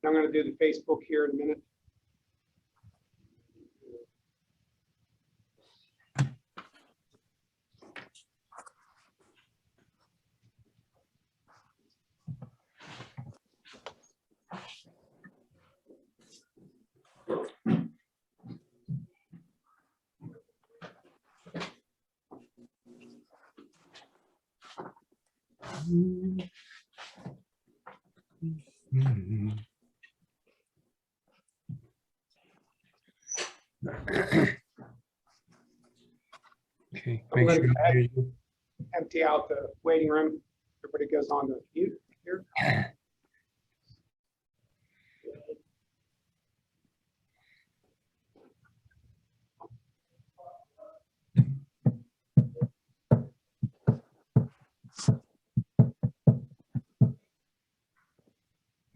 I'm going to do the Facebook here in a minute. Okay, I'm make going sure to I hear you. empty out the waiting room. Everybody goes on to mute here.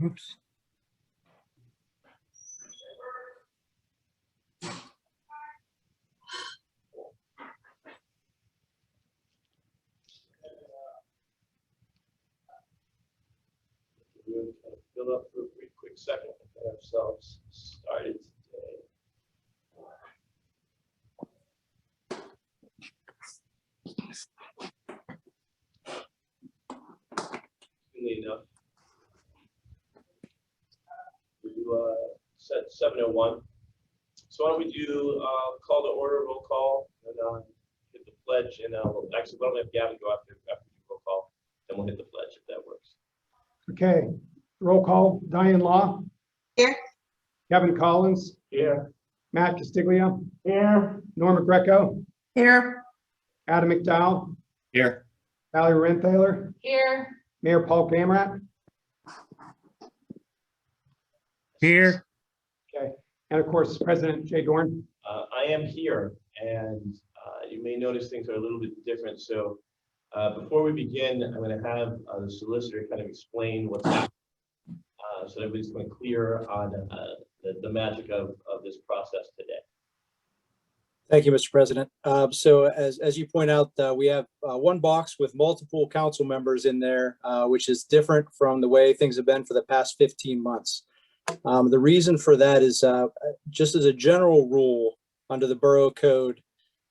Oops. We're going to fill up for a pretty quick second to get ourselves started today. Interestingly enough, we set 7:01. So why don't we do call to order, roll call, and hit the pledge, and actually, why don't we have Gavin go after the roll call, then we'll hit the pledge if that works. Okay, roll call. Diane Law. Here. Kevin Collins. Here. Matt Castiglia. Here. Norma Greco. Here. Adam McDowell. Here. Valerie Renthaler. Here. Mayor Paul Gamrat. Here. Okay, and of course, President Jay Dorn. I am here, and you may notice things are a little bit different. So before we begin, I'm going to have the solicitor kind of explain what's happening so that everybody's kind of clear on the magic of this process today. Thank you, Mr. President. So as you point out, we have one box with multiple council members in there, which is different from the way things have been for the past 15 months. The reason for that is just as a general rule under the Borough Code,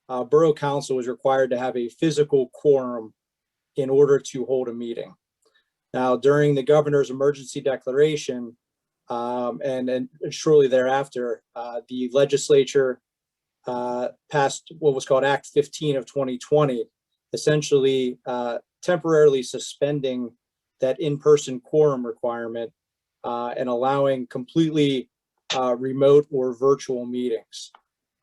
Borough Council is required to have a physical quorum in order to hold a meeting. Now, during the governor's emergency declaration and shortly thereafter, the legislature passed what was called Act 15 of 2020, essentially temporarily suspending that in-person quorum requirement and allowing completely remote or virtual meetings.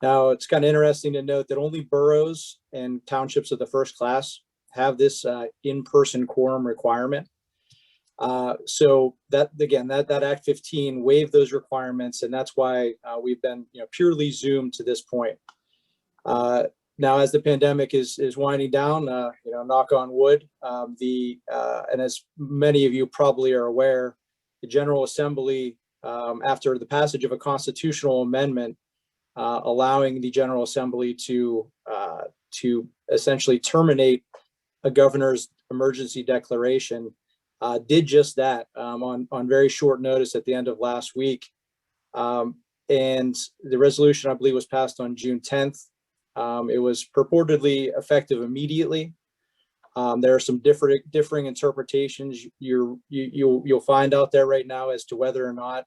Now, it's kind of interesting to note that only boroughs and townships of the first class have this in-person quorum requirement. So that, again, that Act 15 waived those requirements, and that's why we've been purely Zoom to this point. Now, as the pandemic is winding down, knock on wood, and as many of you probably are aware, the General Assembly, after the passage of a constitutional amendment allowing the General Assembly to essentially terminate a governor's emergency declaration, did just that on very short notice at the end of last week. And the resolution, I believe, was passed on June 10th. It was purportedly effective immediately. There are some differing interpretations you'll find out there right now as to whether or not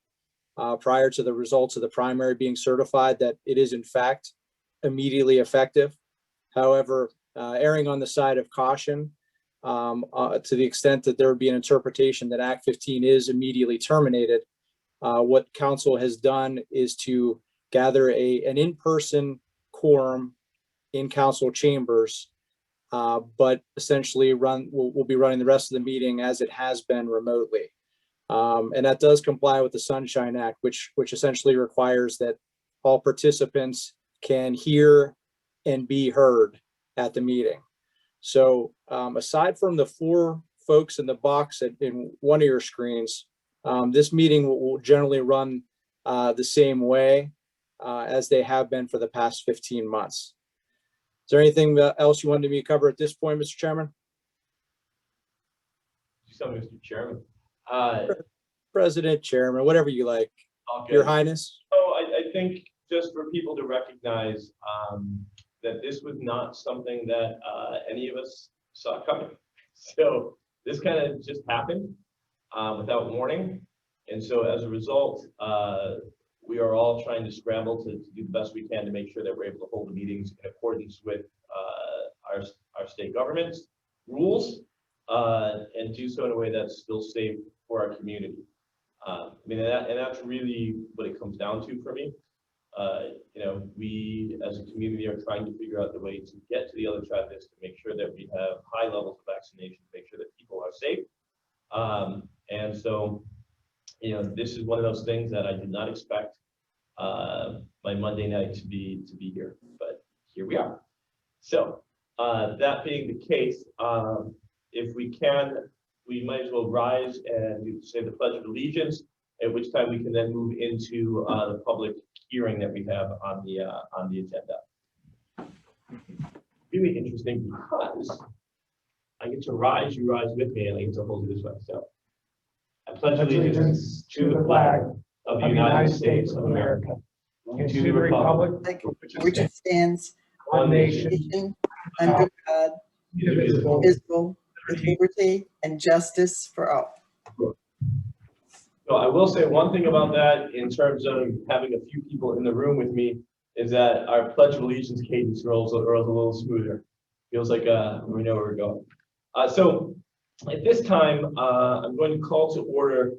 prior to the results of the primary being certified that it is in fact immediately effective. However, erring on the side of caution, to the extent that there would be an interpretation that Act 15 is immediately terminated, what council has done is to gather an in-person quorum in council chambers, but essentially we'll be running the rest of the meeting as it has been remotely. And that does comply with the Sunshine Act, which essentially requires that all participants can hear and be heard at the meeting. So aside from the 4 folks in the box in one of your screens, this meeting will generally run the same way as they have been for the past 15 months. Is there anything else you wanted me to cover at this point, Mr. Chairman? So, Mr. Chairman, President, Chairman, whatever you like. Okay. Your Highness. So I think just for people to recognize that this was not something that any of us saw coming. So this kind of just happened without warning. And so as a result, we are all trying to scramble to do the best we can to make sure that we're able to hold the meetings in accordance with our state government's rules and do so in a way that's still safe for our community. I mean, and that's really what it comes down to for me. You know, we as a community are trying to figure out the way to get to the other side of this, to make sure that we have high levels of vaccination, to make sure that people are safe. And so, you know, this is one of those things that I did not expect my Monday night to be here, but here we are. So that being the case, if we can, we might as well rise and say the Pledge of Allegiance, at which time we can then move into the public hearing that we have on the agenda. Really interesting because I get to rise, you rise with me, and I get to hold it this way. So I pledge allegiance to the flag of the United States of America, and to the republic which it stands, one nation, nation, under God, indivisible, indivisible, with liberty and justice for all. So I will say one thing about that in terms of having a few people in the room with me is that our Pledge of Allegiance cadence rolls a little smoother. Feels like we know where we're going. So at this time, I'm going to call to order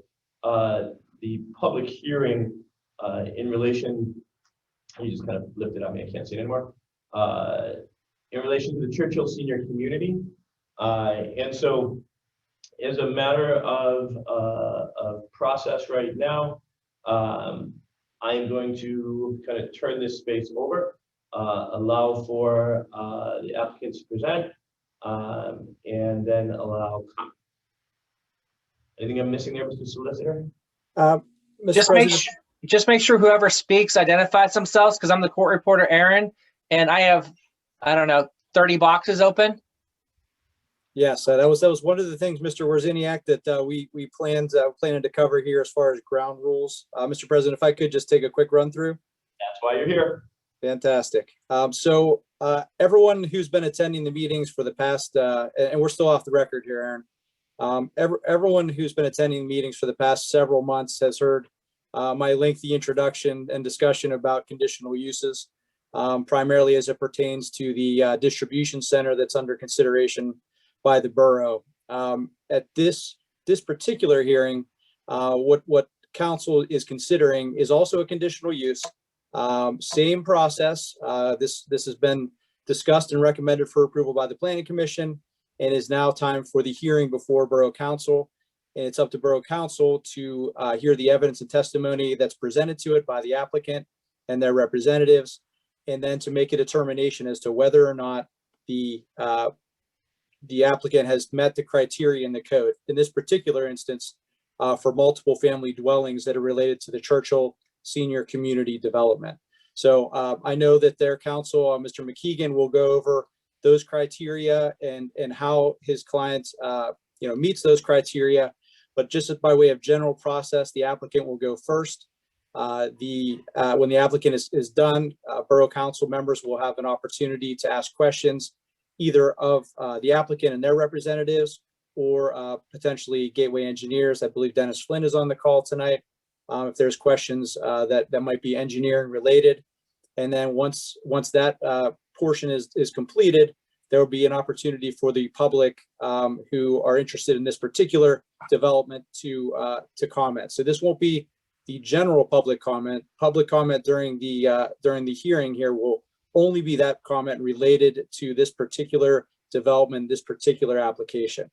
the public hearing in relation, you just kind of lifted on me, I can't see it anymore, in relation to the Churchill Senior Community. And so as a matter of process right now, I am going to kind of turn this space over, allow for the applicants to present, and then allow comment. Anything I'm missing there, Mr. Solicitor? Mr. Just make sure whoever speaks identifies themselves, because I'm the court reporter, Aaron, and I have, I don't know, 30 boxes open. Yes, that was one of the things, Mr. Wawrzyniak, that we planned to cover here as far as ground rules. Mr. President, if I could just take a quick run through. That's why you're here. Fantastic. So everyone who's been attending the meetings for the past, and we're still off the record here, Aaron. Everyone who's been attending meetings for the past several months has heard my lengthy introduction and discussion about conditional uses, primarily as it pertains to the distribution center that's under consideration by the borough. At this particular hearing, what council is considering is also a conditional use. Same process. This has been discussed and recommended for approval by the Planning Commission, and is now time for the hearing before Borough Council. And it's up to Borough Council to hear the evidence and testimony that's presented to it by the applicant and their representatives, and then to make a determination as to whether or not the applicant has met the criteria in the code. In this particular instance, for multiple family dwellings that are related to the Churchill Senior Community Development. So I know that their counsel, Mr. McKeegan, will go over those criteria and how his client meets those criteria. But just by way of general process, the applicant will go first. When the applicant is done, Borough Council members will have an opportunity to ask questions, either of the applicant and their representatives, or potentially Gateway Engineers. I believe Dennis Flynn is on the call tonight. If there's questions that might be engineering related. And then once that portion is completed, there will be an opportunity for the public who are interested in this particular development to comment. So this won't be the general public comment. Public comment during the hearing here will only be that comment related to this particular development, this particular application.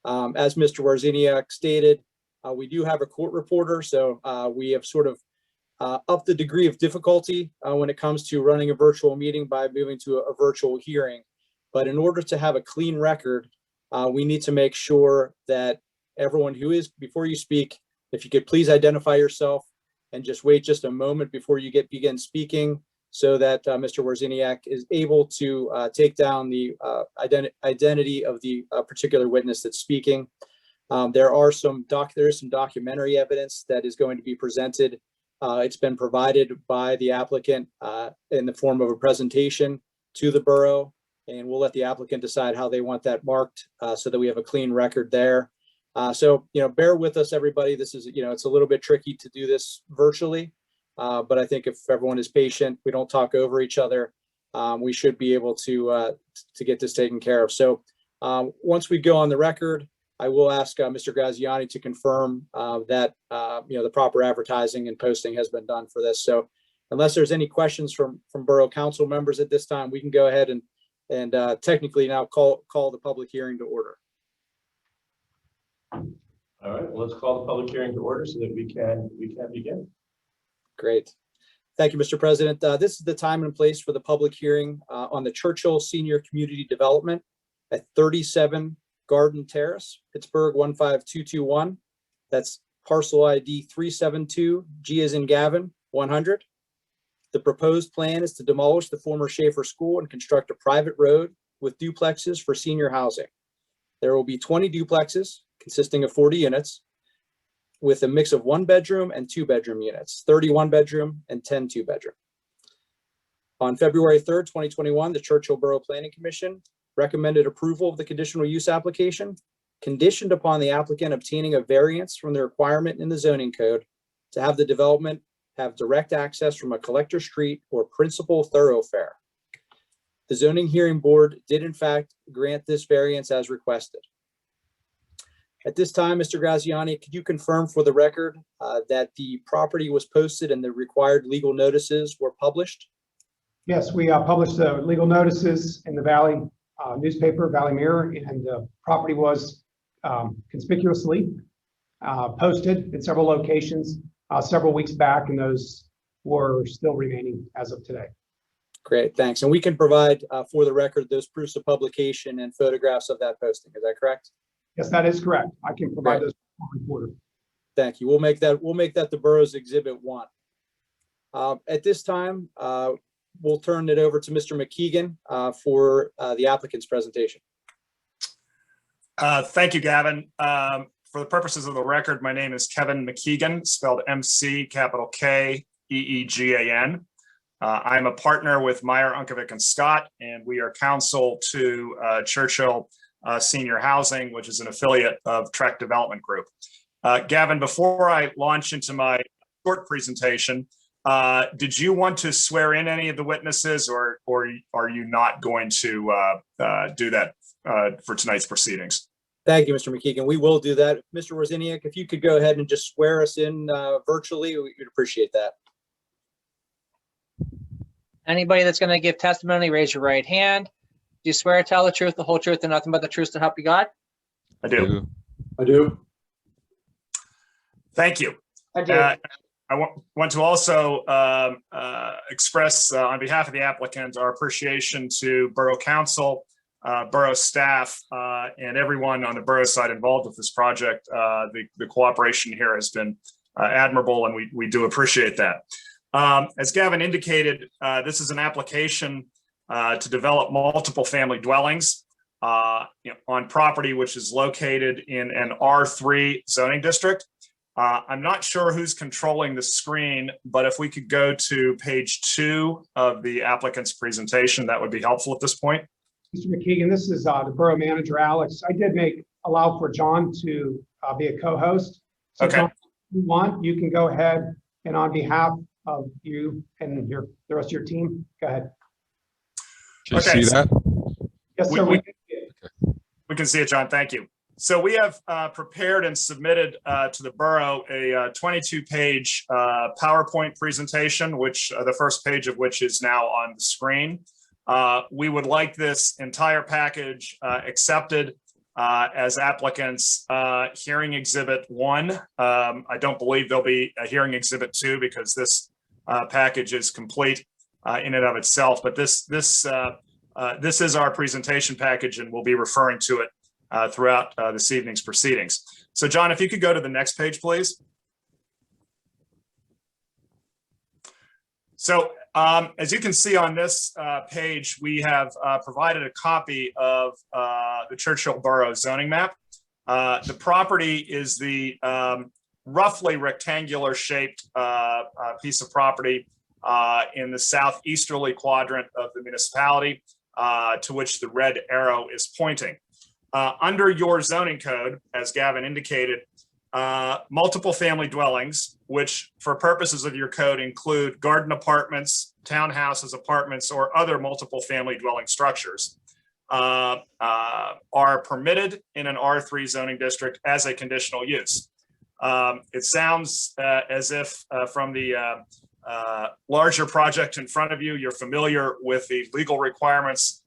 As Mr. Wawrzyniak stated, we do have a court reporter, so we have sort of upped the degree of difficulty when it comes to running a virtual meeting by moving to a virtual hearing. But in order to have a clean record, we need to make sure that everyone who is, before you speak, if you could please identify yourself and just wait just a moment before you begin speaking, so that Mr. Wawrzyniak is able to take down the identity of the particular witness that's speaking. There is some documentary evidence that is going to be presented. It's been provided by the applicant in the form of a presentation to the borough, and we'll let the applicant decide how they want that marked so that we have a clean record there. So, bear with us, everybody. This is, it's a little bit tricky to do this virtually, but I think if everyone is patient, we don't talk over each other, we should be able to get this taken care of. So once we go on the record, I will ask Mr. Graziani to confirm that, the proper advertising and posting has been done for this. So unless there's any questions from Borough Council members at this time, we can go ahead and technically now call the public hearing to order. All right, well, let's call the public hearing to order so that we can begin. Great. Thank you, Mr. President. This is the time and place for the public hearing on the Churchill Senior Community Development at 37 Garden Terrace, Pittsburgh 15221. That's parcel ID 372, G as in Gavin, 100. The proposed plan is to demolish the former Schaefer School and construct a private road with duplexes for senior housing. There will be 20 duplexes consisting of 40 units with a mix of 1-bedroom and 2-bedroom units, 31 bedroom and 10 2-bedroom. On February 3rd, 2021, the Churchill Borough Planning Commission recommended approval of the conditional use application, conditioned upon the applicant obtaining a variance from the requirement in the zoning code to have the development have direct access from a collector street or principal thoroughfare. The zoning hearing board did in fact grant this variance as requested. At this time, Mr. Graziani, could you confirm for the record that the property was posted and the required legal notices were published? Yes, we published the legal notices in the Valley newspaper, Valley Mirror, and the property was conspicuously posted in several locations several weeks back, and those were still remaining as of today. Great, thanks. And we can provide for the record those proofs of publication and photographs of that posting. Is that correct? Yes, that is correct. I can provide those to the reporter. Thank you. We'll make that the borough's Exhibit 1. At this time, we'll turn it over to Mr. McKeegan for the applicant's presentation. Thank you, Gavin. For the purposes of the record, my name is Kevin McKeegan, spelled MC capital K EEGAN. I'm a partner with Meyer, Unkovic, and Scott, and we are counsel to Churchill Senior Housing, which is an affiliate of Trek Development Group. Gavin, before I launch into my short presentation, did you want to swear in any of the witnesses, or are you not going to do that for tonight's proceedings? Thank you, Mr. McKeegan. We will do that. Mr. Wozniak, if you could go ahead and just swear us in virtually, we'd appreciate that. Anybody that's going to give testimony, raise your right hand. Do you swear to tell the truth, the whole truth, and nothing but the truth to help you God? I do. I do. Thank you. I do. I want to also express on behalf of the applicant our appreciation to Borough Council, Borough staff, and everyone on the Borough side involved with this project. The cooperation here has been admirable, and we do appreciate that. As Gavin indicated, this is an application to develop multiple family dwellings on property which is located in an R3 zoning district. I'm not sure who's controlling the screen, but if we could go to page 2 of the applicant's presentation, that would be helpful at this point. Mr. McKeegan, this is the borough manager, Alex. I did allow for John to be a co-host. So Okay. John, if you want, you can go ahead and on behalf of you and the rest of your team, go ahead. Can you Okay, see that? Yes, sir. We can see it, John. Thank you. So we have prepared and submitted to the borough a 22-page PowerPoint presentation, which the first page of which is now on the screen. We would like this entire package accepted as applicants hearing exhibit 1. I don't believe there'll be a hearing exhibit 2 because this package is complete in and of itself. But this is our presentation package, and we'll be referring to it throughout this evening's proceedings. So John, if you could go to the next page, please. So as you can see on this page, we have provided a copy of the Churchill Borough zoning map. The property is the roughly rectangular shaped piece of property in the southeasterly quadrant of the municipality to which the red arrow is pointing. Under your zoning code, as Gavin indicated, multiple family dwellings, which for purposes of your code include garden apartments, townhouses, apartments, or other multiple family dwelling structures, are permitted in an R3 zoning district as a conditional use. It sounds as if from the larger project in front of you, you're familiar with the legal requirements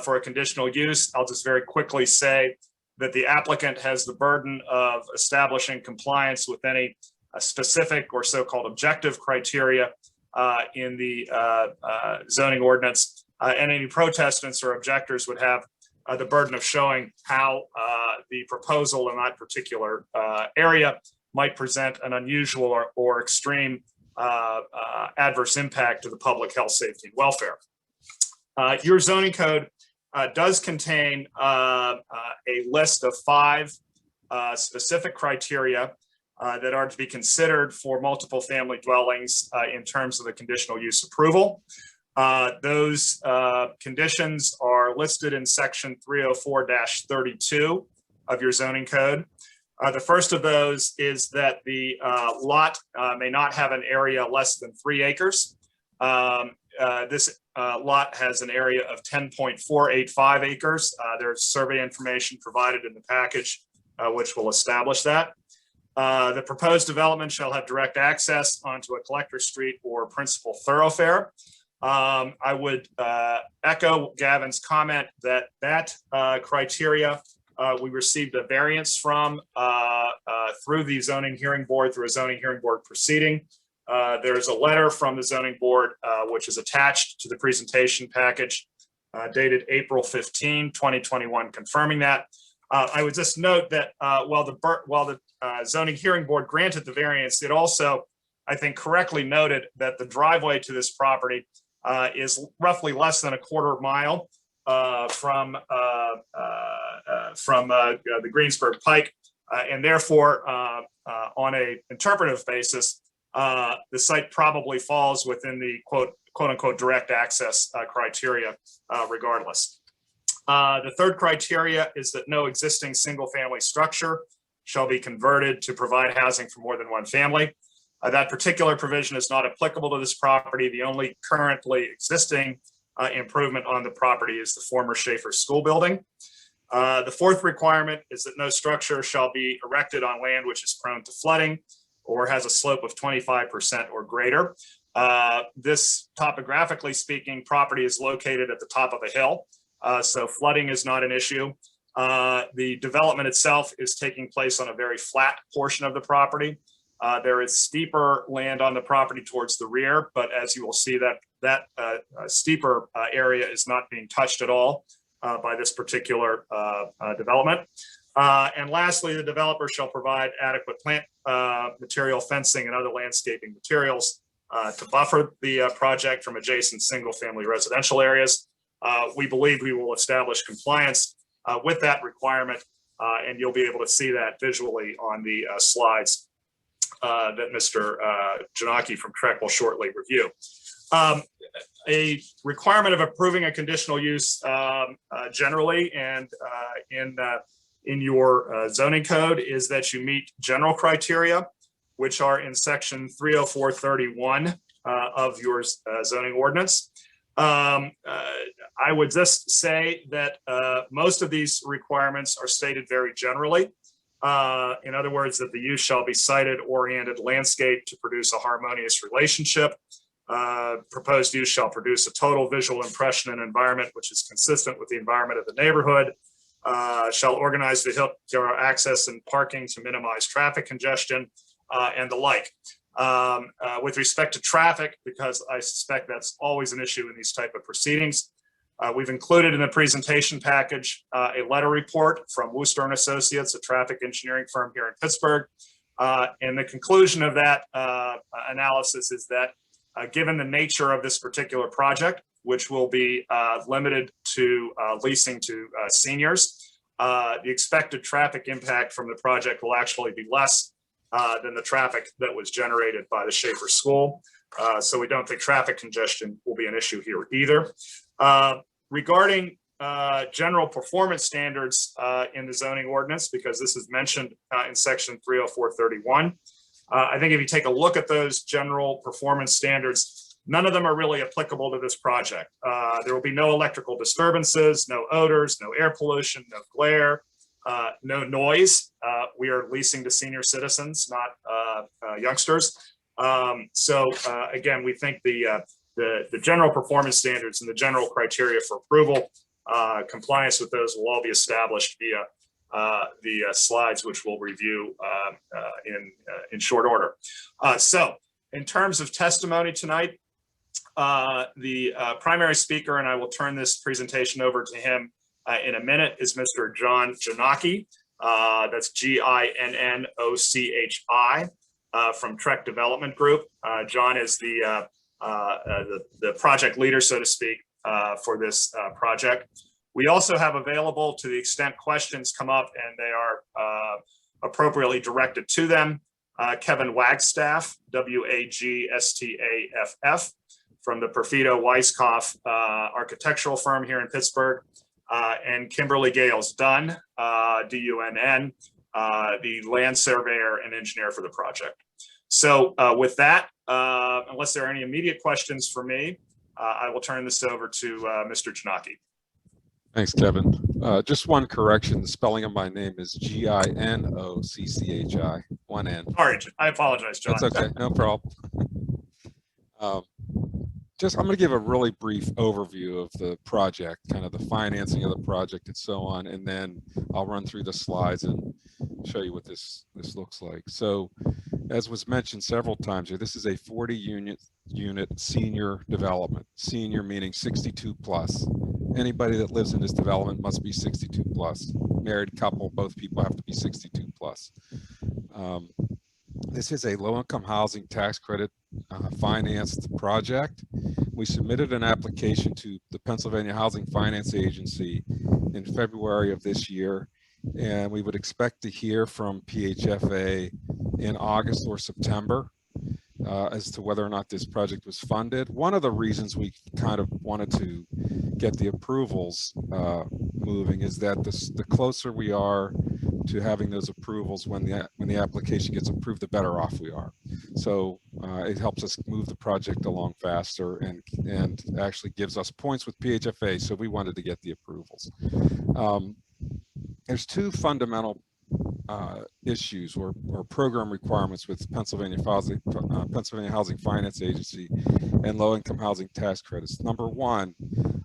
for a conditional use. I'll just very quickly say that the applicant has the burden of establishing compliance with any specific or so-called objective criteria in the zoning ordinance, and any protestants or objectors would have the burden of showing how the proposal in that particular area might present an unusual or extreme adverse impact to the public health, safety, and welfare. Your zoning code does contain a list of 5 specific criteria that are to be considered for multiple family dwellings in terms of the conditional use approval. Those conditions are listed in section 304-32 of your zoning code. The first of those is that the lot may not have an area less than 3 acres. This lot has an area of 10.485 acres. There's survey information provided in the package which will establish that. The proposed development shall have direct access onto a collector street or principal thoroughfare. I would echo Gavin's comment that criteria we received a variance from through the zoning hearing board, through a zoning hearing board proceeding. There's a letter from the zoning board which is attached to the presentation package dated April 15, 2021, confirming that. I would just note that while the zoning hearing board granted the variance, it also, I think, correctly noted that the driveway to this property is roughly less than a quarter mile from the Greensburg Pike, and therefore, on a interpretive basis, the site probably falls within the quote unquote direct access criteria regardless. The third criteria is that no existing single family structure shall be converted to provide housing for more than one family. That particular provision is not applicable to this property. The only currently existing improvement on the property is the former Schaefer School building. The fourth requirement is that no structure shall be erected on land which is prone to flooding or has a slope of 25% or greater. This, topographically speaking, property is located at the top of a hill, so flooding is not an issue. The development itself is taking place on a very flat portion of the property. There is steeper land on the property towards the rear, but as you will see, that steeper area is not being touched at all by this particular development. And lastly, the developer shall provide adequate plant material, fencing, and other landscaping materials to buffer the project from adjacent single-family residential areas. We believe we will establish compliance with that requirement, and you'll be able to see that visually on the slides that Mr. Janaki from Trek will shortly review. A requirement of approving a conditional use generally and in your zoning code is that you meet general criteria, which are in section 304-31 of your zoning ordinance. I would just say that most of these requirements are stated very generally. In other words, that the use shall be sited, oriented, landscaped to produce a harmonious relationship. Proposed use shall produce a total visual impression and environment which is consistent with the environment of the neighborhood. Shall organize vehicular access and parking to minimize traffic congestion and the like. With respect to traffic, because I suspect that's always an issue in these type of proceedings, we've included in the presentation package a letter report from Wooster and Associates, a traffic engineering firm here in Pittsburgh. And the conclusion of that analysis is that given the nature of this particular project, which will be limited to leasing to seniors, the expected traffic impact from the project will actually be less than the traffic that was generated by the Schaefer School. So we don't think traffic congestion will be an issue here either. Regarding general performance standards in the zoning ordinance, because this is mentioned in section 30431. I think if you take a look at those general performance standards, none of them are really applicable to this project. There will be no electrical disturbances, no odors, no air pollution, no glare, no noise. We are leasing to senior citizens, not youngsters. So again, we think the general performance standards and the general criteria for approval, compliance with those will all be established via the slides, which we'll review in short order. So in terms of testimony tonight, the primary speaker, and I will turn this presentation over to him in a minute, is Mr. John Giannocchi. That's Ginnocchi from Trek Development Group. John is the project leader, so to speak, for this project. We also have available, to the extent questions come up and they are appropriately directed to them, Kevin Wagstaff, Wagstaff, from the Perfido Weisskopf architectural firm here in Pittsburgh, and Kimberly Gales Dunn, D-U-N-N, the land surveyor and engineer for the project. So with that, unless there are any immediate questions for me, I will turn this over to Mr. Giannocchi. Thanks, Kevin. Just one correction. The spelling of my name is Ginnocchi, one N. Sorry, I apologize, John. That's okay, no problem. I'm going to give a really brief overview of the project, kind of the financing of the project and so on, and then I'll run through the slides and show you what this looks like. So, as was mentioned several times here, this is a 40 unit senior development. Senior meaning 62 plus. Anybody that lives in this development must be 62 plus. Married couple, both people have to be 62 plus. This is a low-income housing tax credit financed project. We submitted an application to the Pennsylvania Housing Finance Agency in February of this year, and we would expect to hear from PHFA in August or September as to whether or not this project was funded. One of the reasons we kind of wanted to get the approvals moving is that the closer we are to having those approvals, when the application gets approved, the better off we are. So it helps us move the project along faster and actually gives us points with PHFA. So we wanted to get the approvals. There's two fundamental issues or program requirements with Pennsylvania Housing Finance Agency and low-income housing tax credits. Number one,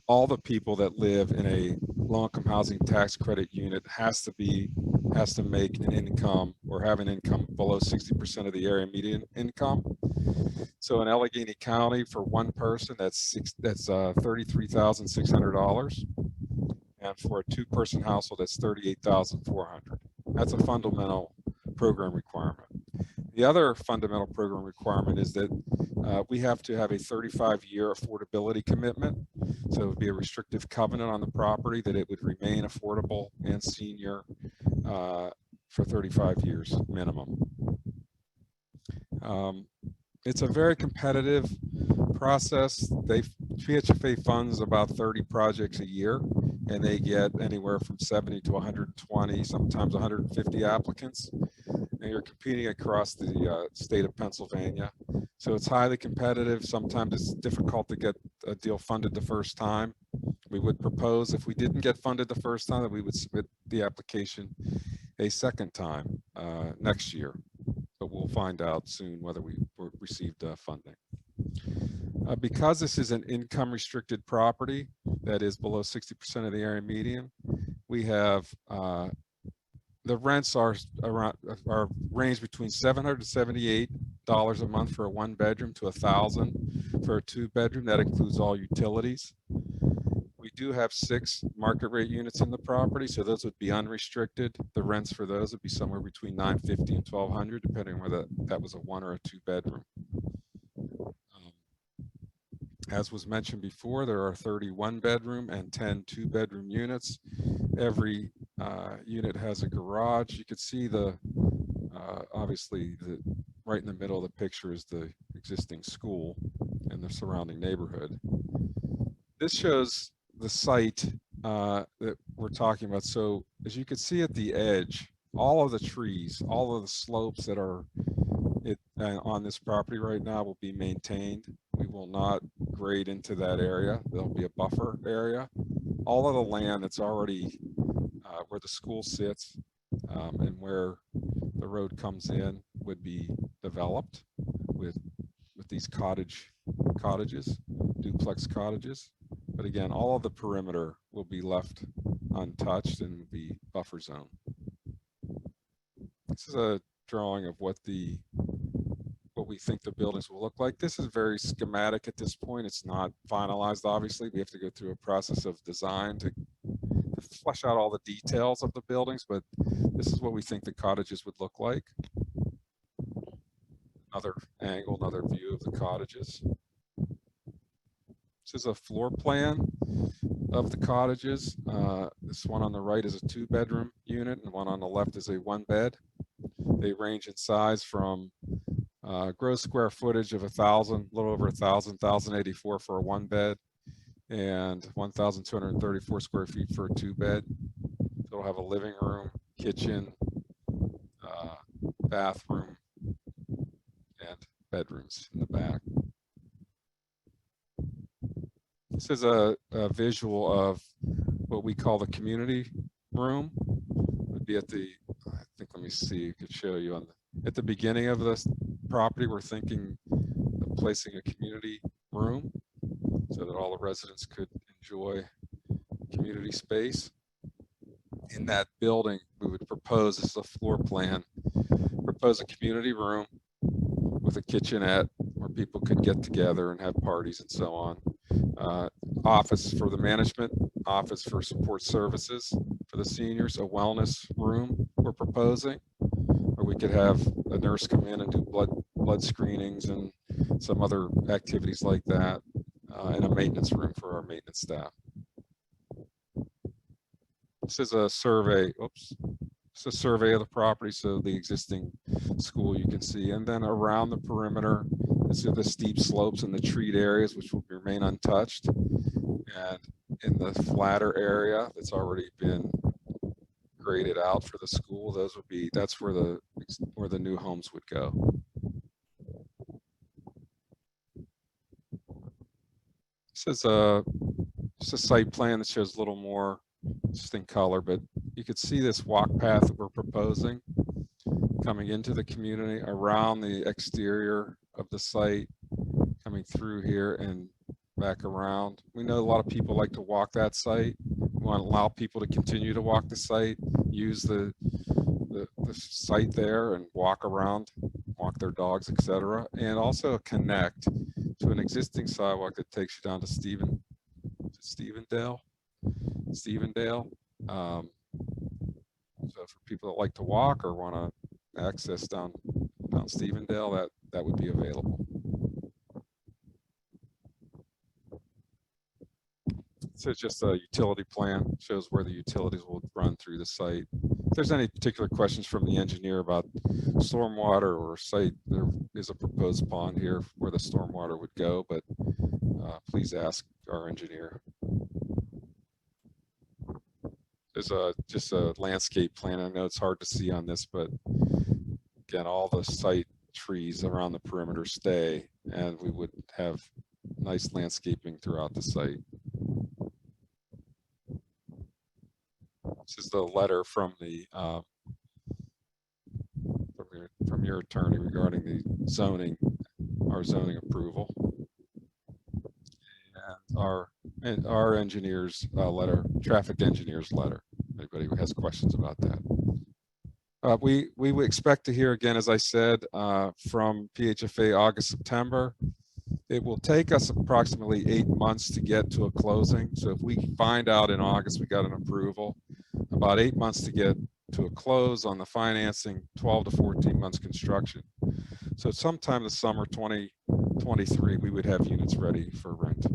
all the people that live in a low-income housing tax credit unit has to make an income or have an income below 60% of the area median income. So in Allegheny County, for one person, that's $33,600, and for a two-person household, that's $38,400. That's a fundamental program requirement. The other fundamental program requirement is that we have to have a 35-year affordability commitment. So it would be a restrictive covenant on the property that it would remain affordable and senior for 35 years minimum. It's a very competitive process. PHFA funds about 30 projects a year, and they get anywhere from 70 to 120, sometimes 150 applicants. And you're competing across the state of Pennsylvania. So it's highly competitive. Sometimes it's difficult to get a deal funded the first time. We would propose, if we didn't get funded the first time, that we would submit the application a second time next year. But we'll find out soon whether we received funding. Because this is an income restricted property that is below 60% of the area median, we have the rents are range between $700 to $78 a month for a one bedroom to $1,000 for a two bedroom. That includes all utilities. We do have 6 market rate units in the property, so those would be unrestricted. The rents for those would be somewhere between $950 and $1,200, depending on whether that was a one or a two bedroom. As was mentioned before, there are 31 bedroom and 10 two bedroom units. Every unit has a garage. You could see obviously right in the middle of the picture is the existing school and the surrounding neighborhood. This shows the site that we're talking about. So as you can see at the edge, all of the trees, all of the slopes that are on this property right now will be maintained. We will not grade into that area. There'll be a buffer area. All of the land that's already where the school sits and where the road comes in would be developed with these cottages, duplex cottages. But again, all of the perimeter will be left untouched and will be buffer zone. This is a drawing of what we think the buildings will look like. This is very schematic at this point. It's not finalized, obviously. We have to go through a process of design to flesh out all the details of the buildings, but this is what we think the cottages would look like. Another angle, another view of the cottages. This is a floor plan of the cottages. This one on the right is a 2-bedroom unit and one on the left is a 1-bed. They range in size from gross square footage of 1,000, a little over 1,084 for a 1-bed, and 1,234 square feet for a 2-bed. It'll have a living room, kitchen, bathroom, and bedrooms in the back. This is a visual of what we call the community room. It would be at the, I think, let me see, I could show you on at the beginning of this property. We're thinking of placing a community room so that all the residents could enjoy community space. In that building, we would propose, this is a floor plan, propose a community room with a kitchenette where people could get together and have parties and so on. Office for the management, office for support services for the seniors, a wellness room we're proposing, where we could have a nurse come in and do blood screenings and some other activities like that, and a maintenance room for our maintenance staff. This is a survey, oops. It's a survey of the property, so the existing school you can see, and then around the perimeter, this is the steep slopes and the treed areas which will remain untouched, and in the flatter area that's already been graded out for the school, those would be, that's where the new homes would go. This is just a site plan that shows a little more just in color, but you could see this walk path that we're proposing coming into the community around the exterior of the site, coming through here and back around. We know a lot of people like to walk that site. We want to allow people to continue to walk the site, use the site there and walk around, walk their dogs, etc. And also connect to an existing sidewalk that takes you down to Stevendale. So for people that like to walk or want to access down Stevendale, that would be available. So it's just a utility plan, shows where the utilities will run through the site. If there's any particular questions from the engineer about stormwater or site, there is a proposed pond here where the stormwater would go, but please ask our engineer. There's just a landscape plan. I know it's hard to see on this, but again, all the site trees around the perimeter stay, and we would have nice landscaping throughout the site. This is the letter from the from your attorney regarding the zoning, our zoning approval, and our engineer's letter, traffic engineer's letter. Anybody who has questions about that. We would expect to hear again, as I said, from PHFA August, September. It will take us approximately 8 months to get to a closing. So if we find out in August we got an approval, about 8 months to get to a close on the financing, 12 to 14 months construction. So sometime this summer 2023, we would have units ready for rent.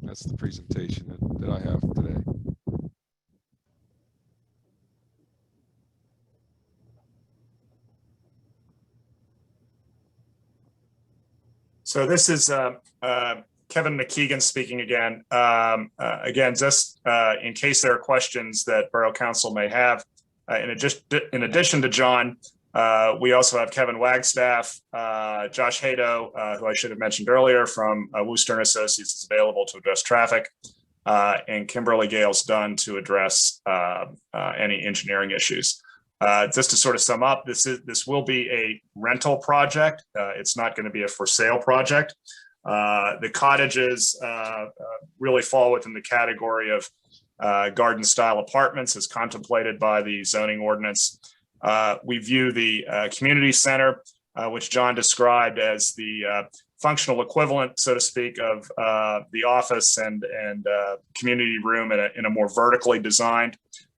That's the presentation that I have today. So this is Kevin McKeegan speaking again. Again, just in case there are questions that Borough Council may have, in addition to John, we also have Kevin Wagstaff, Josh Hato, who I should have mentioned earlier from Wooster and Associates is available to address traffic, and Kimberly Gales Dunn to address any engineering issues. Just to sort of sum up, this will be a rental project. It's not going to be a for sale project. The cottages really fall within the category of garden style apartments as contemplated by the zoning ordinance. We view the community center, which John described as the functional equivalent, so to speak, of the office and community room in a more vertically designed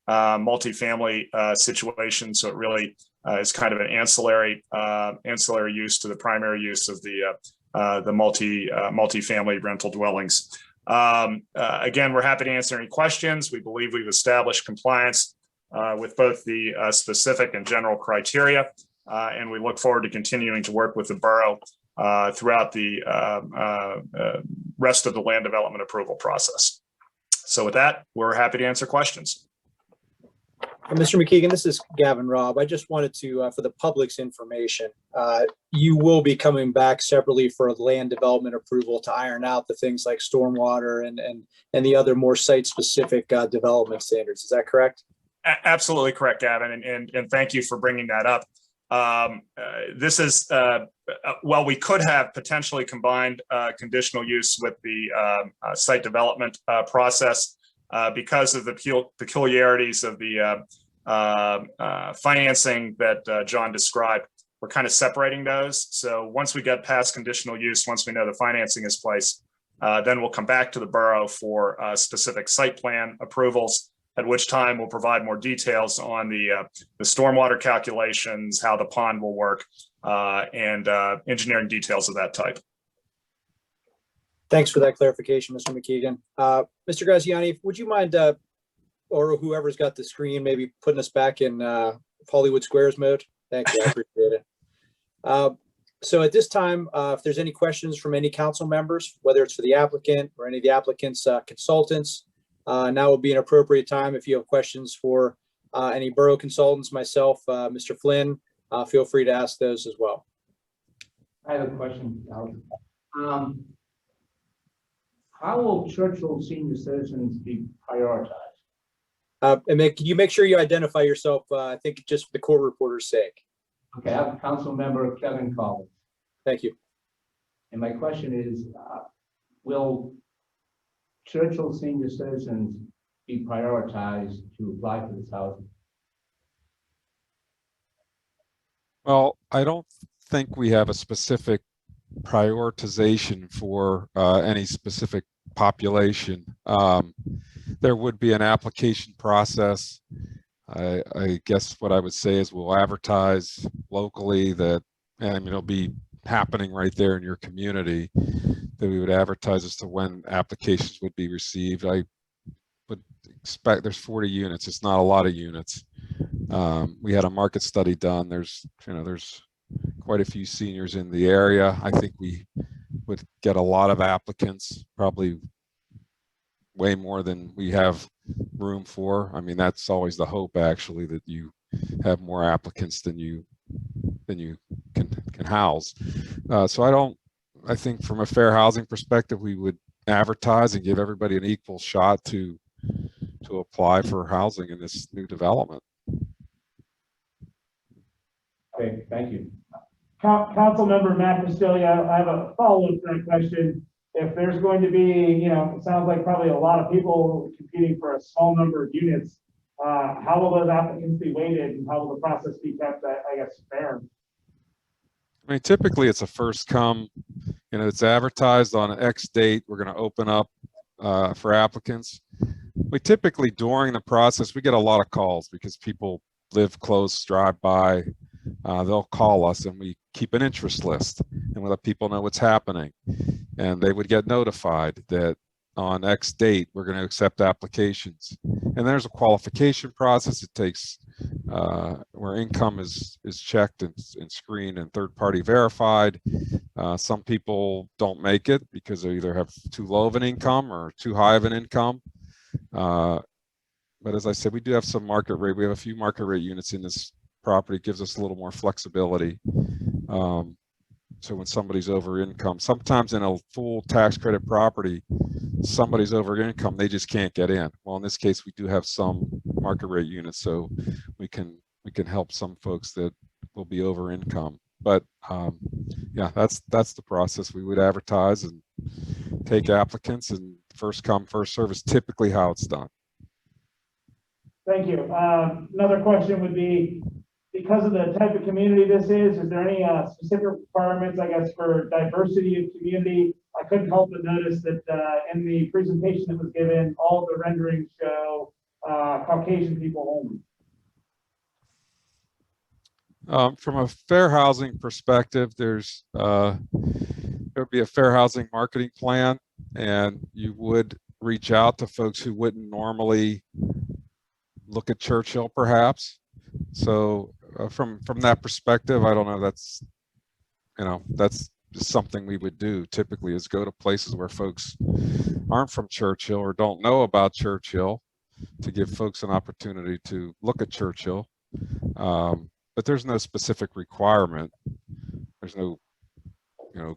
multifamily situation. So it really is kind of an ancillary use to the primary use of the multifamily rental dwellings. Again, we're happy to answer any questions. We believe we've established compliance with both the specific and general criteria, and we look forward to continuing to work with the borough throughout the rest of the land development approval process. So with that, we're happy to answer questions. Mr. McKeegan, this is Gavin Robb. I just wanted to, for the public's information, you will be coming back separately for land development approval to iron out the things like stormwater and the other more site-specific development standards. Is that correct? Absolutely correct, Gavin, and thank you for bringing that up. This is, well, we could have potentially combined conditional use with the site development process. Because of the peculiarities of the financing that John described, we're kind of separating those. So once we get past conditional use, once we know the financing is placed, then we'll come back to the borough for specific site plan approvals, at which time we'll provide more details on the stormwater calculations, how the pond will work, and engineering details of that type. Thanks for that clarification, Mr. McKeegan. Mr. Graziani, would you mind, or whoever's got the screen, maybe putting us back in Hollywood Squares mode? Thank you, I appreciate it. So at this time, if there's any questions from any council members, whether it's for the applicant or any of the applicant's consultants, now would be an appropriate time. If you have questions for any borough consultants, myself, Mr. Flynn, feel free to ask those as well. I have a question, Al. How will Churchill senior citizens be prioritized? And can you make sure you identify yourself, I think just for the court reporter's sake. Okay, I'm Council Member Kevin Collins. Thank you. And my question is, will Churchill senior citizens be prioritized to apply for this housing? Well, I don't think we have a specific prioritization for any specific population. There would be an application process. I guess what I would say is we'll advertise locally that, and it'll be happening right there in your community, that we would advertise as to when applications would be received. I would expect there's 40 units. It's not a lot of units. We had a market study done. There's quite a few seniors in the area. I think we would get a lot of applicants, probably way more than we have room for. I mean, that's always the hope, actually, that you have more applicants than you can house. So I think from a fair housing perspective, we would advertise and give everybody an equal shot to apply for housing in this new development. Okay, thank you. Council Member Matt Castillo, I have a follow-up to that question. If there's going to be, it sounds like probably a lot of people competing for a small number of units, how will those applicants be weighted and how will the process be kept, I guess, fair? I mean, typically it's a first come, it's advertised on X date. We're going to open up for applicants. We typically, during the process, we get a lot of calls because people live close, drive by. They'll call us and we keep an interest list and we let people know what's happening, and they would get notified that on X date we're going to accept applications. And there's a qualification process. It takes where income is checked and screened and third-party verified. Some people don't make it because they either have too low of an income or too high of an income. But as I said, we do have some market rate. We have a few market rate units in this property. It gives us a little more flexibility. So when somebody's over income, sometimes in a full tax credit property, somebody's over income, they just can't get in. Well, in this case, we do have some market rate units, so we can help some folks that will be over income. But yeah, that's the process. We would advertise and take applicants, and first come, first serve is typically how it's done. Thank you. Another question would be, because of the type of community this is there any specific requirements, I guess, for diversity of community? I couldn't help but notice that in the presentation that was given, all the renderings show Caucasian people only. From a fair housing perspective, there's there would be a fair housing marketing plan, and you would reach out to folks who wouldn't normally look at Churchill, perhaps. So from that perspective, I don't know, that's just something we would do typically, is go to places where folks aren't from Churchill or don't know about Churchill, to give folks an opportunity to look at Churchill. But there's no specific requirement. There's no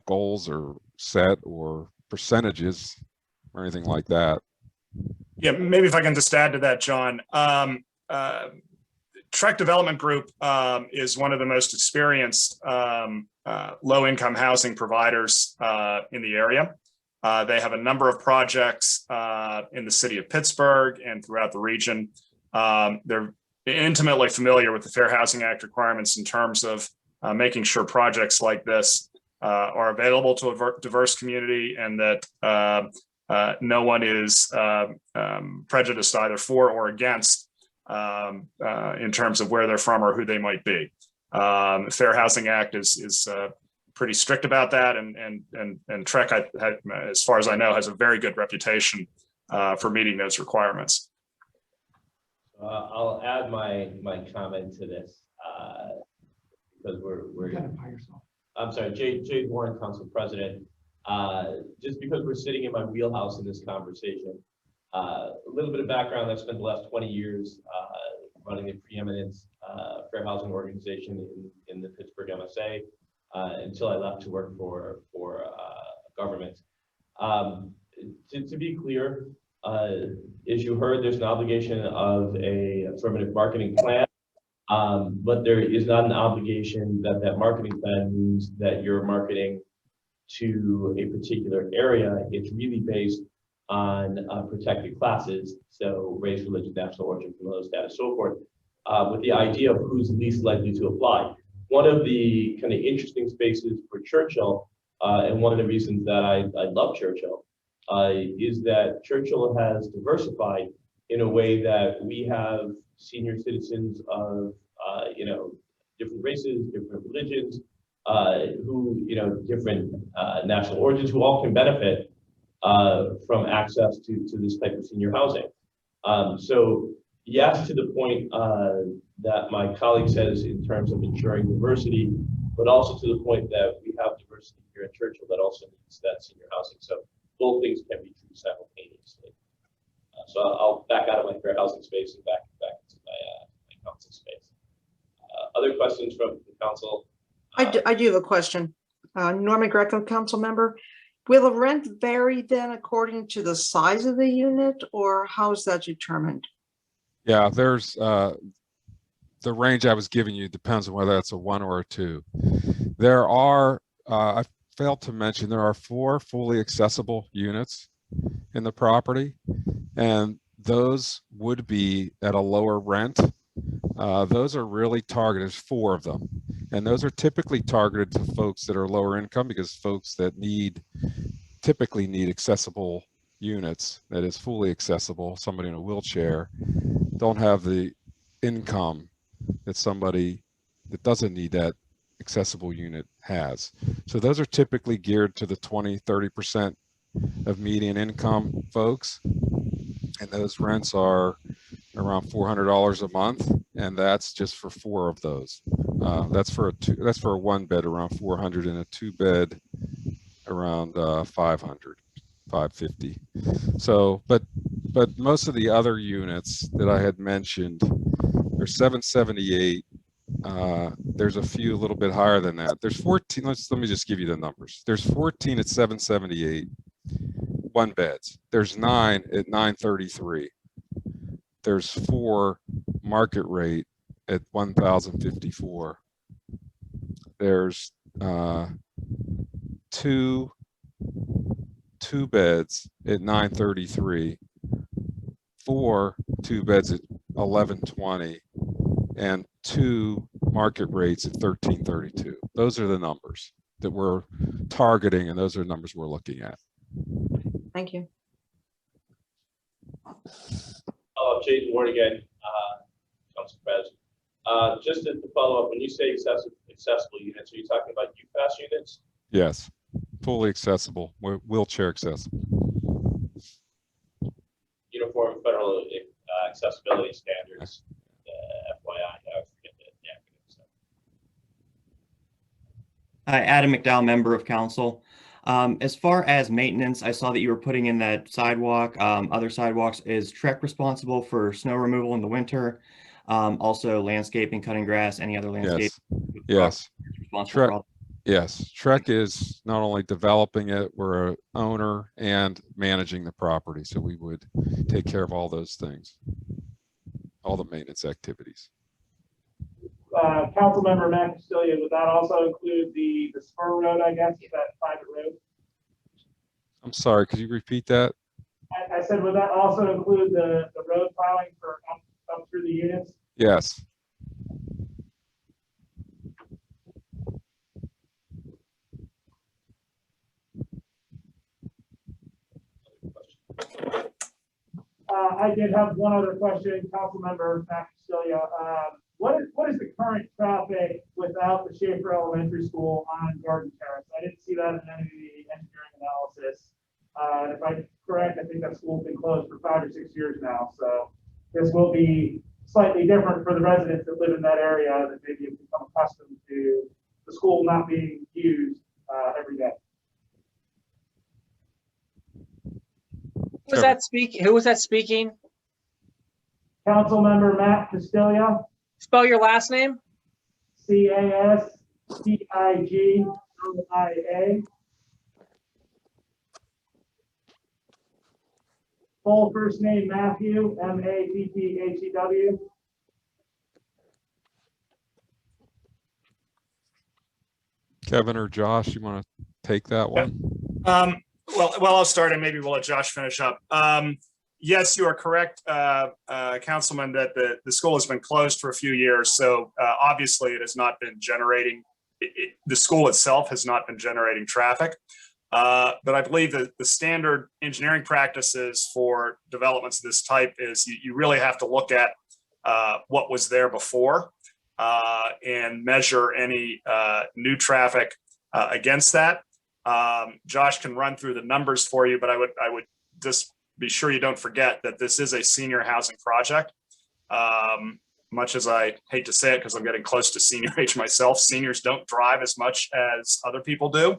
goals or set or percentages or anything like that. Yeah, maybe if I can just add to that, John. Trek Development Group is one of the most experienced low-income housing providers in the area. They have a number of projects in the city of Pittsburgh and throughout the region. They're intimately familiar with the Fair Housing Act requirements in terms of making sure projects like this are available to a diverse community, and that no one is prejudiced either for or against in terms of where they're from or who they might be. The Fair Housing Act is pretty strict about that, and Trek, as far as I know, has a very good reputation for meeting those requirements. I'll add my comment to this because we're Identify yourself. I'm sorry, Jay Warren, Council President. Just because we're sitting in my wheelhouse in this conversation, a little bit of background. I've spent the last 20 years running a preeminent fair housing organization in the Pittsburgh MSA until I left to work for government. To be clear, as you heard, there's an obligation of a affirmative marketing plan, but there is not an obligation that marketing plan means that you're marketing to a particular area. It's really based on protected classes, so race, religion, national origin, criminal status, so forth, with the idea of who's least likely to apply. One of the kind of interesting spaces for Churchill, and one of the reasons that I love Churchill, is that Churchill has diversified in a way that we have senior citizens of different races, different religions, who different national origins, who all can benefit from access to this type of senior housing. So yes, to the point that my colleague says in terms of ensuring diversity, but also to the point that we have diversity here at Churchill that also needs that senior housing. So both things can be true simultaneously. So I'll back out of my fair housing space and back into my council space. Other questions from the council? I do have a question. Norman Greco, council member. Will the rent vary then according to the size of the unit, or how is that determined? Yeah, there's the range I was giving you depends on whether that's a 1 or a 2. There are, I failed to mention, there are 4 fully accessible units in the property, and those would be at a lower rent. Those are really targeted. There's 4 of them, and those are typically targeted to folks that are lower income, because folks that typically need accessible units, that is fully accessible, somebody in a wheelchair, don't have the income that somebody that doesn't need that accessible unit has. So those are typically geared to the 20-30% of median income folks, and those rents are around $400 a month, and that's just for 4 of those. That's for a 1-bed around 400, and a 2-bed around 500, 550. So, but most of the other units that I had mentioned, they're 778. There's a few a little bit higher than that. There's 14. Let me just give you the numbers. There's 14 at 778, 1-beds. There's 9 at 933. There's 4 market rate at 1,054. There's 2 2-beds at 933, 4 2-beds at 1120, and 2 market rates at 1332. Those are the numbers that we're targeting, and those are the numbers we're looking at. Thank you. Jason Ward again, Council President. Just to follow up, when you say accessible units, are you talking about UFAS units? Yes, fully accessible, wheelchair accessible. Uniform federal accessibility standards, FYI, I forget the acronym. So. Hi, Adam McDowell, member of council. As far as maintenance, I saw that you were putting in that sidewalk, other sidewalks. Is Trek responsible for snow removal in the winter? Also landscaping, cutting grass, any other landscape? Yes. Responsible for all? Yes, Trek is not only developing it, we're an owner and managing the property. So we would take care of all those things, all the maintenance activities. Councilmember Matt Castillo, would that also include the spur road, I guess, is that private road? I'm sorry, could you repeat that? I said, would that also include the road plowing for up through the units? Yes. I did have one other question, Councilmember Matt Castillo. What is the current traffic without the Schaefer Elementary School on Garden Terrace? I didn't see that in any of the engineering analysis. And if I'm correct, I think that school's been closed for 5 or 6 years now. So this will be slightly different for the residents that live in that area that maybe have become accustomed to the school not being used every day. Who was that speaking? Who was that speaking? Councilmember Matt Castillo. Spell your last name. Castiglia. Full first name Matthew, Matthew. Kevin or Josh, you want to take that one? Well, I'll start and maybe we'll let Josh finish up. Yes, you are correct, Councilman, that the school has been closed for a few years. So obviously it has not been generating, the school itself has not been generating traffic. But I believe that the standard engineering practices for developments of this type is you really have to look at what was there before and measure any new traffic against that. Josh can run through the numbers for you, but I would just be sure you don't forget that this is a senior housing project. Much as I hate to say it, because I'm getting close to senior age myself, seniors don't drive as much as other people do.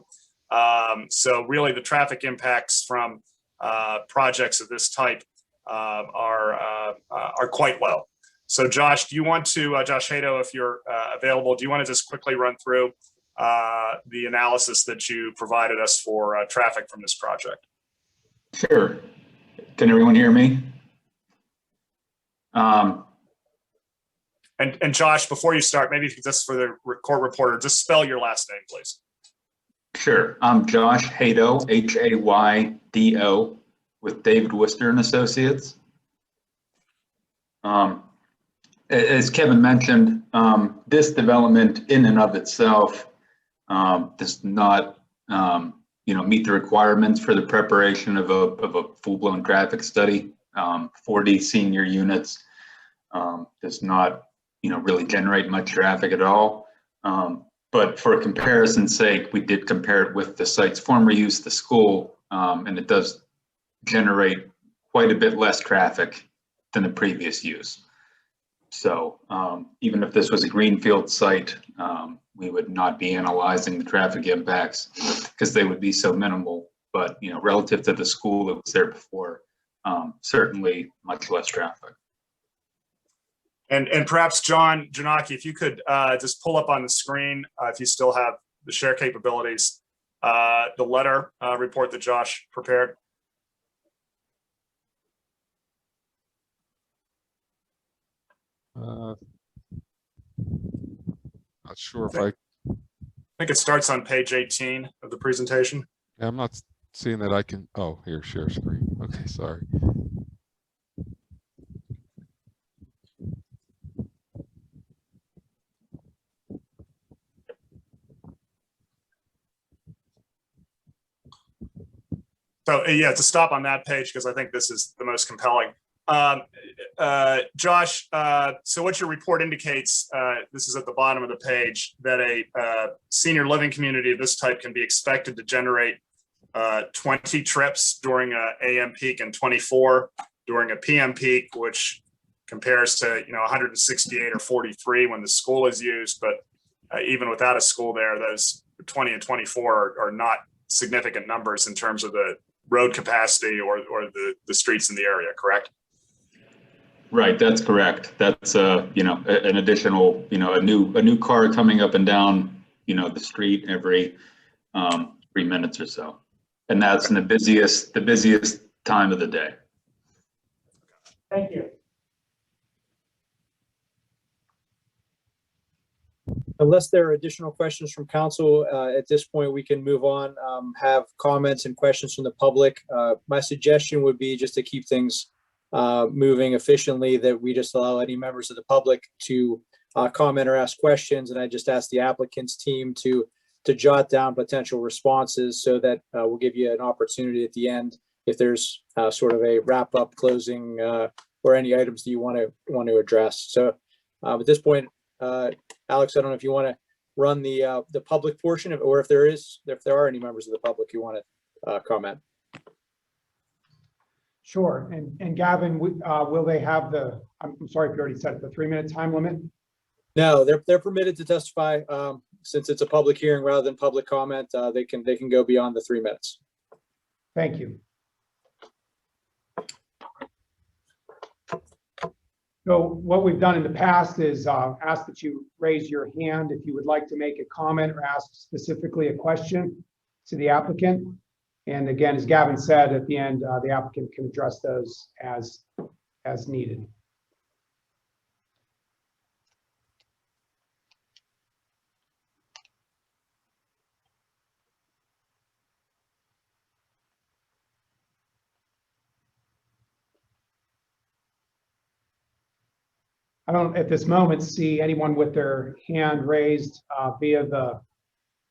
So really the traffic impacts from projects of this type are quite low. So Josh, do you want to, Josh Hato, if you're available, do you want to just quickly run through the analysis that you provided us for traffic from this project? Sure. Can everyone hear me? And Josh, before you start, maybe if you just for the court reporter, just spell your last name, please. Sure. I'm Josh Haydo, Haydo, with David Worcester and Associates. As Kevin mentioned, this development in and of itself does not meet the requirements for the preparation of a full-blown traffic study. 40 senior units does not really generate much traffic at all. But for comparison's sake, we did compare it with the site's former use, the school, and it does generate quite a bit less traffic than the previous use. So even if this was a greenfield site, we would not be analyzing the traffic impacts because they would be so minimal. But relative to the school that was there before, certainly much less traffic. And perhaps John Janaki, if you could just pull up on the screen, if you still have the share capabilities, the letter report that Josh prepared. Not sure if I think it starts on page 18 of the presentation. I'm not seeing that I can. Oh, here, share screen. Okay, sorry. So yeah, to stop on that page, because I think this is the most compelling. Josh, so what your report indicates, this is at the bottom of the page, that a senior living community of this type can be expected to generate 20 trips during a AM peak and 24 during a PM peak, which compares to 168 or 43 when the school is used. But even without a school there, those 20 and 24 are not significant numbers in terms of the road capacity or the streets in the area, correct? Right, that's correct. That's an additional, a new car coming up and down, the street every 3 minutes or so. And that's in the busiest time of the day. Thank you. Unless there are additional questions from council, at this point, we can move on, have comments and questions from the public. My suggestion would be just to keep things moving efficiently, that we just allow any members of the public to comment or ask questions. And I just ask the applicants team to jot down potential responses so that we'll give you an opportunity at the end if there's sort of a wrap up closing or any items that you want to address. So at this point, Alex, I don't know if you want to run the public portion of, or if there are any members of the public who want to comment. Sure. And Gavin, will they have I'm sorry if you already said it, the 3-minute time limit? No, they're permitted to testify. Since it's a public hearing rather than public comment, they can go beyond the 3 minutes. Thank you. So what we've done in the past is ask that you raise your hand if you would like to make a comment or ask specifically a question to the applicant. And again, as Gavin said, at the end, the applicant can address those as needed. I don't at this moment see anyone with their hand raised via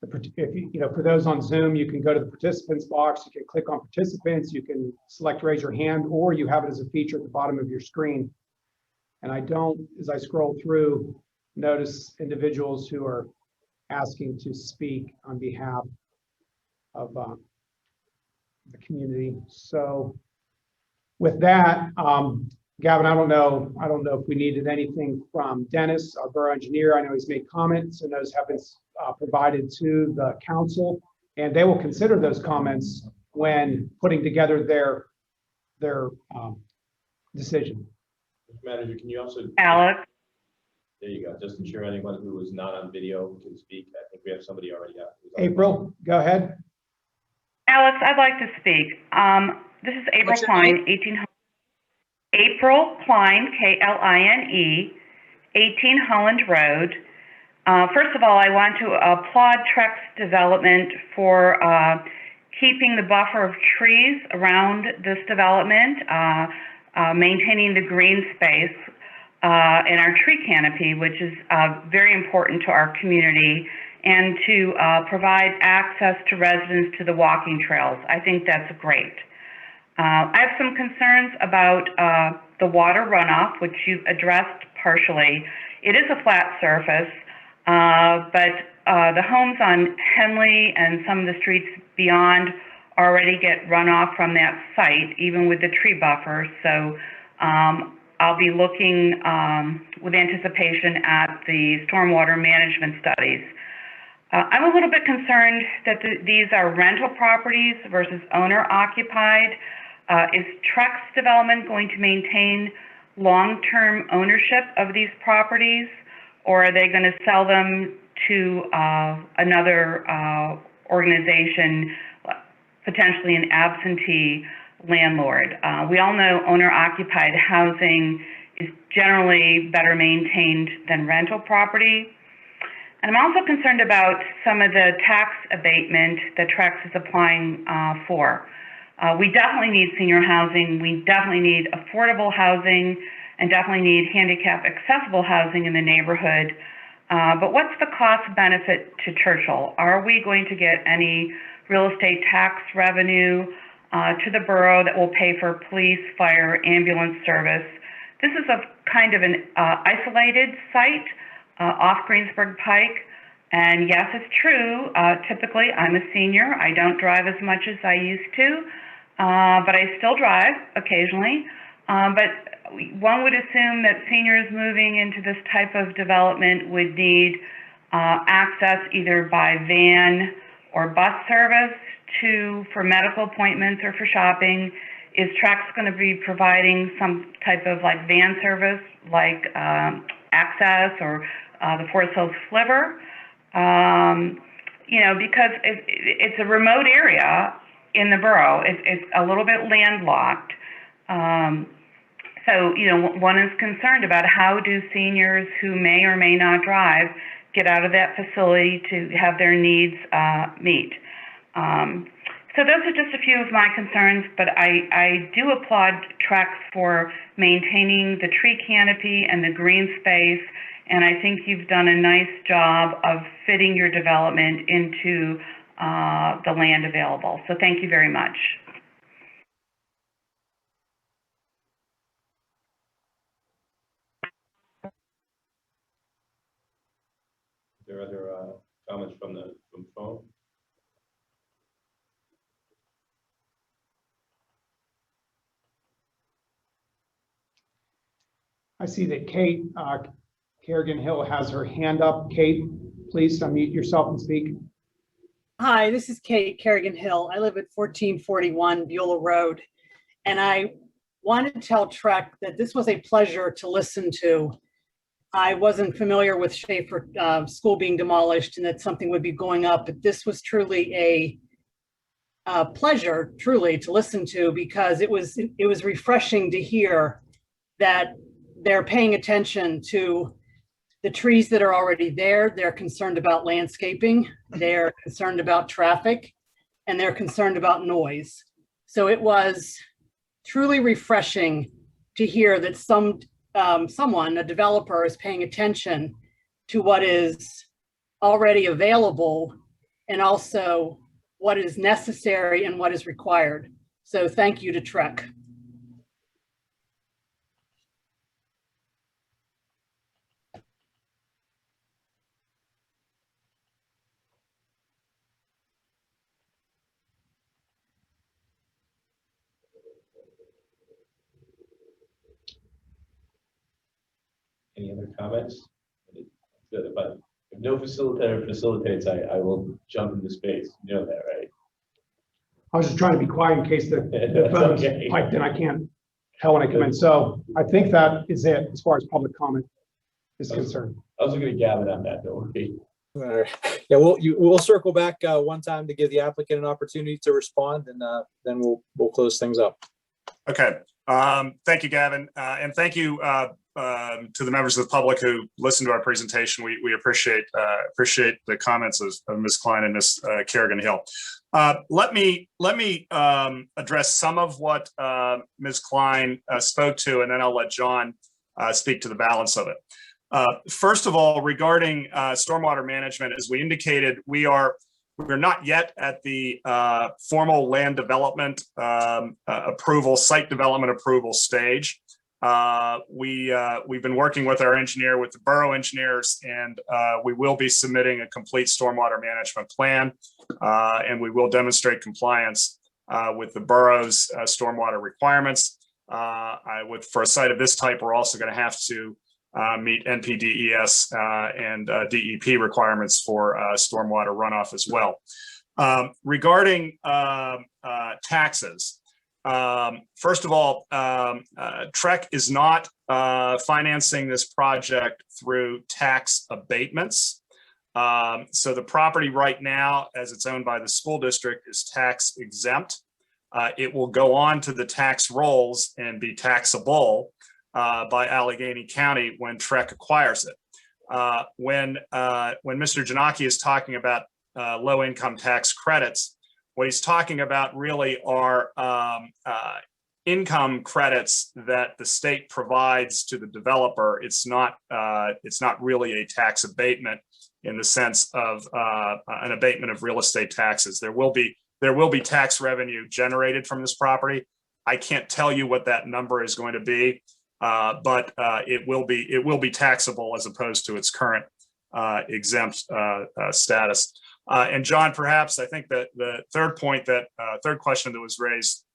for those on Zoom, you can go to the participants box, you can click on participants, you can select raise your hand, or you have it as a feature at the bottom of your screen. And I don't, as I scroll through, notice individuals who are asking to speak on behalf of the community. So with that, Gavin, I don't know if we needed anything from Dennis, our borough engineer. I know he's made comments, and those have been provided to the council, and they will consider those comments when putting together their decision. Mr. Manager, can you also? Alex. There you go. Just ensure anyone who is not on video can speak. I think we have somebody already out. April, go ahead. Alex, I'd like to speak. This is April Klein, April Klein, Kline, 18 Holland Road. First of all, I want to applaud Trex Development for keeping the buffer of trees around this development, maintaining the green space in our tree canopy, which is very important to our community, and to provide access to residents to the walking trails. I think that's great. I have some concerns about the water runoff, which you've addressed partially. It is a flat surface, but the homes on Henley and some of the streets beyond already get runoff from that site, even with the tree buffer. So I'll be looking with anticipation at the stormwater management studies. I'm a little bit concerned that these are rental properties versus owner-occupied. Is Trex Development going to maintain long-term ownership of these properties, or are they going to sell them to another organization, potentially an absentee landlord? We all know owner-occupied housing is generally better maintained than rental property. And I'm also concerned about some of the tax abatement that Trex is applying for. We definitely need senior housing. We definitely need affordable housing and definitely need handicap accessible housing in the neighborhood. But what's the cost benefit to Churchill? Are we going to get any real estate tax revenue to the borough that will pay for police, fire, ambulance service? This is a kind of an isolated site off Greensburg Pike. And yes, it's true. Typically, I'm a senior. I don't drive as much as I used to, but I still drive occasionally. But one would assume that seniors moving into this type of development would need access either by van or bus service for medical appointments or for shopping. Is Trex going to be providing some type of like van service, like Access or the Forest Hills Sliver? You know, because it's a remote area in the borough. It's a little bit landlocked. So, you know, one is concerned about how do seniors who may or may not drive get out of that facility to have their needs meet. So those are just a few of my concerns, but I do applaud Trex for maintaining the tree canopy and the green space, and I think you've done a nice job of fitting your development into the land available. So thank you very much. Are there other comments from phone? I see that Kate Kerrigan Hill has her hand up. Kate, please unmute yourself and speak. Hi, this is Kate Kerrigan Hill. I live at 1441 Beulah Road. And I want to tell Trek that this was a pleasure to listen to. I wasn't familiar with Schaefer School being demolished and that something would be going up, but this was truly a pleasure, truly, to listen to, because it was refreshing to hear that they're paying attention to the trees that are already there. They're concerned about landscaping, they're concerned about traffic, and they're concerned about noise. So it was truly refreshing to hear that someone, a developer, is paying attention to what is already available and also what is necessary and what is required. So thank you to Trek. Any other comments? But if no facilitator facilitates, I will jump into space. You know that, right? I was just trying to be quiet in case the phone's okay. piped in. I can't tell when I come in. So I think that is it as far as public comment is concerned. I was looking at Gavin on that, don't worry. All right. Yeah, we'll circle back one time to give the applicant an opportunity to respond, and then we'll close things up. Okay. Thank you, Gavin. And thank you to the members of the public who listened to our presentation. We appreciate the comments of Ms. Klein and Ms. Kerrigan Hill. Let me address some of what Ms. Klein spoke to, and then I'll let John speak to the balance of it. First of all, regarding stormwater management, as we indicated, we're not yet at the formal land development approval, site development approval stage. We've been working with our engineer, with the borough engineers, and we will be submitting a complete stormwater management plan, and we will demonstrate compliance with the borough's stormwater requirements. for a site of this type, we're also going to have to meet NPDES and DEP requirements for stormwater runoff as well. Regarding taxes, first of all, TREC is not financing this project through tax abatements. So the property right now, as it's owned by the school district, is tax exempt. It will go on to the tax rolls and be taxable by Allegheny County when TREC acquires it. When Mr. Janaki is talking about low income tax credits, what he's talking about really are income credits that the state provides to the developer. It's not really a tax abatement in the sense of an abatement of real estate taxes. There will be tax revenue generated from this property. I can't tell you what that number is going to be, but it will be taxable as opposed to its current exempt status. And John, perhaps I think that the third question that was raised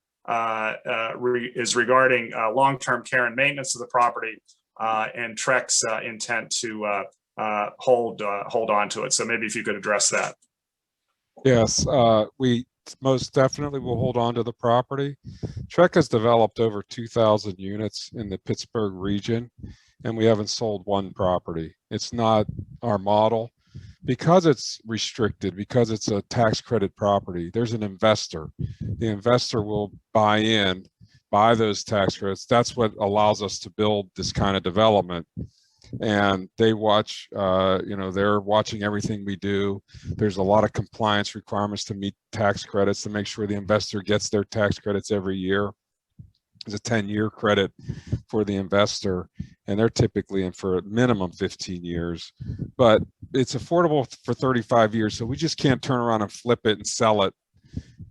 is regarding long-term care and maintenance of the property and TREC's intent to hold on to it. So maybe if you could address that. Yes, we most definitely will hold on to the property. TREC has developed over 2,000 units in the Pittsburgh region, and we haven't sold one property. It's not our model. Because it's restricted, because it's a tax credit property, there's an investor. The investor will buy those tax credits. That's what allows us to build this kind of development. And they watch, they're watching everything we do. There's a lot of compliance requirements to meet tax credits to make sure the investor gets their tax credits every year. There's a 10-year credit for the investor, and they're typically in for a minimum 15 years, but it's affordable for 35 years. So we just can't turn around and flip it and sell it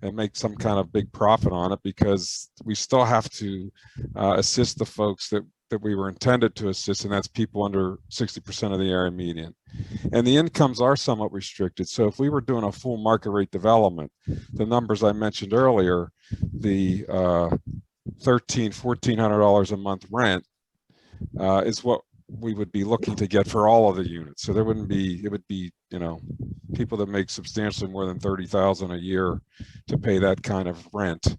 and make some kind of big profit on it, because we still have to assist the folks that we were intended to assist, and that's people under 60% of the area median. And the incomes are somewhat restricted. So if we were doing a full market rate development, the numbers I mentioned earlier, the $1,400 a month rent is what we would be looking to get for all of the units. So there wouldn't be, it would be, people that make substantially more than $30,000 a year to pay that kind of rent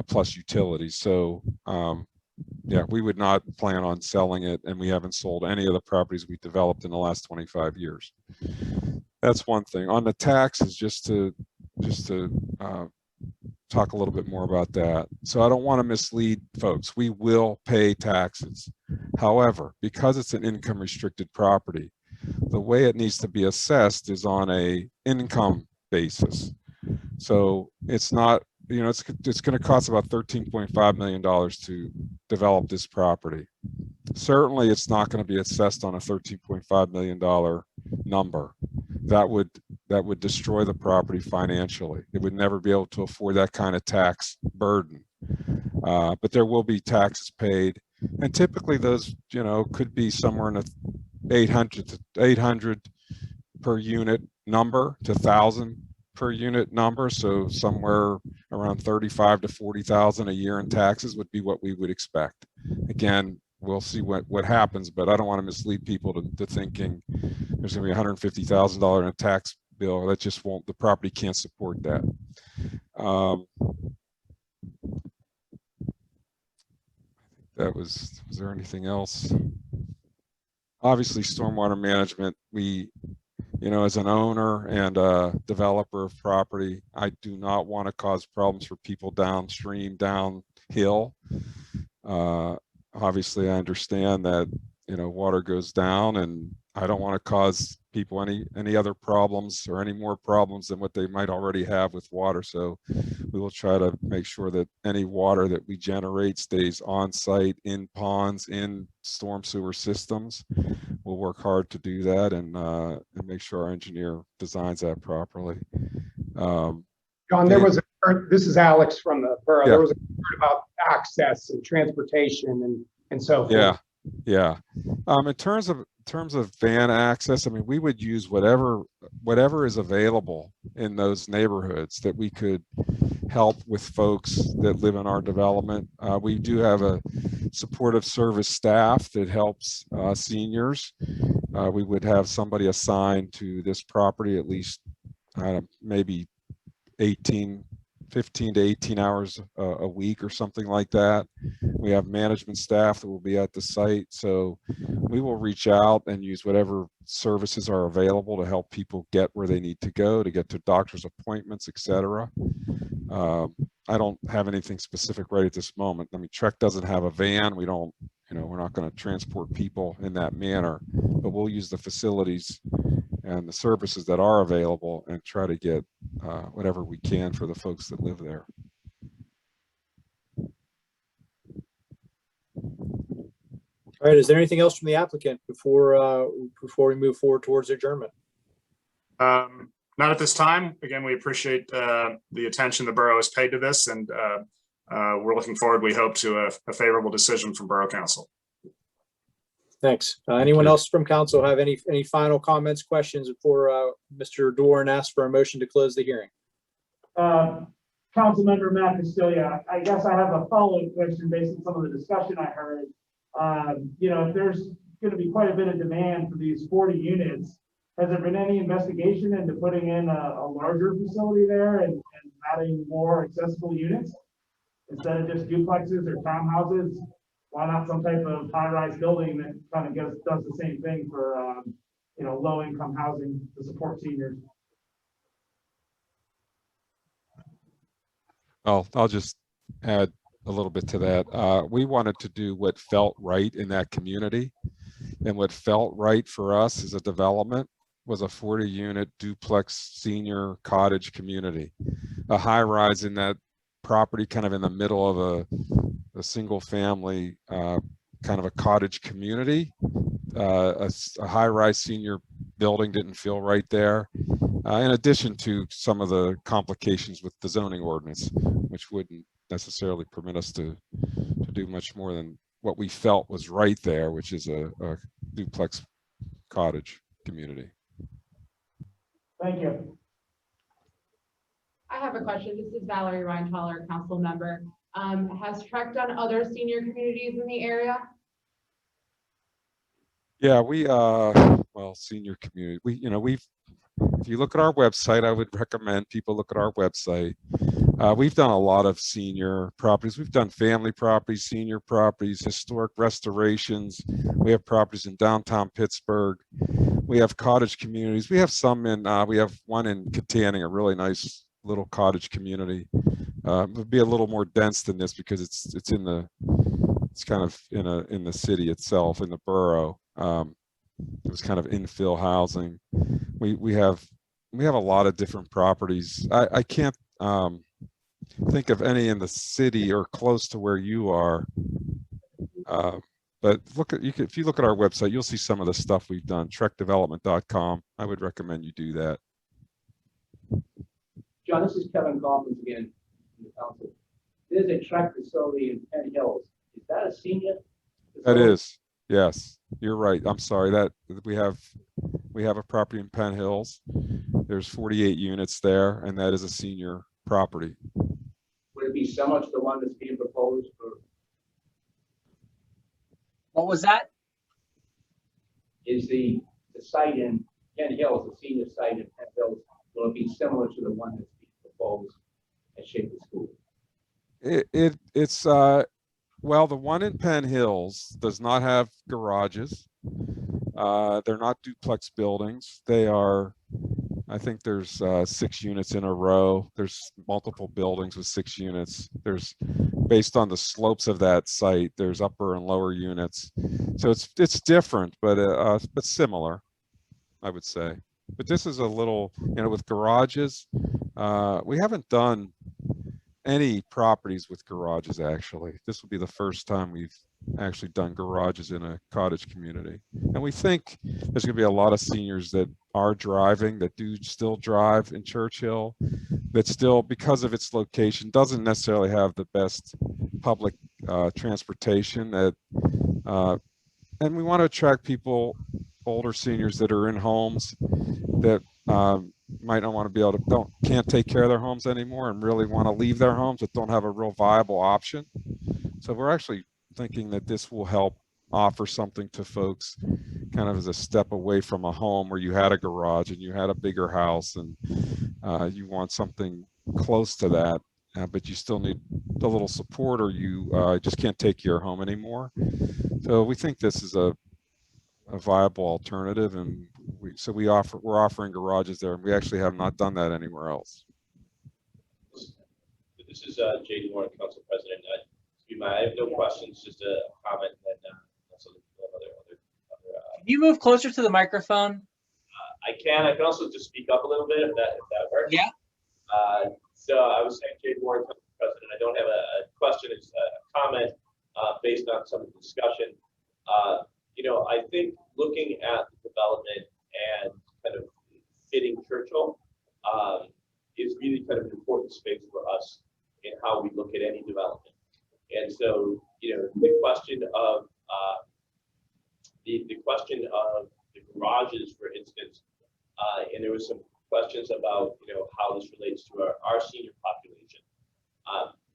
plus utilities. So yeah, we would not plan on selling it, and we haven't sold any of the properties we developed in the last 25 years. That's one thing. On the taxes, just to talk a little bit more about that. So I don't want to mislead folks. We will pay taxes. However, because it's an income restricted property, the way it needs to be assessed is on a income basis. So it's not, it's going to cost about $13.5 million to develop this property. Certainly it's not going to be assessed on a $13.5 million number. That would destroy the property financially. It would never be able to afford that kind of tax burden. But there will be taxes paid, and typically those, could be somewhere in a 800 per unit number to 1,000 per unit number. So somewhere around 35 to 40,000 a year in taxes would be what we would expect. Again, we'll see what happens, but I don't want to mislead people to thinking there's going to be $150,000 in a tax bill. That just won't, the property can't support that. Was there anything else? Obviously, stormwater management, we, as an owner and a developer of property, I do not want to cause problems for people downstream, downhill. Obviously, I understand that, water goes down, and I don't want to cause people any other problems or any more problems than what they might already have with water. So we will try to make sure that any water that we generate stays on site, in ponds, in storm sewer systems. We'll work hard to do that and make sure our engineer designs that properly. John, this is Alex from the borough. Yeah. There was a concern about access and transportation and so forth. Yeah. In terms of van access, I mean, we would use whatever is available in those neighborhoods that we could, help with folks that live in our development. We do have a supportive service staff that helps seniors. We would have somebody assigned to this property at least maybe 15 to 18 hours a week or something like that. We have management staff that will be at the site. So we will reach out and use whatever services are available to help people get where they need to go, to get to doctor's appointments, etc. I don't have anything specific right at this moment. I mean, Trek doesn't have a van. We don't, we're not going to transport people in that manner, but we'll use the facilities and the services that are available and try to get whatever we can for the folks that live there. All right, is there anything else from the applicant before we move forward towards adjournment? Not at this time. Again, we appreciate the attention the borough has paid to this, and we're looking forward, we hope, to a favorable decision from Borough Council. Thanks. Anyone else from council have any final comments, questions before Mr. Doran asks for a motion to close the hearing? Councilmember Matt Castilia, I guess I have a follow-up question based on some of the discussion I heard. If there's going to be quite a bit of demand for these 40 units, has there been any investigation into putting in a larger facility there and adding more accessible units instead of just duplexes or townhouses? Why not some type of high-rise building that kind of does the same thing for low-income housing to support seniors? Well, I'll just add a little bit to that. We wanted to do what felt right in that community, and what felt right for us as a development was a 40-unit duplex senior cottage community, a high-rise in that property, kind of in the middle of a single family kind of a cottage community. A high-rise senior building didn't feel right there, in addition to some of the complications with the zoning ordinance, which wouldn't necessarily permit us to do much more than what we felt was right there, which is a duplex cottage community. Thank you. I have a question. This is Valerie Reintaler, council member. Has Trek done other senior communities in the area? Yeah, well, senior community, if you look at our website, I would recommend people look at our website. We've done a lot of senior properties. We've done family properties, senior properties, historic restorations. We have properties in downtown Pittsburgh. We have cottage communities. We have some we have one in Katanning, a really nice little cottage community. It would be a little more dense than this because it's kind of in the city itself, in the borough. It was kind of infill housing. We have a lot of different properties. I can't think of any in the city or close to where you are. But if you look at our website, you'll see some of the stuff we've done. trekdevelopment.com. I would recommend you do that. John, this is Kevin Coffins again from the council. There's a Trek facility in Penn Hills. Is that a senior facility? That is, yes, you're right. I'm sorry that we have a property in Penn Hills. There's 48 units there, and that is a senior property. Would it be similar to the one that's being proposed for? What was that? Is the site in Penn Hills, the senior site in Penn Hills, will it be similar to the one that's being proposed at Shaker School? It's well, the one in Penn Hills does not have garages. They're not duplex buildings. They are, I think there's 6 units in a row. There's multiple buildings with 6 units. There's, based on the slopes of that site, there's upper and lower units. So it's different, but similar, I would say. But this is a little, with garages. We haven't done any properties with garages, actually. This will be the first time we've actually done garages in a cottage community. And we think there's going to be a lot of seniors that are driving, that do still drive in Churchill, that still, because of its location, doesn't necessarily have the best public transportation. And we want to attract people, older seniors that are in homes that might not want to be able to, can't take care of their homes anymore and really want to leave their homes, but don't have a real viable option. So we're actually thinking that this will help offer something to folks kind of as a step away from a home where you had a garage and you had a bigger house and you want something close to that, but you still need a little support, or you just can't take your home anymore. So we think this is a viable alternative, and we're offering garages there, and we actually have not done that anywhere else. This is Jay Warren, Council President. I have no questions, just a comment, and also other. Can you move closer to the microphone? I can also just speak up a little bit if that works. Yeah. So I was saying, Jay Warren, Council President. I don't have a question. It's a comment based on some of the discussion. I think looking at the development and kind of fitting Churchill is really kind of an important space for us in how we look at any development. And so, the question of the garages, for instance, and there was some questions about how this relates to our senior population.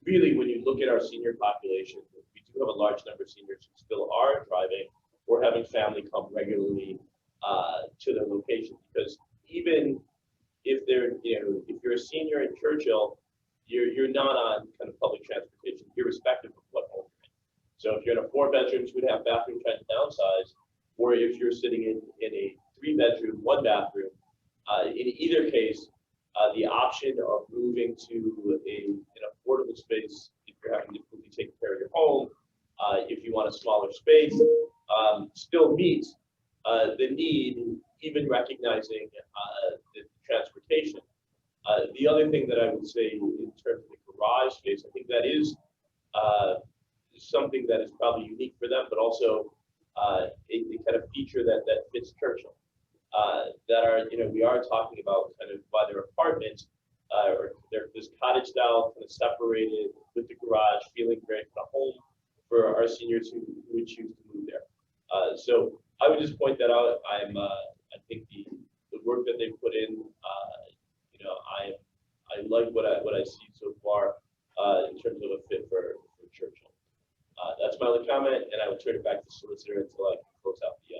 Really, when you look at our senior population, we do have a large number of seniors who still are driving or having family come regularly to their location, because even if if you're a senior in Churchill, you're not on kind of public transportation, irrespective of what home you're in. So if you're in a 4-bedroom, 2.5 bathroom, trying to downsize, or if you're sitting in a 3-bedroom, 1-bathroom, in either case, the option of moving to an affordable space, if you're having difficulty taking care of your home, if you want a smaller space, still meets the need, even recognizing the transportation. The other thing that I would say in terms of the garage space, I think that is something that is probably unique for them, but also a kind of feature that fits Churchill. That are, we are talking about kind of by their apartments, or they're this cottage style, kind of separated with the garage, feeling very kind of home for our seniors who would choose to move there. So I would just point that out. I think the work that they put in, I like what I see so far in terms of a fit for Churchill. That's my only comment, and I will turn it back to the solicitor until I can close out the.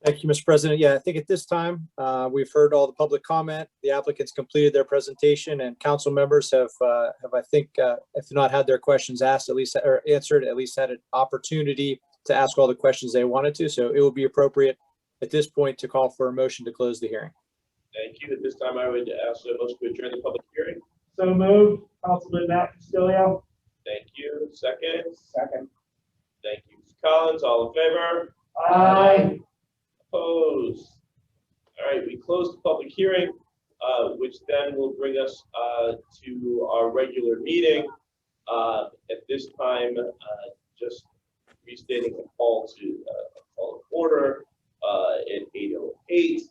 Thank you, Mr. President. Yeah, I think at this time, we've heard all the public comment. The applicants completed their presentation, and council members have I think, if not had their questions asked, at least or answered, at least had an opportunity to ask all the questions they wanted to. So it would be appropriate at this point to call for a motion to close the hearing. Thank you. At this time, I would ask the motion to adjourn the public hearing. So moved, Councilman Matt Castillo. Thank you. Second. Second. Thank you, Mr. Collins. All in favor? Aye. Opposed? All right, we close the public hearing, which then will bring us to our regular meeting. At this time, just restating the call to order at 8:08.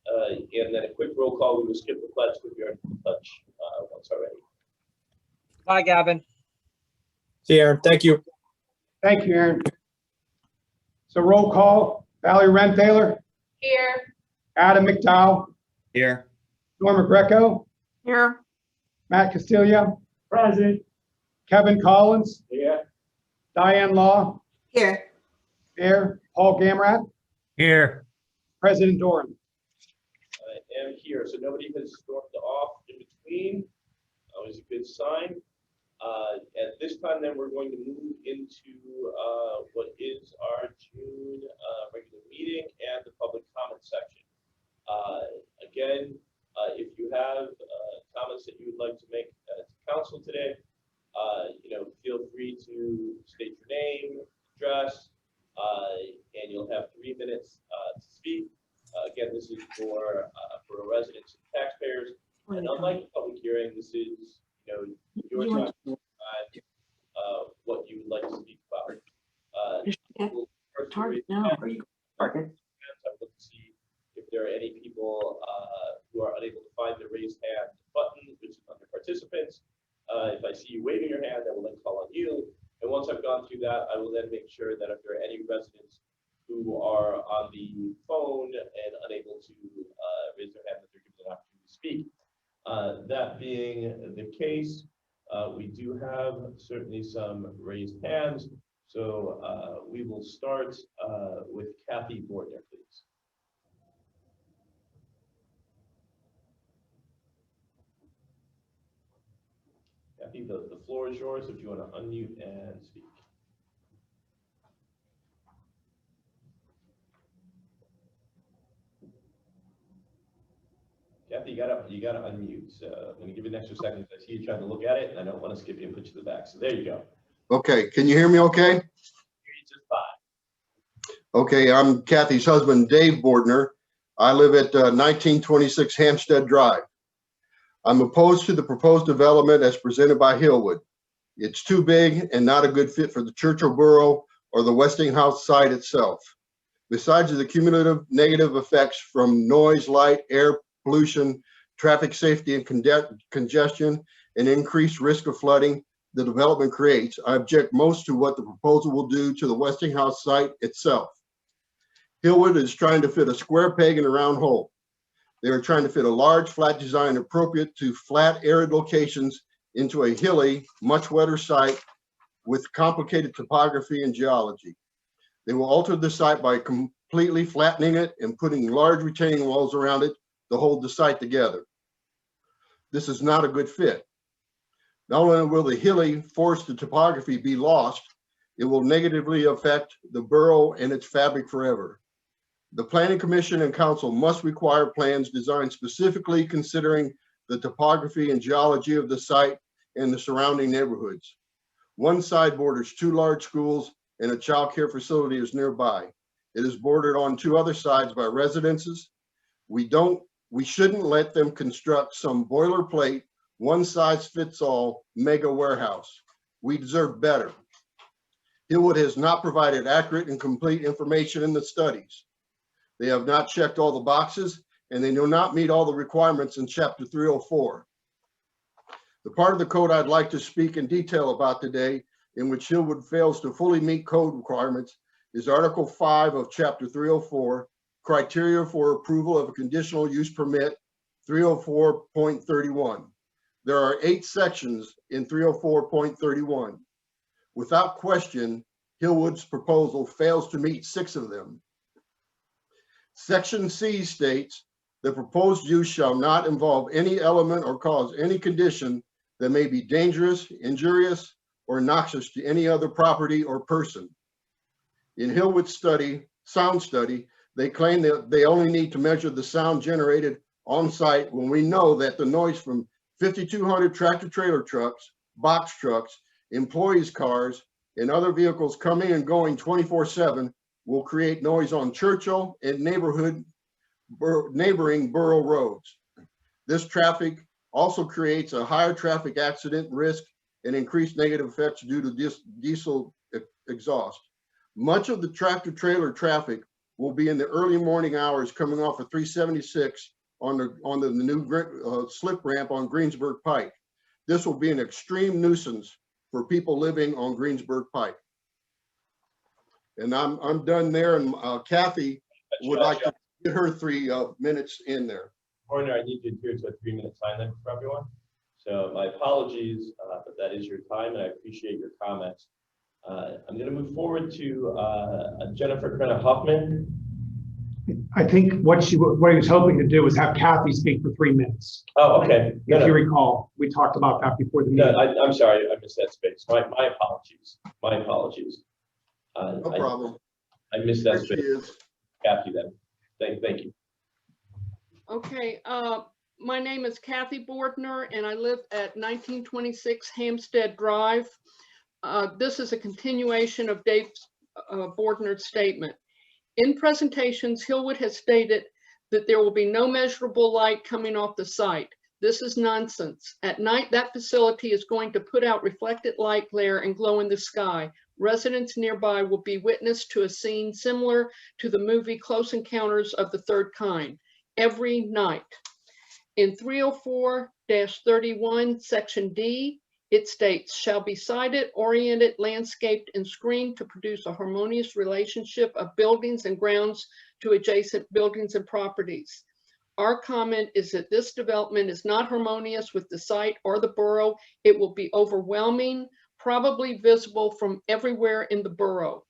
And then a quick roll call. We will skip the pledge because we already did the pledge once already. Bye, Gavin. See you, Aaron. Thank you. Thank you, Aaron. So roll call, Valerie Rentaler, Here. Adam McDowell, Here. Norma Greco, Here. Matt Castillo, Present. Kevin Collins, Here. Diane Law, Here. Mayor Paul Gamrat, Here. President Doran. I am here, so nobody has stormed off in between. Always a good sign. At this time, then we're going to move into what is our June regular meeting and the public comment section. Again, if you have comments that you would like to make to council today, feel free to state your name, address, and you'll have 3 minutes to speak. Again, this is for residents and taxpayers. And unlike the public hearing, this is your time to decide what you would like to speak about. Target now. Are you target? I look to see if there are any people who are unable to find the raised hand button, which is under participants. If I see you waving your hand, I will then call on you. And once I've gone through that, I will then make sure that if there are any residents who are on the phone and unable to raise their hand, that they're given an opportunity to speak. That being the case, we do have certainly some raised hands. So we will start with Kathy Bordner, please. Kathy, the floor is yours if you want to unmute and speak. Kathy, you gotta unmute. So I'm gonna give you an extra second. I see you trying to look at it, and I don't want to skip you and put you to the back. So there you go. Okay, can you hear me okay? Hear you just fine. Okay, I'm Kathy's husband, Dave Bordner. I live at 1926 Hampstead Drive. I'm opposed to the proposed development as presented by Hillwood. It's too big and not a good fit for the Churchill Borough or the Westinghouse site itself. Besides the cumulative negative effects from noise, light, air pollution, traffic safety and congestion, and increased risk of flooding the development creates, I object most to what the proposal will do to the Westinghouse site itself. Hillwood is trying to fit a square peg in a round hole. They are trying to fit a large flat design appropriate to flat, arid locations into a hilly, much wetter site with complicated topography and geology. They will alter the site by completely flattening it and putting large retaining walls around it to hold the site together. This is not a good fit. Not only will the hilly, forested topography be lost, it will negatively affect the borough and its fabric forever. The Planning Commission and Council must require plans designed specifically considering the topography and geology of the site and the surrounding neighborhoods. One side borders 2 large schools and a child care facility is nearby. It is bordered on 2 other sides by residences. We shouldn't let them construct some boilerplate, one-size-fits-all mega warehouse. We deserve better. Hillwood has not provided accurate and complete information in the studies. They have not checked all the boxes, and they do not meet all the requirements in Chapter 304. The part of the code I'd like to speak in detail about today, in which Hillwood fails to fully meet code requirements, is Article 5 of Chapter 304, Criteria for Approval of a Conditional Use Permit, 304.31. There are 8 sections in 304.31. Without question, Hillwood's proposal fails to meet 6 of them. Section C states, the proposed use shall not involve any element or cause any condition that may be dangerous, injurious, or noxious to any other property or person. In Hillwood's sound study, they claim that they only need to measure the sound generated on site when we know that the noise from 5,200 tractor trailer trucks, box trucks, employees' cars, and other vehicles coming and going 24/7 will create noise on Churchill and neighboring borough roads. This traffic also creates a higher traffic accident risk and increased negative effects due to diesel exhaust. Much of the tractor trailer traffic will be in the early morning hours coming off of 376 on the new slip ramp on Greensburg Pike. This will be an extreme nuisance for people living on Greensburg Pike. And I'm done there, and Kathy would like to get her 3 minutes in there. Bordner, I need to adhere to a 3-minute time limit for everyone. So my apologies, but that is your time, and I appreciate your comments. I'm going to move forward to Jennifer Krenna-Huffman. I think what he was hoping to do was have Kathy speak for 3 minutes. Oh, okay. If you recall, we talked about that before the meeting. No, I'm sorry, I missed that space. My apologies. My apologies. No problem. I missed that There she space. is. Kathy, then. Thank you. Okay, my name is Kathy Bordner, and I live at 1926 Hampstead Drive. This is a continuation of Dave Bordner's statement. In presentations, Hillwood has stated that there will be no measurable light coming off the site. This is nonsense. At night, that facility is going to put out reflected light glare and glow in the sky. Residents nearby will be witness to a scene similar to the movie Close Encounters of the Third Kind every night. In 304-31, Section D, It states, shall be sited, oriented, landscaped, and screened to produce a harmonious relationship of buildings and grounds to adjacent buildings and properties. Our comment is that this development is not harmonious with the site or the borough. It will be overwhelming, probably visible from everywhere in the borough.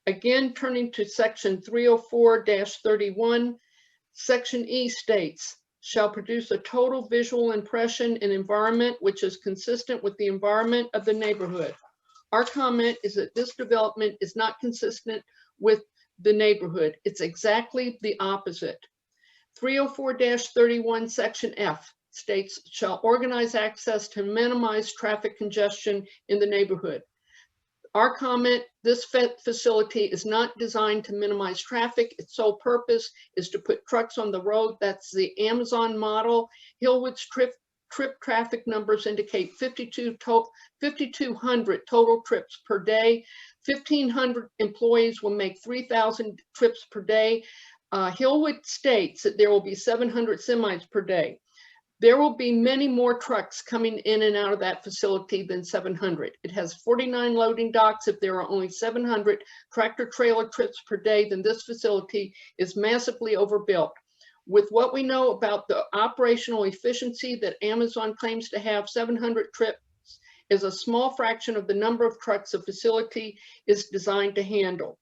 Again, turning to section 304-31, section E states, shall produce a total visual impression and environment which is consistent with the environment of the neighborhood. Our comment is that this development is not consistent with the neighborhood. It's exactly the opposite. 304-31 section F states, shall organize access to minimize traffic congestion in the neighborhood. Our comment, this facility is not designed to minimize traffic. Its sole purpose is to put trucks on the road. That's the Amazon model. Hillwood's trip traffic numbers indicate 5,200 total trips per day. 1,500 employees will make 3,000 trips per day. Hillwood states that there will be 700 semis per day. There will be many more trucks coming in and out of that facility than 700. It has 49 loading docks. If there are only 700 tractor trailer trips per day, then this facility is massively overbuilt. With what we know about the operational efficiency that Amazon claims to have, 700 trips is a small fraction of the number of trucks the facility is designed to handle.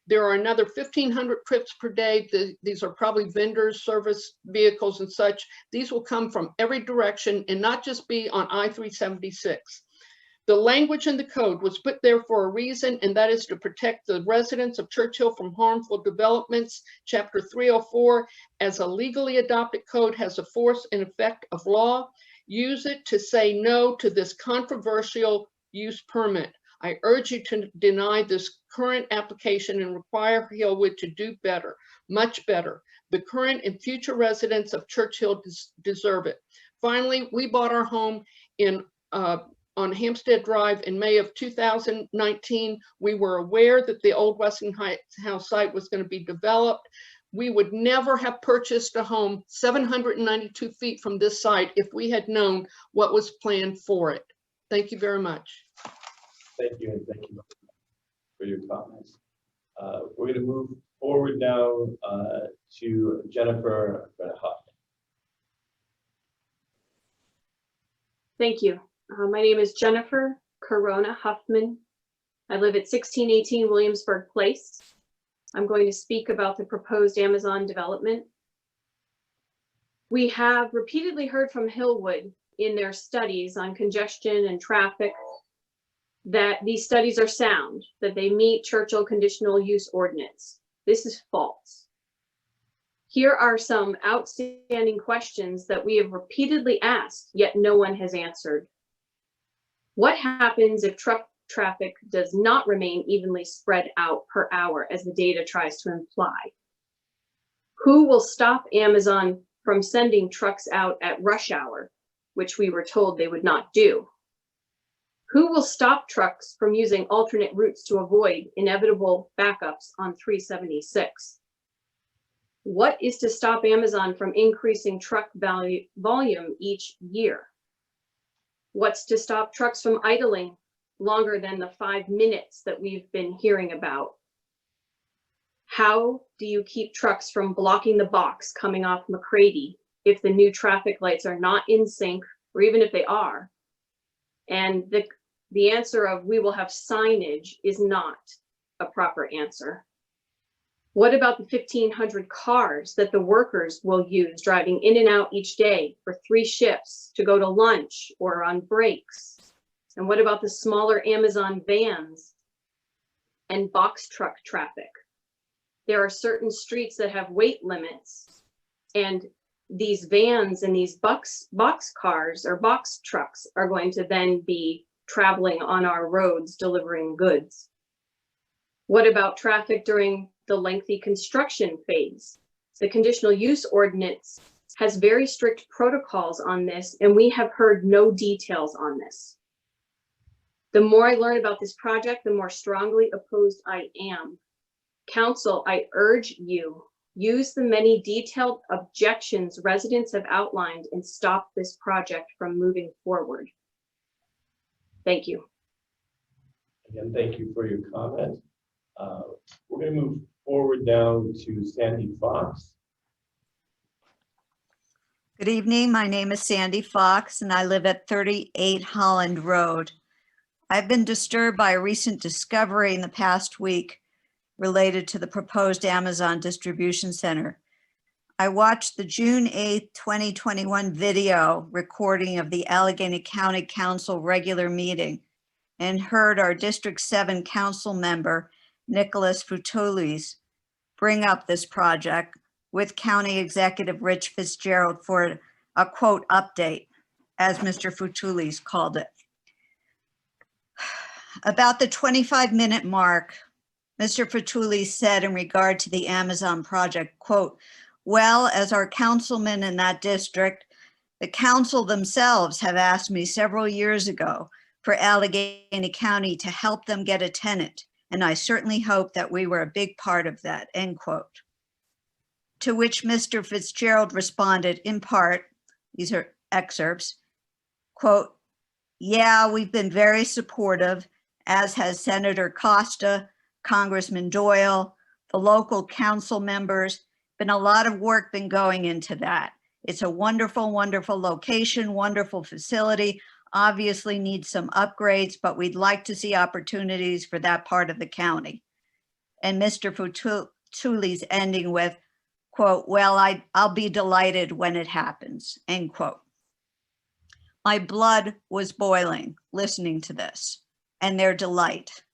There are another 1,500 trips per day. These are probably vendors, service vehicles and such. These will come from every direction and not just be on I-376. The language in the code was put there for a reason, and that is to protect the residents of Churchill from harmful developments. Chapter 304, as a legally adopted code, has a force and effect of law. Use it to say no to this controversial use permit. I urge you to deny this current application and require Hillwood to do better, much better. The current and future residents of Churchill deserve it. Finally, we bought our home on Hampstead Drive in May of 2019. We were aware that the old Westinghouse site was going to be developed. We would never have purchased a home 792 feet from this site if we had known what was planned for it. Thank you very much. Thank you, and thank you for your comments. We're going to move forward now to Jennifer Huffman. Thank you. My name is Jennifer Corona Huffman. I live at 1618 Williamsburg Place. I'm going to speak about the proposed Amazon development. We have repeatedly heard from Hillwood in their studies on congestion and traffic that these studies are sound, that they meet Churchill conditional use ordinance. This is false. Here are some outstanding questions that we have repeatedly asked, yet no one has answered. What happens if truck traffic does not remain evenly spread out per hour, as the data tries to imply? Who will stop Amazon from sending trucks out at rush hour, which we were told they would not do? Who will stop trucks from using alternate routes to avoid inevitable backups on 376? What is to stop Amazon from increasing truck volume each year? What's to stop trucks from idling longer than the 5 minutes that we've been hearing about? How do you keep trucks from blocking the box coming off McCready if the new traffic lights are not in sync, or even if they are? And the answer of we will have signage is not a proper answer. What about the 1,500 cars that the workers will use driving in and out each day for 3 shifts to go to lunch or on breaks? And what about the smaller Amazon vans and box truck traffic? There are certain streets that have weight limits, and these vans and these box cars or box trucks are going to then be traveling on our roads delivering goods. What about traffic during the lengthy construction phase? The conditional use ordinance has very strict protocols on this, and we have heard no details on this. The more I learn about this project, the more strongly opposed I am. Council, I urge you, use the many detailed objections residents have outlined and stop this project from moving forward. Thank you. Again, thank you for your comment. We're going to move forward now to Sandy Fox. Good evening. My name is Sandy Fox and I live at 38 Holland Road. I've been disturbed by a recent discovery in the past week related to the proposed Amazon distribution center. I watched the June 8th, 2021 video recording of the Allegheny County Council regular meeting and heard our District 7 council member, Nicholas Futulis, bring up this project with County Executive Rich Fitzgerald for a quote update, as Mr. Futulis called it. About the 25-minute mark, Mr. Futulis said in regard to the Amazon project, quote, well, as our councilman in that district, the council themselves have asked me several years ago for Allegheny County to help them get a tenant, and I certainly hope that we were a big part of that, end quote. To which Mr. Fitzgerald responded in part, these are excerpts, quote, yeah, we've been very supportive, as has Senator Costa, Congressman Doyle, the local council members. Been a lot of work been going into that. It's a wonderful, wonderful location, wonderful facility, obviously needs some upgrades, but we'd like to see opportunities for that part of the county. And Mr. Futulis ending with, quote, well, I'll be delighted when it happens, end quote. My blood was boiling listening to this and their delight.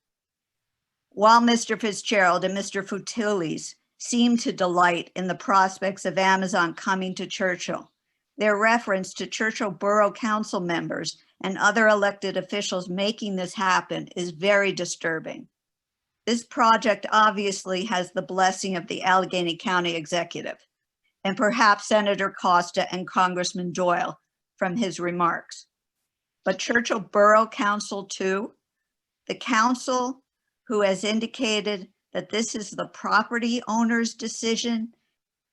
While Mr. Fitzgerald and Mr. Futulis seemed to delight in the prospects of Amazon coming to Churchill, their reference to Churchill Borough Council members and other elected officials making this happen is very disturbing. This project obviously has the blessing of the Allegheny County Executive and perhaps Senator Costa and Congressman Doyle from his remarks. But Churchill Borough Council too, the council who has indicated that this is the property owner's decision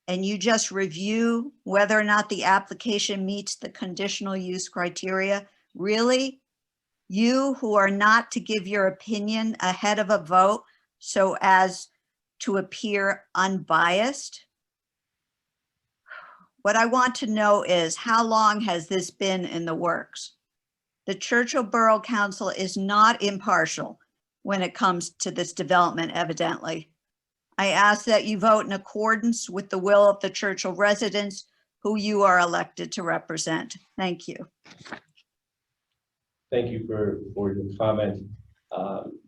and you just review whether or not the application meets the conditional use criteria. Really? You who are not to give your opinion ahead of a vote so as to appear unbiased? What I want to know is how long has this been in the works? The Churchill Borough Council is not impartial when it comes to this development, evidently. I ask that you vote in accordance with the will of the Churchill residents who you are elected to represent. Thank you. Thank you for your comment.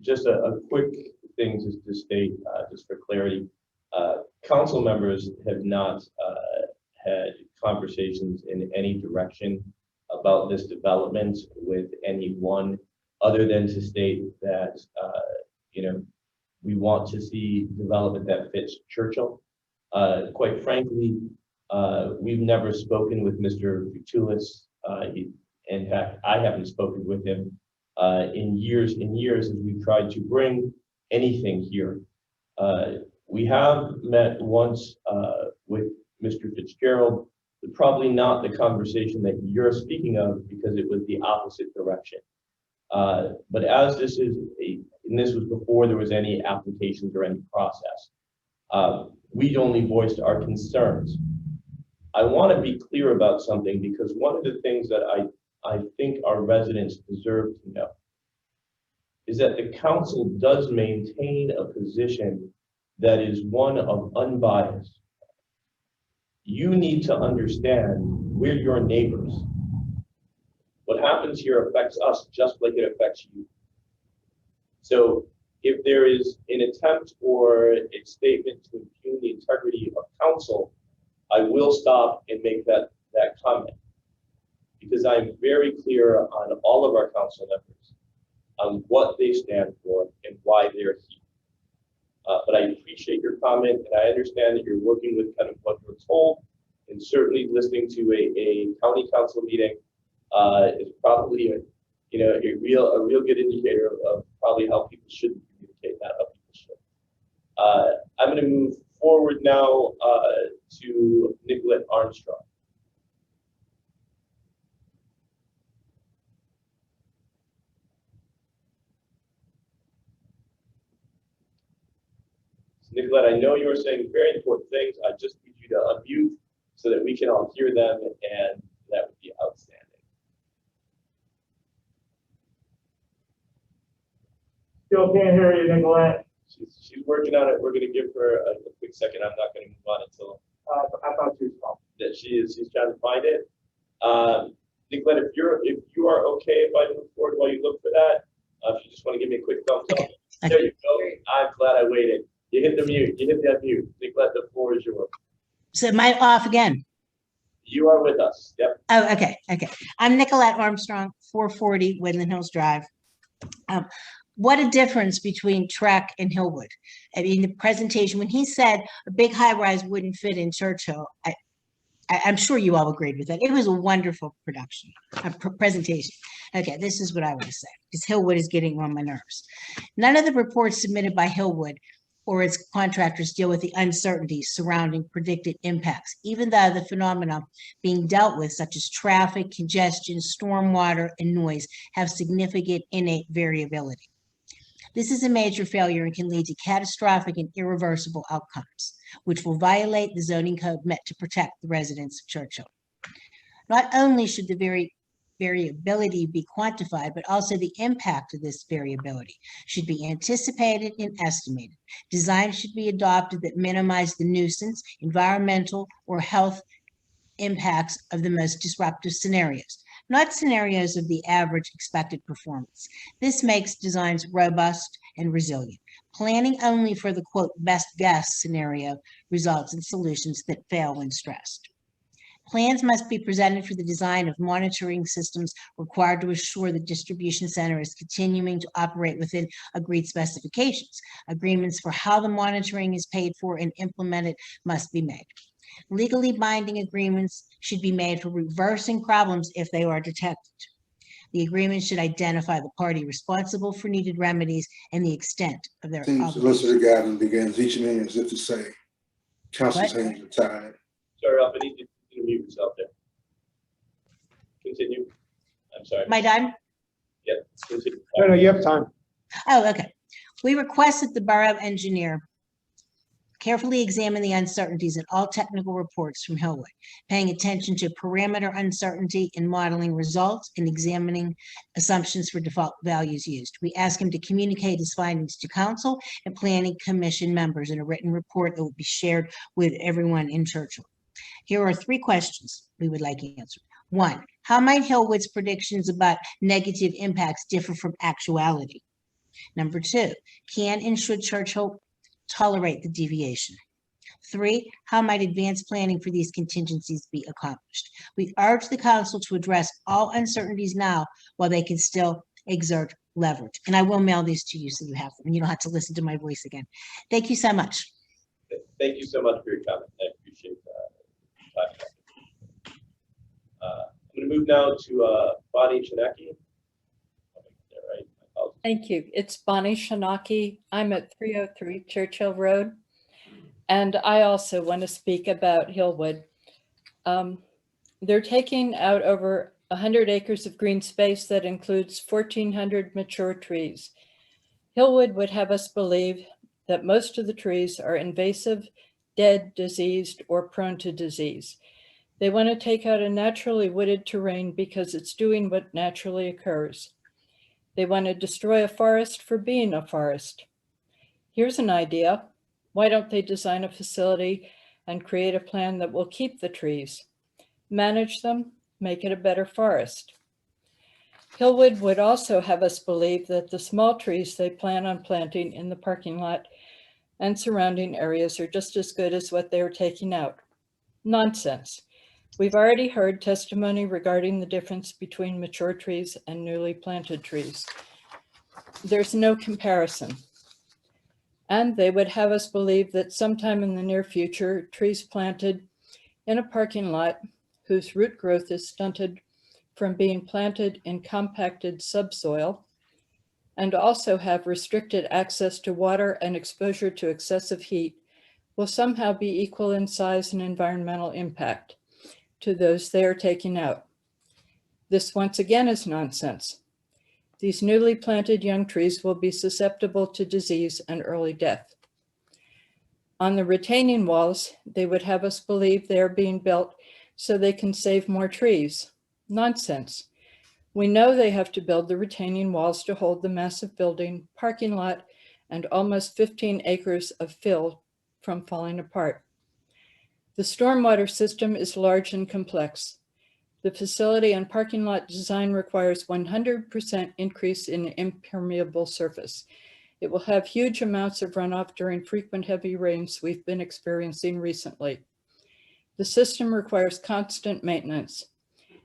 Just a quick thing to state, just for clarity. Council members have not had conversations in any direction about this development with anyone other than to state that, we want to see development that fits Churchill. Quite frankly, we've never spoken with Mr. Futulis. In fact, I haven't spoken with him in years as we've tried to bring anything here. We have met once with Mr. Fitzgerald, but probably not the conversation that you're speaking of because it was the opposite direction. But as this is and this was before there was any applications or any process, we'd only voiced our concerns. I want to be clear about something because one of the things that I think our residents deserve to know is that the council does maintain a position that is one of unbiased. You need to understand we're your neighbors. What happens here affects us just like it affects you. So if there is an attempt or a statement to impugn the integrity of council, I will stop and make that comment because I'm very clear on all of our council members on what they stand for and why they're here. But I appreciate your comment and I understand that you're working with kind of what you're told, and certainly listening to a county council meeting is probably a real good indicator of probably how people should communicate, not how people should. I'm going to move forward now to Nicolette Armstrong. Nicolette, I know you're saying very important things. I just need you to unmute so that we can all hear them, and that would be outstanding. Still can't hear you, Nicolette. She's working on it. We're going to give her a quick second. I'm not going to move on until I thought she was calling. that she's trying to find it. Nicolette, if you are okay if I move forward while you look for that, if you just want to give me a quick thumbs up. Okay. There you go. I'm glad I waited. You hit the mute. You hit that mute. Nicolette, the floor is yours. So am I off again? You are with us. Yep. Oh, okay, okay. I'm Nicolette Armstrong, 440 Woodland Hills Drive. What a difference between Trek and Hillwood. I mean, the presentation, when he said a big high-rise wouldn't fit in Churchill, I'm sure you all agreed with that. It was a wonderful production, presentation. Okay, this is what I want to say, because Hillwood is getting on my nerves. None of the reports submitted by Hillwood or its contractors deal with the uncertainties surrounding predicted impacts, even though the phenomena being dealt with, such as traffic, congestion, stormwater, and noise, have significant innate variability. This is a major failure and can lead to catastrophic and irreversible outcomes, which will violate the zoning code meant to protect the residents of Churchill. Not only should the variability be quantified, but also the impact of this variability should be anticipated and estimated. Design should be adopted that minimize the nuisance, environmental, or health impacts of the most disruptive scenarios, not scenarios of the average expected performance. This makes designs robust and resilient. Planning only for the quote best guess scenario results in solutions that fail when stressed. Plans must be presented for the design of monitoring systems required to assure the distribution center is continuing to operate within agreed specifications. Agreements for how the monitoring is paid for and implemented must be made. Legally binding agreements should be made for reversing problems if they are detected. The agreement should identify the party responsible for needed remedies and the extent of their Seems solicitor guidance begins each name as if to say, council's hands are tied. Sorry, Ralph, I need you to mute yourself there. Continue. I'm sorry. Am I done? Yep. Continue. No, you have time. Oh, okay. We request that the borough engineer carefully examine the uncertainties in all technical reports from Hillwood, paying attention to parameter uncertainty in modeling results and examining assumptions for default values used. We ask him to communicate his findings to council and planning commission members in a written report that will be shared with everyone in Churchill. Here are 3 questions we would like answered. 1, how might Hillwood's predictions about negative impacts differ from actuality? Number 2, can and should Churchill tolerate the deviation? 3, how might advanced planning for these contingencies be accomplished? We urge the council to address all uncertainties now while they can still exert leverage. And I will mail these to you so you have them and you don't have to listen to my voice again. Thank you so much. Thank you so much for your comment. I appreciate that. I'm going to move now to Bonnie Chinecki. Thank you. It's Bonnie Shanaki. I'm at 303 Churchill Road. And I also want to speak about Hillwood. They're taking out over 100 acres of green space that includes 1,400 mature trees. Hillwood would have us believe that most of the trees are invasive, dead, diseased, or prone to disease. They want to take out a naturally wooded terrain because it's doing what naturally occurs. They want to destroy a forest for being a forest. Here's an idea. Why don't they design a facility and create a plan that will keep the trees, manage them, make it a better forest? Hillwood would also have us believe that the small trees they plan on planting in the parking lot and surrounding areas are just as good as what they are taking out. Nonsense. We've already heard testimony regarding the difference between mature trees and newly planted trees. There's no comparison. And they would have us believe that sometime in the near future, trees planted in a parking lot whose root growth is stunted from being planted in compacted subsoil and also have restricted access to water and exposure to excessive heat will somehow be equal in size and environmental impact to those they are taking out. This once again is nonsense. These newly planted young trees will be susceptible to disease and early death. On the retaining walls, they would have us believe they are being built so they can save more trees. Nonsense. We know they have to build the retaining walls to hold the massive building, parking lot, and almost 15 acres of fill from falling apart. The stormwater system is large and complex. The facility and parking lot design requires 100% increase in impermeable surface. It will have huge amounts of runoff during frequent heavy rains we've been experiencing recently. The system requires constant maintenance.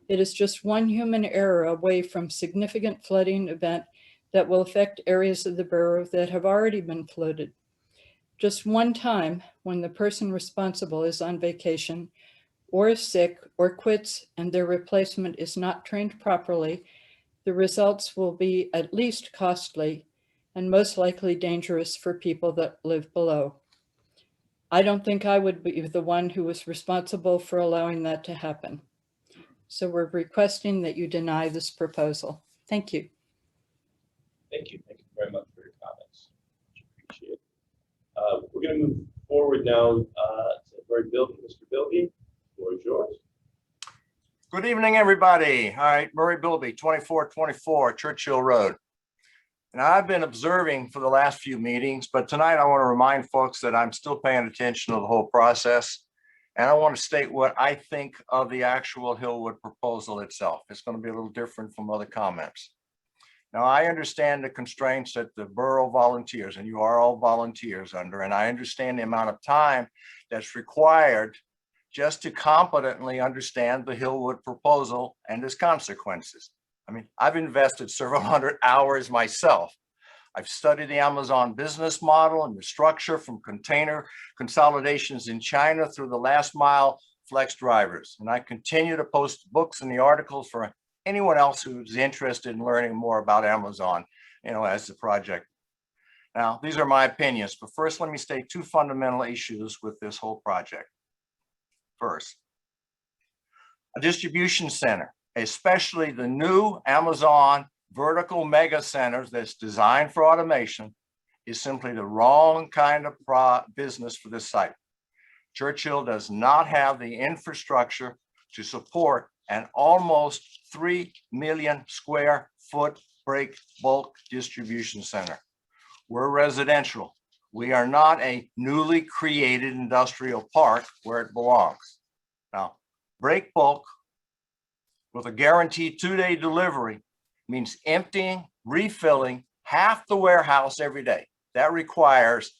It is just one human error away from significant flooding event that will affect areas of the borough that have already been flooded. Just one time when the person responsible is on vacation or is sick or quits and their replacement is not trained properly, the results will be at least costly and most likely dangerous for people that live below. I don't think I would be the one who was responsible for allowing that to happen. So we're requesting that you deny this proposal. Thank you. Thank you. Thank you very much for your comments. Much appreciated. We're going to move forward now to Mr. Bilby, the floor is yours. Good evening, everybody. All right, Murray Bilby, 2424 Churchill Road. And I've been observing for the last few meetings, but tonight I want to remind folks that I'm still paying attention to the whole process. And I want to state what I think of the actual Hillwood proposal itself. It's going to be a little different from other comments. Now, I understand the constraints that the borough volunteers, and you are all volunteers under, and I understand the amount of time that's required just to competently understand the Hillwood proposal and its consequences. I mean, I've invested several hundred hours myself. I've studied the Amazon business model and the structure from container consolidations in China through the last mile flex drivers. And I continue to post books and the articles for anyone else who's interested in learning more about Amazon, as the project. Now, these are my opinions, but first let me state two fundamental issues with this whole project. First, a distribution center, especially the new Amazon vertical mega centers that's designed for automation, is simply the wrong kind of business for this site. Churchill does not have the infrastructure to support an almost 3 million square foot break bulk distribution center. We're residential. We are not a newly created industrial park where it belongs. Now, break bulk with a guaranteed 2-day delivery means emptying, refilling half the warehouse every day. That requires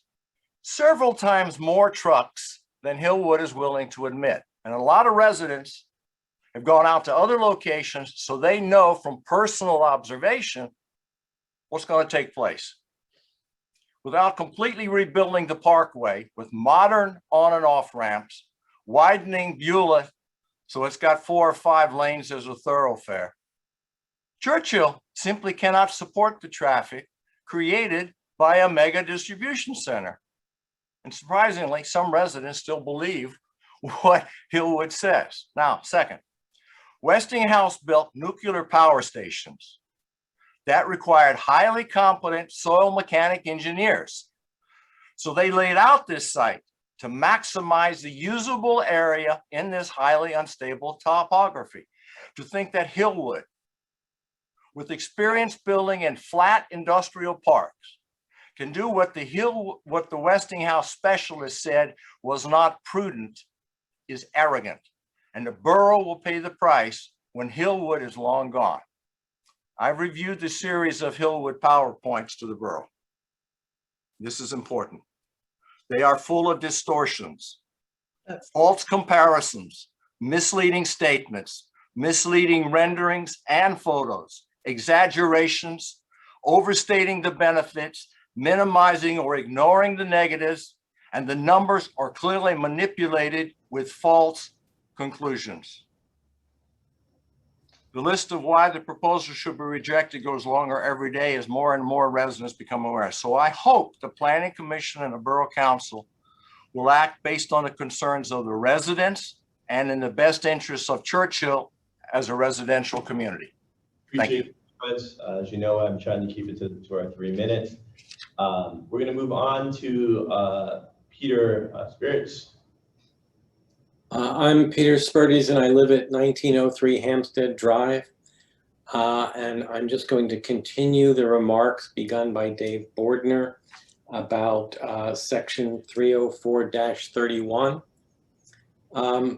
several times more trucks than Hillwood is willing to admit. And a lot of residents have gone out to other locations so they know from personal observation what's going to take place. Without completely rebuilding the parkway with modern on and off ramps, widening Beulah so it's got 4 or 5 lanes as a thoroughfare, Churchill simply cannot support the traffic created by a mega distribution center. And surprisingly, some residents still believe what Hillwood says. Now, second, Westinghouse built nuclear power stations that required highly competent soil mechanic engineers. So they laid out this site to maximize the usable area in this highly unstable topography. To think that Hillwood, with experience building in flat industrial parks, can do what the Westinghouse specialist said was not prudent is arrogant. And the borough will pay the price when Hillwood is long gone. I've reviewed the series of Hillwood PowerPoints to the borough. This is important. They are full of distortions, false comparisons, misleading statements, misleading renderings and photos, exaggerations, overstating the benefits, minimizing or ignoring the negatives, and the numbers are clearly manipulated with false conclusions. The list of why the proposal should be rejected goes longer every day as more and more residents become aware. So I hope the Planning Commission and the Borough Council will act based on the concerns of the residents and in the best interests of Churchill as a residential community. Appreciate the comments. As you know, I'm trying to keep it to our 3 minutes. We're going to move on to Peter Spirits. I'm Peter Spurdes and I live at 1903 Hampstead Drive. And I'm just going to continue the remarks begun by Dave Bordner about section 304-31.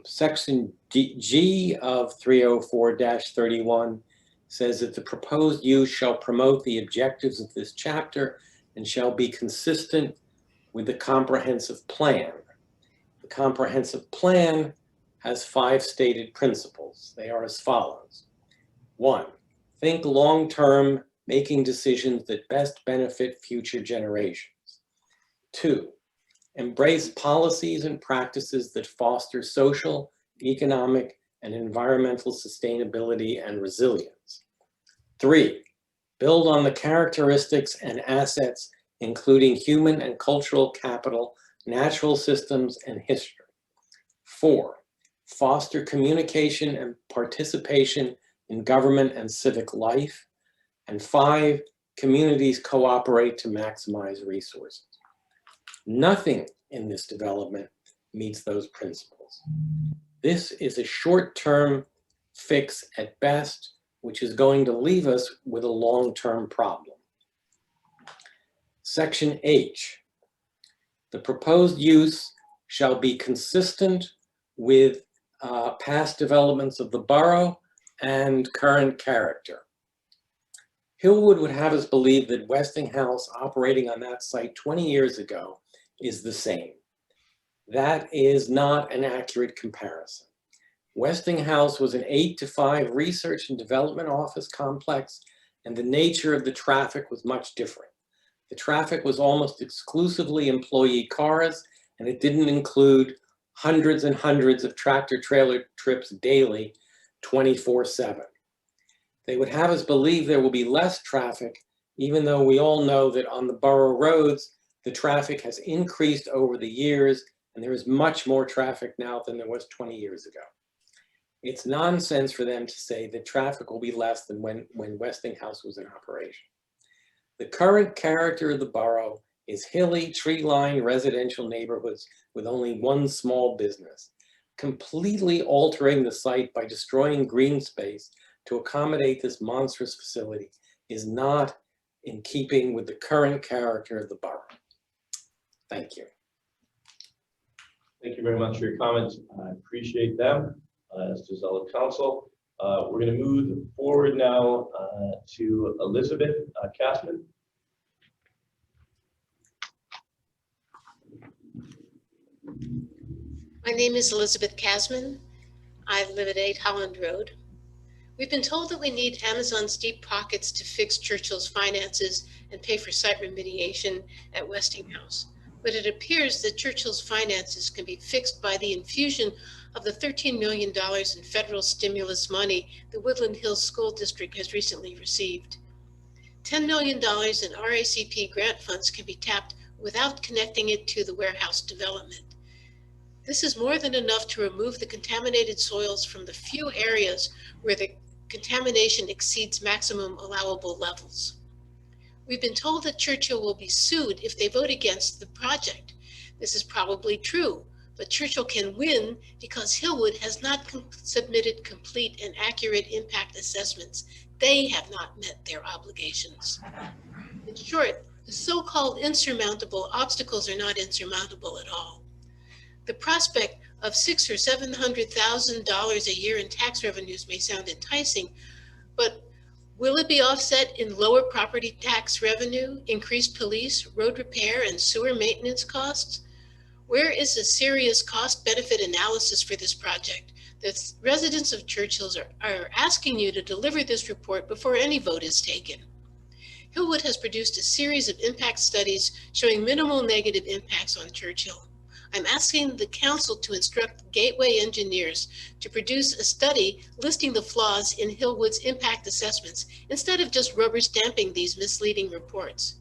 Section G of 304-31 says that the proposed use shall promote the objectives of this chapter and shall be consistent with the comprehensive plan. The comprehensive plan has 5 stated principles. They are as follows. 1, think long-term, making decisions that best benefit future generations. 2, embrace policies and practices that foster social, economic, and environmental sustainability and resilience. 3, build on the characteristics and assets, including human and cultural capital, natural systems, and history. 4, foster communication and participation in government and civic life. And 5, communities cooperate to maximize resources. Nothing in this development meets those principles. This is a short-term fix at best, which is going to leave us with a long-term problem. Section H, the proposed use shall be consistent with past developments of the borough and current character. Hillwood would have us believe that Westinghouse operating on that site 20 years ago is the same. That is not an accurate comparison. Westinghouse was an 8-to-5 research and development office complex, and the nature of the traffic was much different. The traffic was almost exclusively employee cars, and it didn't include hundreds and hundreds of tractor-trailer trips daily, 24/7. They would have us believe there will be less traffic, even though we all know that on the borough roads, the traffic has increased over the years, and there is much more traffic now than there was 20 years ago. It's nonsense for them to say that traffic will be less than when Westinghouse was in operation. The current character of the borough is hilly, tree-lined residential neighborhoods with only one small business. Completely altering the site by destroying green space to accommodate this monstrous facility is not in keeping with the current character of the borough. Thank you. Thank you very much for your comments. I appreciate them. As does all the council. We're going to move forward now to Elizabeth Kastman. My name is Elizabeth Kasman. I live at 8 Holland Road. We've been told that we need Amazon's deep pockets to fix Churchill's finances and pay for site remediation at Westinghouse. But it appears that Churchill's finances can be fixed by the infusion of the $13 million in federal stimulus money the Woodland Hills School District has recently received. $10 million in RACP grant funds can be tapped without connecting it to the warehouse development. This is more than enough to remove the contaminated soils from the few areas where the contamination exceeds maximum allowable levels. We've been told that Churchill will be sued if they vote against the project. This is probably true, but Churchill can win because Hillwood has not submitted complete and accurate impact assessments. They have not met their obligations. In short, the so-called insurmountable obstacles are not insurmountable at all. The prospect of $600,000 or $700,000 a year in tax revenues may sound enticing, but will it be offset in lower property tax revenue, increased police, road repair, and sewer maintenance costs? Where is the serious cost-benefit analysis for this project? The residents of Churchill's are asking you to deliver this report before any vote is taken. Hillwood has produced a series of impact studies showing minimal negative impacts on Churchill. I'm asking the council to instruct Gateway engineers to produce a study listing the flaws in Hillwood's impact assessments instead of just rubber stamping these misleading reports.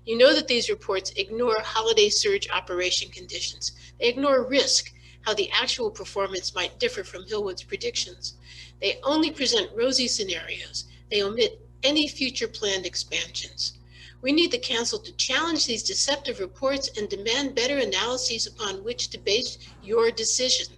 You know that these reports ignore holiday surge operation conditions. They ignore risk, how the actual performance might differ from Hillwood's predictions. They only present rosy scenarios. They omit any future planned expansions. We need the council to challenge these deceptive reports and demand better analyses upon which to base your decision.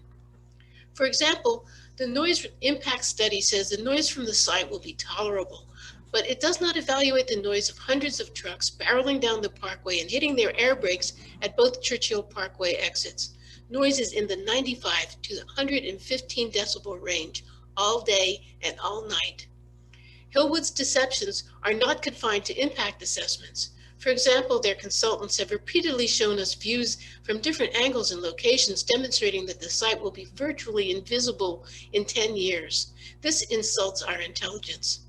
For example, the noise impact study says the noise from the site will be tolerable, but it does not evaluate the noise of hundreds of trucks barreling down the parkway and hitting their air brakes at both Churchill Parkway exits. Noise is in the 95 to 115 decibel range all day and all night. Hillwood's deceptions are not confined to impact assessments. For example, their consultants have repeatedly shown us views from different angles and locations demonstrating that the site will be virtually invisible in 10 years. This insults our intelligence.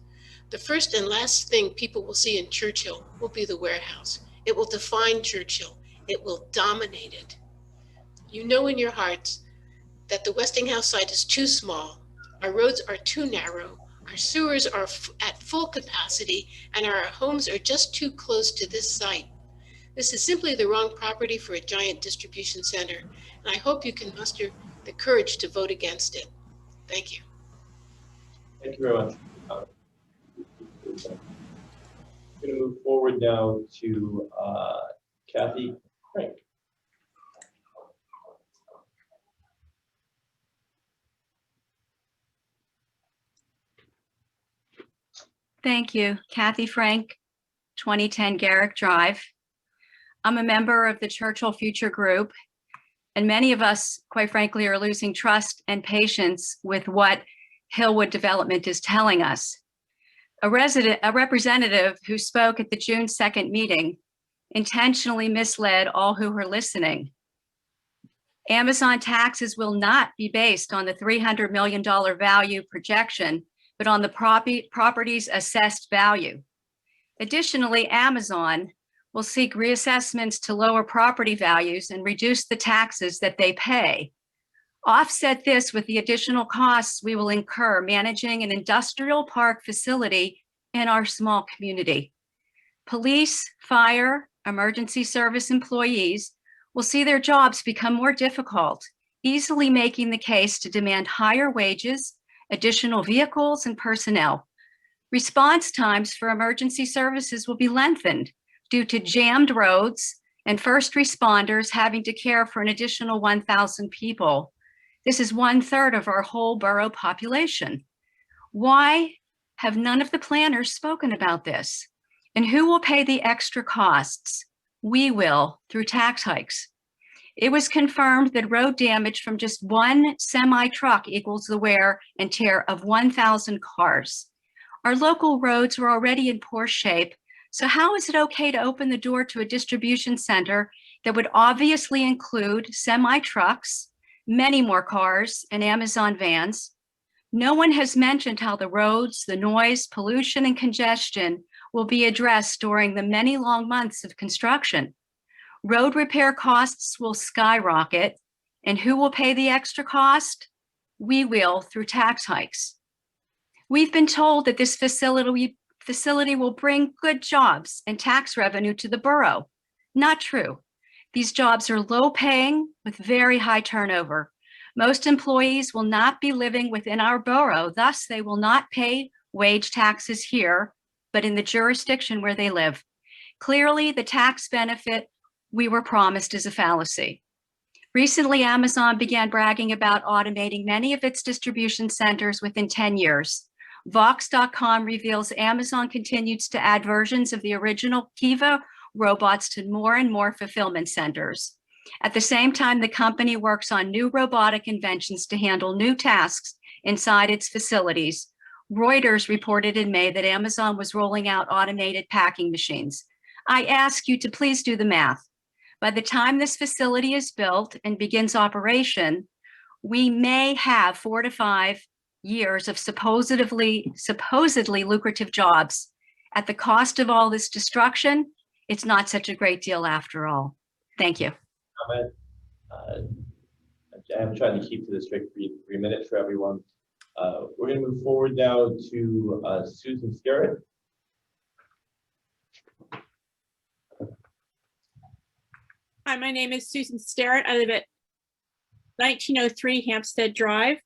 The first and last thing people will see in Churchill will be the warehouse. It will define Churchill. It will dominate it. You know in your hearts that the Westinghouse site is too small, our roads are too narrow, our sewers are at full capacity, and our homes are just too close to this site. This is simply the wrong property for a giant distribution center, and I hope you can muster the courage to vote against it. Thank you. Thank you very much. I'm going to move forward now to Kathy Frank. Thank you. Kathy Frank, 2010 Garrick Drive. I'm a member of the Churchill Future Group, and many of us, quite frankly, are losing trust and patience with what Hillwood Development is telling us. A representative who spoke at the June 2nd meeting intentionally misled all who were listening. Amazon taxes will not be based on the $300 million value projection, but on the property's assessed value. Additionally, Amazon will seek reassessments to lower property values and reduce the taxes that they pay. Offset this with the additional costs we will incur managing an industrial park facility in our small community. Police, fire, emergency service employees will see their jobs become more difficult, easily making the case to demand higher wages, additional vehicles, and personnel. Response times for emergency services will be lengthened due to jammed roads and first responders having to care for an additional 1,000 people. This is 1/3 of our whole borough population. Why have none of the planners spoken about this? And who will pay the extra costs? We will, through tax hikes. It was confirmed that road damage from just one semi-truck equals the wear and tear of 1,000 cars. Our local roads are already in poor shape, so how is it okay to open the door to a distribution center that would obviously include semi-trucks, many more cars, and Amazon vans? No one has mentioned how the roads, the noise, pollution, and congestion will be addressed during the many long months of construction. Road repair costs will skyrocket, and who will pay the extra cost? We will, through tax hikes. We've been told that this facility will bring good jobs and tax revenue to the borough. Not true. These jobs are low paying with very high turnover. Most employees will not be living within our borough, thus they will not pay wage taxes here, but in the jurisdiction where they live. Clearly, the tax benefit we were promised is a fallacy. Recently, Amazon began bragging about automating many of its distribution centers within 10 years. Vox.com reveals Amazon continues to add versions of the original Kiva robots to more and more fulfillment centers. At the same time, the company works on new robotic inventions to handle new tasks inside its facilities. Reuters reported in May that Amazon was rolling out automated packing machines. I ask you to please do the math. By the time this facility is built and begins operation, we may have 4 to 5 years of supposedly lucrative jobs. At the cost of all this destruction, it's not such a great deal after all. Thank you. I'm trying to keep to the strict 3 minutes for everyone. We're going to move forward now to Susan Sterrett. Hi, my name is Susan Sterrett. I live at 1903 Hampstead Drive.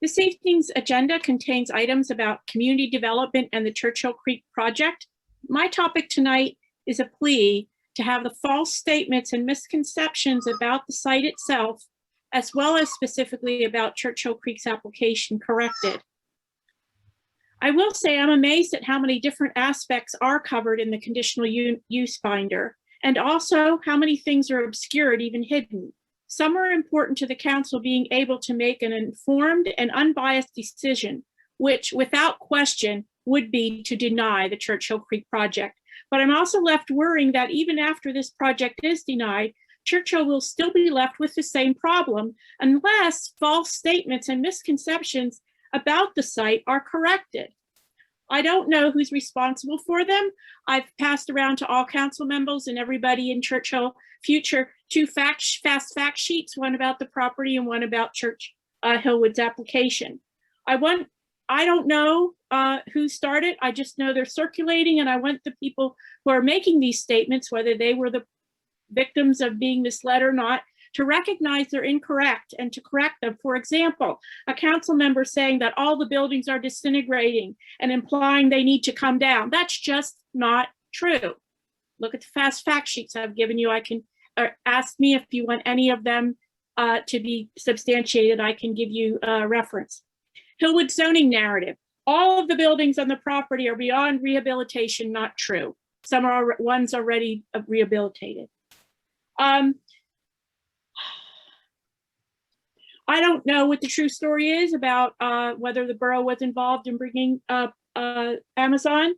This evening's agenda contains items about community development and the Churchill Creek project. My topic tonight is a plea to have the false statements and misconceptions about the site itself, as well as specifically about Churchill Creek's application, corrected. I will say I'm amazed at how many different aspects are covered in the conditional use binder, and also how many things are obscured, even hidden. Some are important to the council being able to make an informed and unbiased decision, which without question would be to deny the Churchill Creek project. But I'm also left worrying that even after this project is denied, Churchill will still be left with the same problem unless false statements and misconceptions about the site are corrected. I don't know who's responsible for them. I've passed around to all council members and everybody in Churchill Future two fast fact sheets, one about the property and one about Hillwood's application. I don't know who started. I just know they're circulating, and I want the people who are making these statements, whether they were the victims of being misled or not, to recognize they're incorrect and to correct them. For example, a council member saying that all the buildings are disintegrating and implying they need to come down. That's just not true. Look at the fast fact sheets I've given you. I can ask me if you want any of them to be substantiated. I can give you a reference. Hillwood zoning narrative. All of the buildings on the property are beyond rehabilitation, not true. Some are ones already rehabilitated. I don't know what the true story is about whether the borough was involved in bringing up Amazon,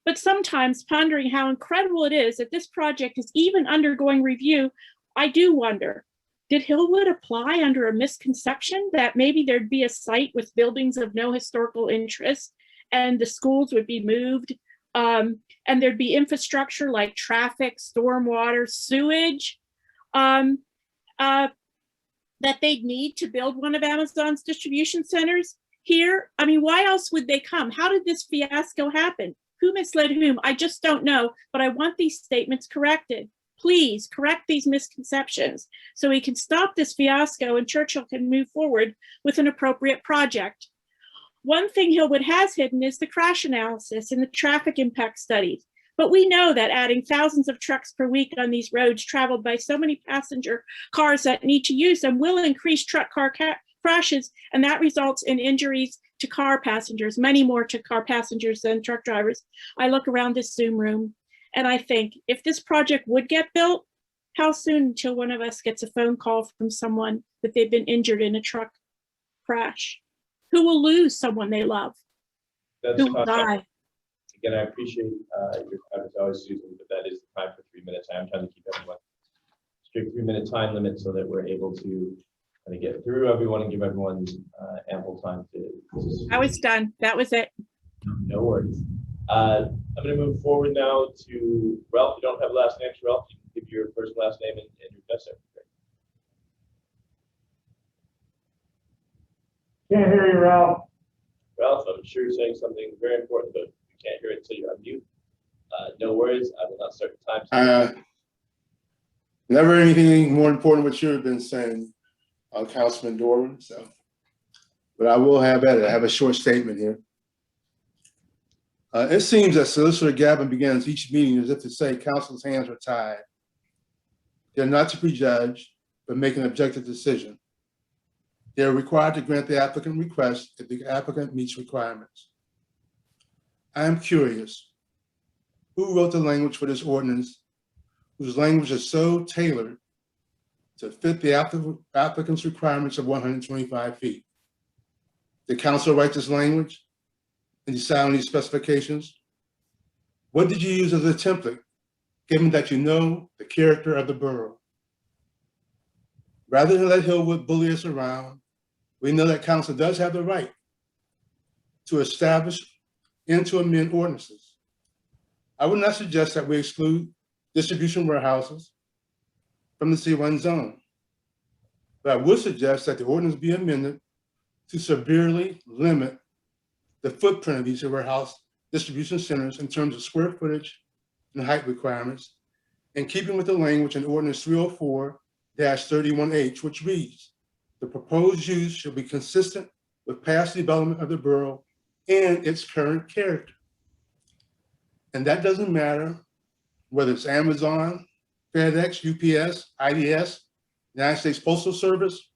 but sometimes pondering how incredible it is that this project is even undergoing review, I do wonder, did Hillwood apply under a misconception that maybe there'd be a site with buildings of no historical interest and the schools would be moved and there'd be infrastructure like traffic, stormwater, sewage, that they'd need to build one of Amazon's distribution centers here? I mean, why else would they come? How did this fiasco happen? Who misled whom? I just don't know, but I want these statements corrected. Please correct these misconceptions so we can stop this fiasco and Churchill can move forward with an appropriate project. One thing Hillwood has hidden is the crash analysis and the traffic impact studies. But we know that adding thousands of trucks per week on these roads traveled by so many passenger cars that need to use them will increase truck-car crashes, and that results in injuries to car passengers, many more to car passengers than truck drivers. I look around this Zoom room and I think, if this project would get built, how soon until one of us gets a phone call from someone that they've been injured in a truck crash? Who will lose someone they love? That's Who will die? Again, I appreciate your time as always, Susan, but that is the time for 3 minutes. I am trying to keep everyone strict 3-minute time limit so that we're able to kind of get through everyone and give everyone ample time to I was done. That was it. No worries. I'm going to move forward now to Ralph. You don't have last names, Ralph. You can give your first and last name and your best secretary. Can't hear you, Ralph. Ralph, I'm sure you're saying something very important, but we can't hear it until you unmute. No worries. I will not start the time. Never anything more important what you've been saying, Councilman Dorman. So, but I will have at it. I have a short statement here. It seems that Solicitor Gavin begins each meeting as if to say council's hands are tied. They're not to prejudge, but make an objective decision. They are required to grant the applicant request if the applicant meets requirements. I am curious, who wrote the language for this ordinance, whose language is so tailored to fit the applicant's requirements of 125 feet? Did council write this language and decide on these specifications? What did you use as a template, given that you know the character of the borough? Rather than let Hillwood bully us around, we know that council does have the right to establish and to amend ordinances. I would not suggest that we exclude distribution warehouses from the C1 zone, but I would suggest that the ordinance be amended to severely limit the footprint of these warehouse distribution centers in terms of square footage and height requirements, in keeping with the language in Ordinance 304-31H, which reads, the proposed use shall be consistent with past development of the borough and its current character. And that doesn't matter whether it's Amazon, FedEx, UPS, IDS, United States Postal Service.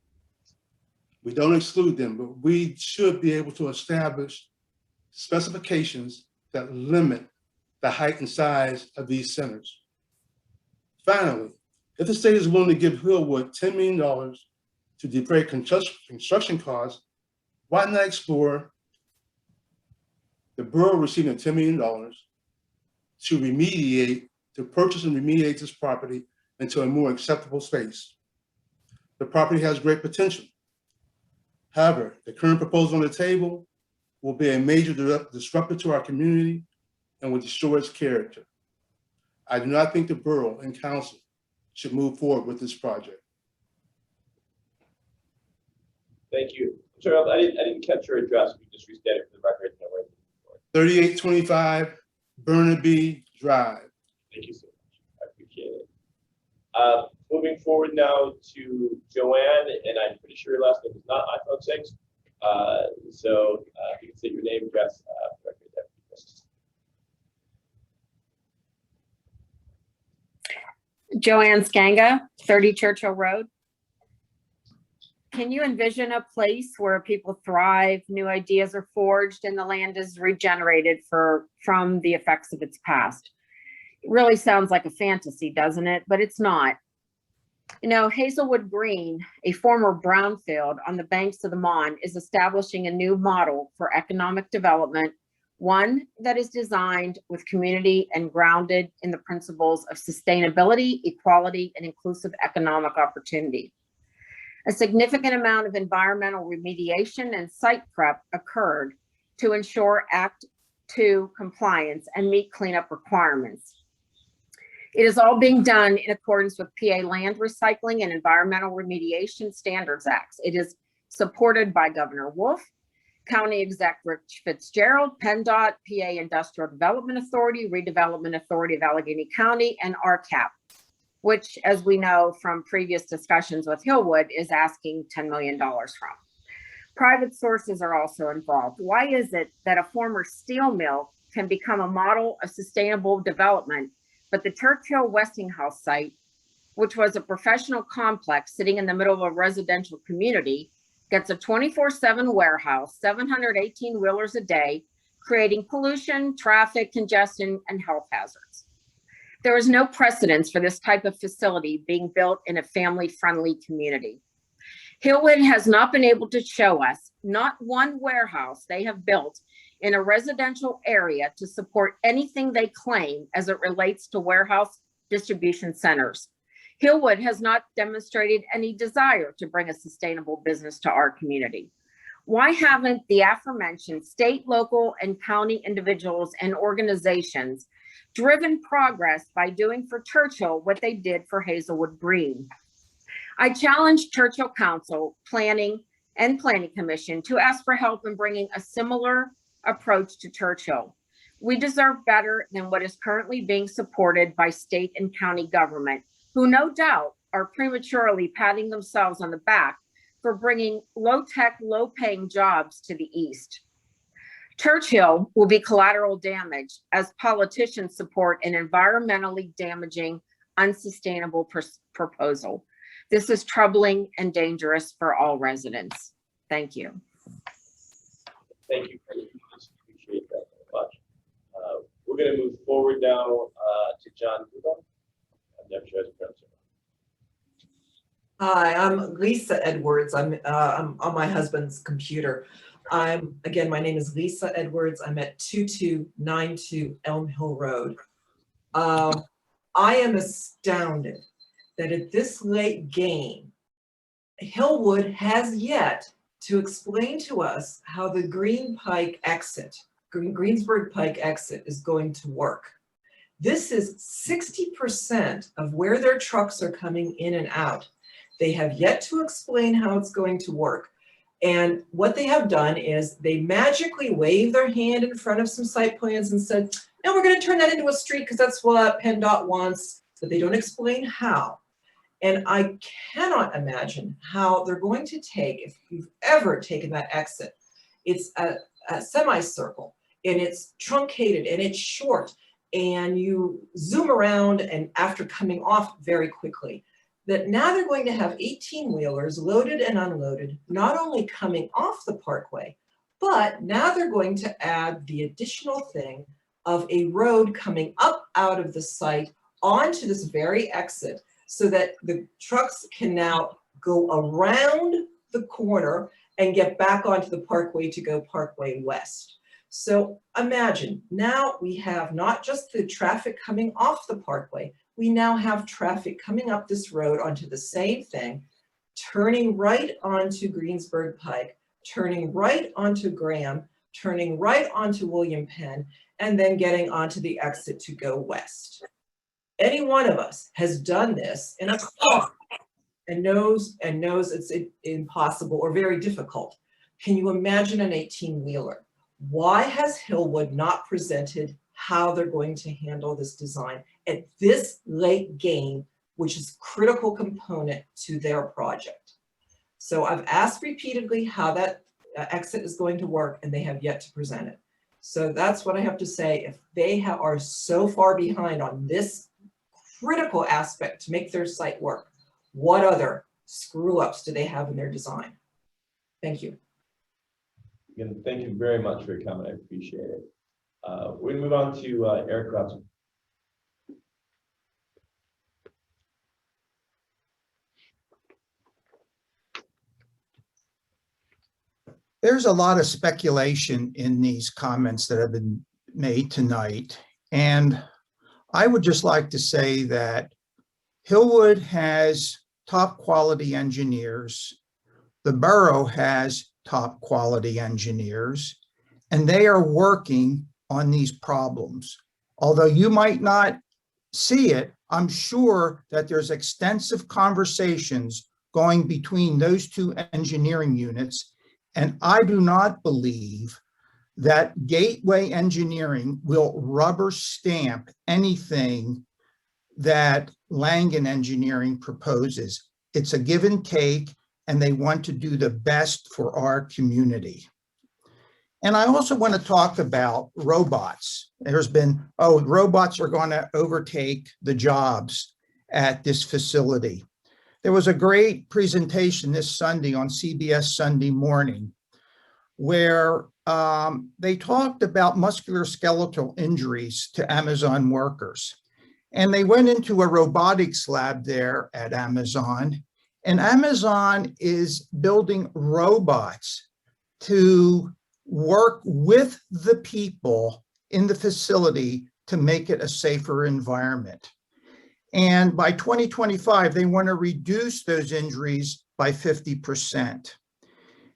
We don't exclude them, but we should be able to establish specifications that limit the height and size of these centers. Finally, if the state is willing to give Hillwood $10 million to defray construction costs, why not explore the borough receiving $10 million to purchase and remediate this property into a more acceptable space? The property has great potential. However, the current proposal on the table will be a major disruptor to our community and will destroy its character. I do not think the borough and council should move forward with this project. Thank you. Sir, I didn't catch your address. We just restate it for the record. 3825 Burnaby Drive. Thank you so much. I appreciate it. Moving forward now to Joanne, and I'm pretty sure your last name is not iPhone 6. So if you can say your name, address, record there. Joanne Skanga, 30 Churchill Road. Can you envision a place where people thrive, new ideas are forged, and the land is regenerated from the effects of its past? It really sounds like a fantasy, doesn't it? But it's not. You know, Hazelwood Green, a former brownfield on the banks of the Mon, is establishing a new model for economic development, one that is designed with community and grounded in the principles of sustainability, equality, and inclusive economic opportunity. A significant amount of environmental remediation and site prep occurred to ensure Act 2 compliance and meet cleanup requirements. It is all being done in accordance with PA Land Recycling and Environmental Remediation Standards Acts. It is supported by Governor Wolf, County Exec Rich Fitzgerald, PennDOT, PA Industrial Development Authority, Redevelopment Authority of Allegheny County, and RCAP, which, as we know from previous discussions with Hillwood, is asking $10 million from. Private sources are also involved. Why is it that a former steel mill can become a model of sustainable development, but the Churchill Westinghouse site, which was a professional complex sitting in the middle of a residential community, gets a 24/7 warehouse, 718 wheelers a day, creating pollution, traffic congestion, and health hazards? There is no precedence for this type of facility being built in a family-friendly community. Hillwood has not been able to show us not one warehouse they have built in a residential area to support anything they claim as it relates to warehouse distribution centers. Hillwood has not demonstrated any desire to bring a sustainable business to our community. Why haven't the aforementioned state, local, and county individuals and organizations driven progress by doing for Churchill what they did for Hazelwood Green? I challenged Churchill Council, Planning, and Planning Commission to ask for help in bringing a similar approach to Churchill. We deserve better than what is currently being supported by state and county government, who no doubt are prematurely patting themselves on the back for bringing low-tech, low-paying jobs to the east. Churchill will be collateral damage as politicians support an environmentally damaging, unsustainable proposal. This is troubling and dangerous for all residents. Thank you. Thank you. Appreciate that very much. We're going to move forward now to John Kuba. I'm never sure how to pronounce it. Hi, I'm Lisa Edwards. I'm on my husband's computer. Again, my name is Lisa Edwards. I'm at 2292 Elm Hill Road. I am astounded that at this late game, Hillwood has yet to explain to us how the Greensburg Pike exit is going to work. This is 60% of where their trucks are coming in and out. They have yet to explain how it's going to work. And what they have done is they magically waved their hand in front of some site plans and said, no, we're going to turn that into a street because that's what PennDOT wants, but they don't explain how. And I cannot imagine how they're going to take, if you've ever taken that exit, it's a semicircle and it's truncated and it's short and you zoom around and after coming off very quickly, that now they're going to have 18-wheelers loaded and unloaded, not only coming off the parkway, but now they're going to add the additional thing of a road coming up out of the site onto this very exit so that the trucks can now go around the corner and get back onto the parkway to go Parkway West. So imagine now we have not just the traffic coming off the parkway, we now have traffic coming up this road onto the same thing, turning right onto Greensburg Pike, turning right onto Graham, turning right onto William Penn, and then getting onto the exit to go west. Any one of us has done this in a car and knows it's impossible or very difficult. Can you imagine an 18-wheeler? Why has Hillwood not presented how they're going to handle this design at this late game, which is a critical component to their project? So I've asked repeatedly how that exit is going to work, and they have yet to present it. So that's what I have to say. If they are so far behind on this critical aspect to make their site work, what other screw-ups do they have in their design? Thank you. Again, thank you very much for your comment. I appreciate it. We're going to move on to Eric Robson. There's a lot of speculation in these comments that have been made tonight. And I would just like to say that Hillwood has top quality engineers. The borough has top quality engineers, and they are working on these problems. Although you might not see it, I'm sure that there's extensive conversations going between those two engineering units. And I do not believe that Gateway Engineering will rubber stamp anything that Langen Engineering proposes. It's a give and take, and they want to do the best for our community. And I also want to talk about robots. There's been, robots are going to overtake the jobs at this facility. There was a great presentation this Sunday on CBS Sunday Morning where they talked about musculoskeletal injuries to Amazon workers. And they went into a robotics lab there at Amazon, and Amazon is building robots to work with the people in the facility to make it a safer environment. And by 2025, they want to reduce those injuries by 50%.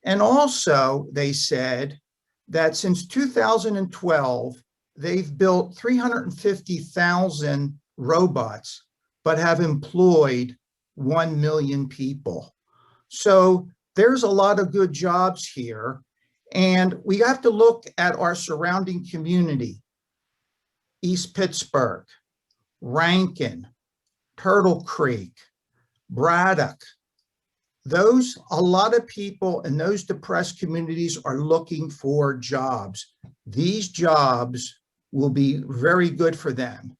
And also, they said that since 2012, they've built 350,000 robots, but have employed 1 million people. So there's a lot of good jobs here. And we have to look at our surrounding community, East Pittsburgh, Rankin, Turtle Creek, Braddock. A lot of people in those depressed communities are looking for jobs. These jobs will be very good for them.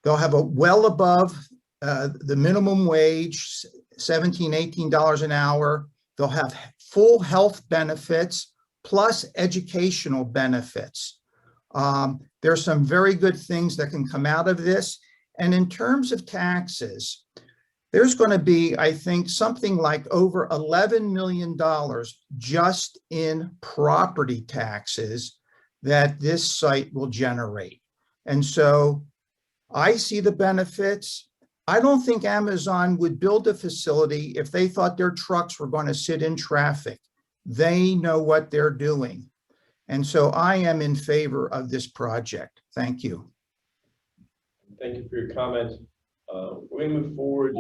They'll have a well above the minimum wage, $17, $18 an hour. They'll have full health benefits plus educational benefits. There's some very good things that can come out of this. And in terms of taxes, there's going to be, I think, something like over $11 million just in property taxes that this site will generate. And so I see the benefits. I don't think Amazon would build a facility if they thought their trucks were going to sit in traffic. They know what they're doing. And so I am in favor of this project. Thank you. Thank you for your comment. We're going to move forward.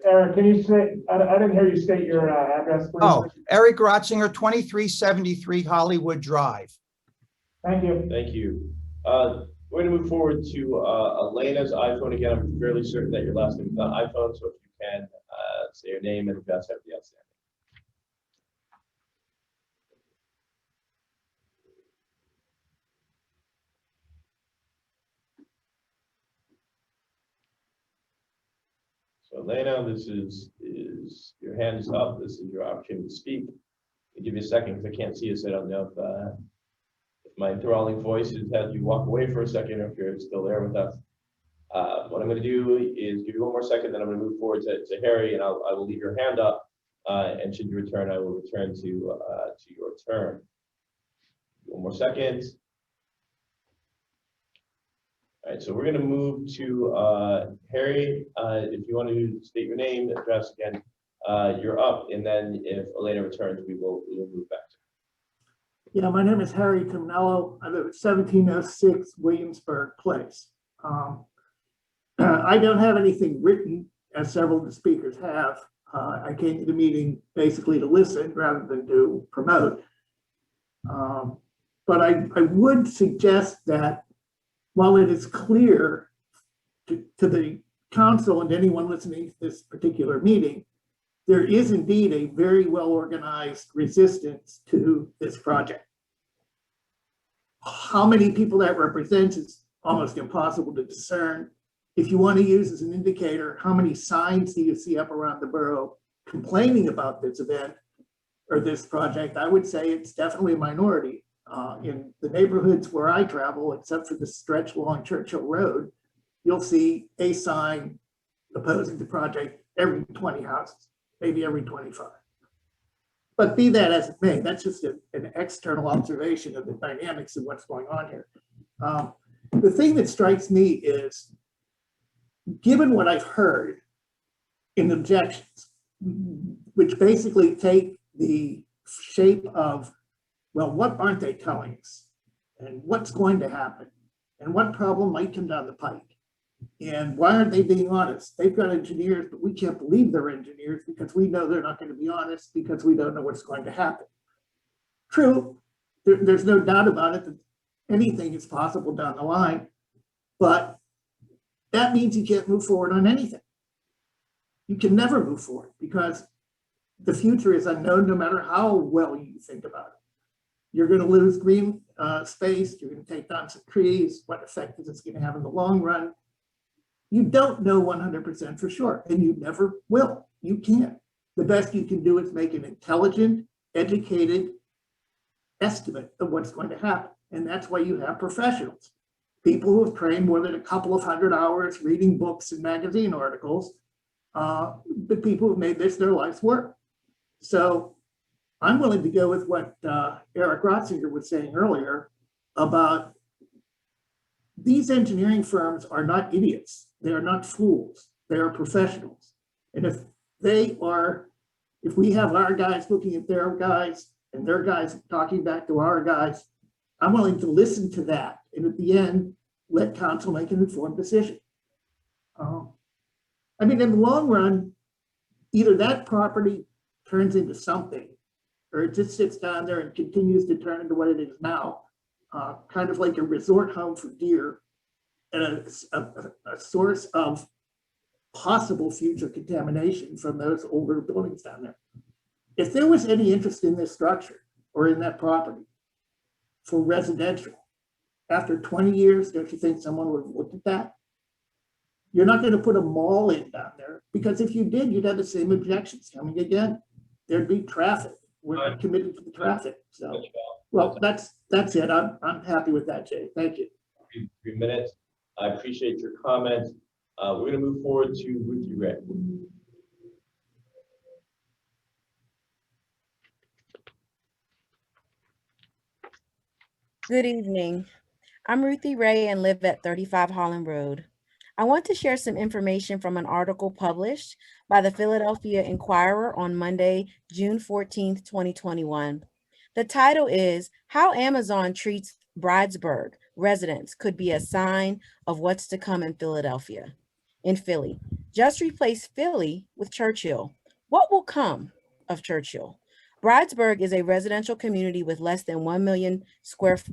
Eric, can you say, I didn't hear you state your address, please? Oh, Eric Rotzinger, 2373 Hollywood Drive. Thank you. Thank you. We're going to move forward to Elena's iPhone. Again, I'm fairly certain that your last name is not iPhone, so if you can say your name and address everything outstanding. So Elena, this is your hand is up. This is your opportunity to speak. I'll give you a second because I can't see you, so I don't know if my enthralling voice has had you walk away for a second or if you're still there with us. What I'm going to do is give you one more second, then I'm going to move forward to Harry, and I will leave your hand up. And should you return, I will return to your turn. One more second. All right, so we're going to move to Harry. If you want to state your name, address again, you're up, and then if Elena returns, we will move back. Yeah, my name is Harry Timonello. I live at 1706 Williamsburg Place. I don't have anything written, as several of the speakers have. I came to the meeting basically to listen rather than to promote. But I would suggest that while it is clear to the council and anyone listening to this particular meeting, there is indeed a very well-organized resistance to this project. How many people that represents is almost impossible to discern. If you want to use as an indicator, how many signs do you see up around the borough complaining about this event or this project, I would say it's definitely a minority. In the neighborhoods where I travel, except for the stretch along Churchill Road, you'll see a sign opposing the project every 20 houses, maybe every 25. But be that as it may, that's just an external observation of the dynamics of what's going on here. The thing that strikes me is, given what I've heard in objections, which basically take the shape of, well, what aren't they telling us? And what's going to happen? And what problem might come down the pike? And why aren't they being honest? They've got engineers, but we can't believe they're engineers because we know they're not going to be honest because we don't know what's going to happen. True, there's no doubt about it that anything is possible down the line, but that means you can't move forward on anything. You can never move forward because the future is unknown no matter how well you think about it. You're going to lose green space, you're going to take down some trees, what effect is this going to have in the long run? You don't know 100% for sure, and you never will. You can't. The best you can do is make an intelligent, educated estimate of what's going to happen. And that's why you have professionals, people who have trained more than a couple of 100 hours reading books and magazine articles, but people who've made this their life's work. So I'm willing to go with what Eric Rotzinger was saying earlier about these engineering firms are not idiots. They are not fools. They are professionals. And if we have our guys looking at their guys and their guys talking back to our guys, I'm willing to listen to that. And at the end, let council make an informed decision. I mean, in the long run, either that property turns into something, or it just sits down there and continues to turn into what it is now, kind of like a resort home for deer and a source of possible future contamination from those older buildings down there. If there was any interest in this structure or in that property for residential, after 20 years, don't you think someone would have looked at that? You're not going to put a mall in down there, because if you did, you'd have the same objections coming again. There'd be traffic. We're not committed to the traffic. So, well, that's it. I'm happy with that, Jay. Thank you. 3 minutes. I appreciate your comment. We're going to move forward to Ruthie Ray. Good evening. I'm Ruthie Ray and live at 35 Holland Road. I want to share some information from an article published by the Philadelphia Inquirer on Monday, June 14th, 2021. The title is How Amazon Treats Bridesburg Residents Could Be a Sign of What's to Come in Philadelphia. In Philly, just replace Philly with Churchill. What will come of Churchill? Bridesburg is a residential community with less than 1 million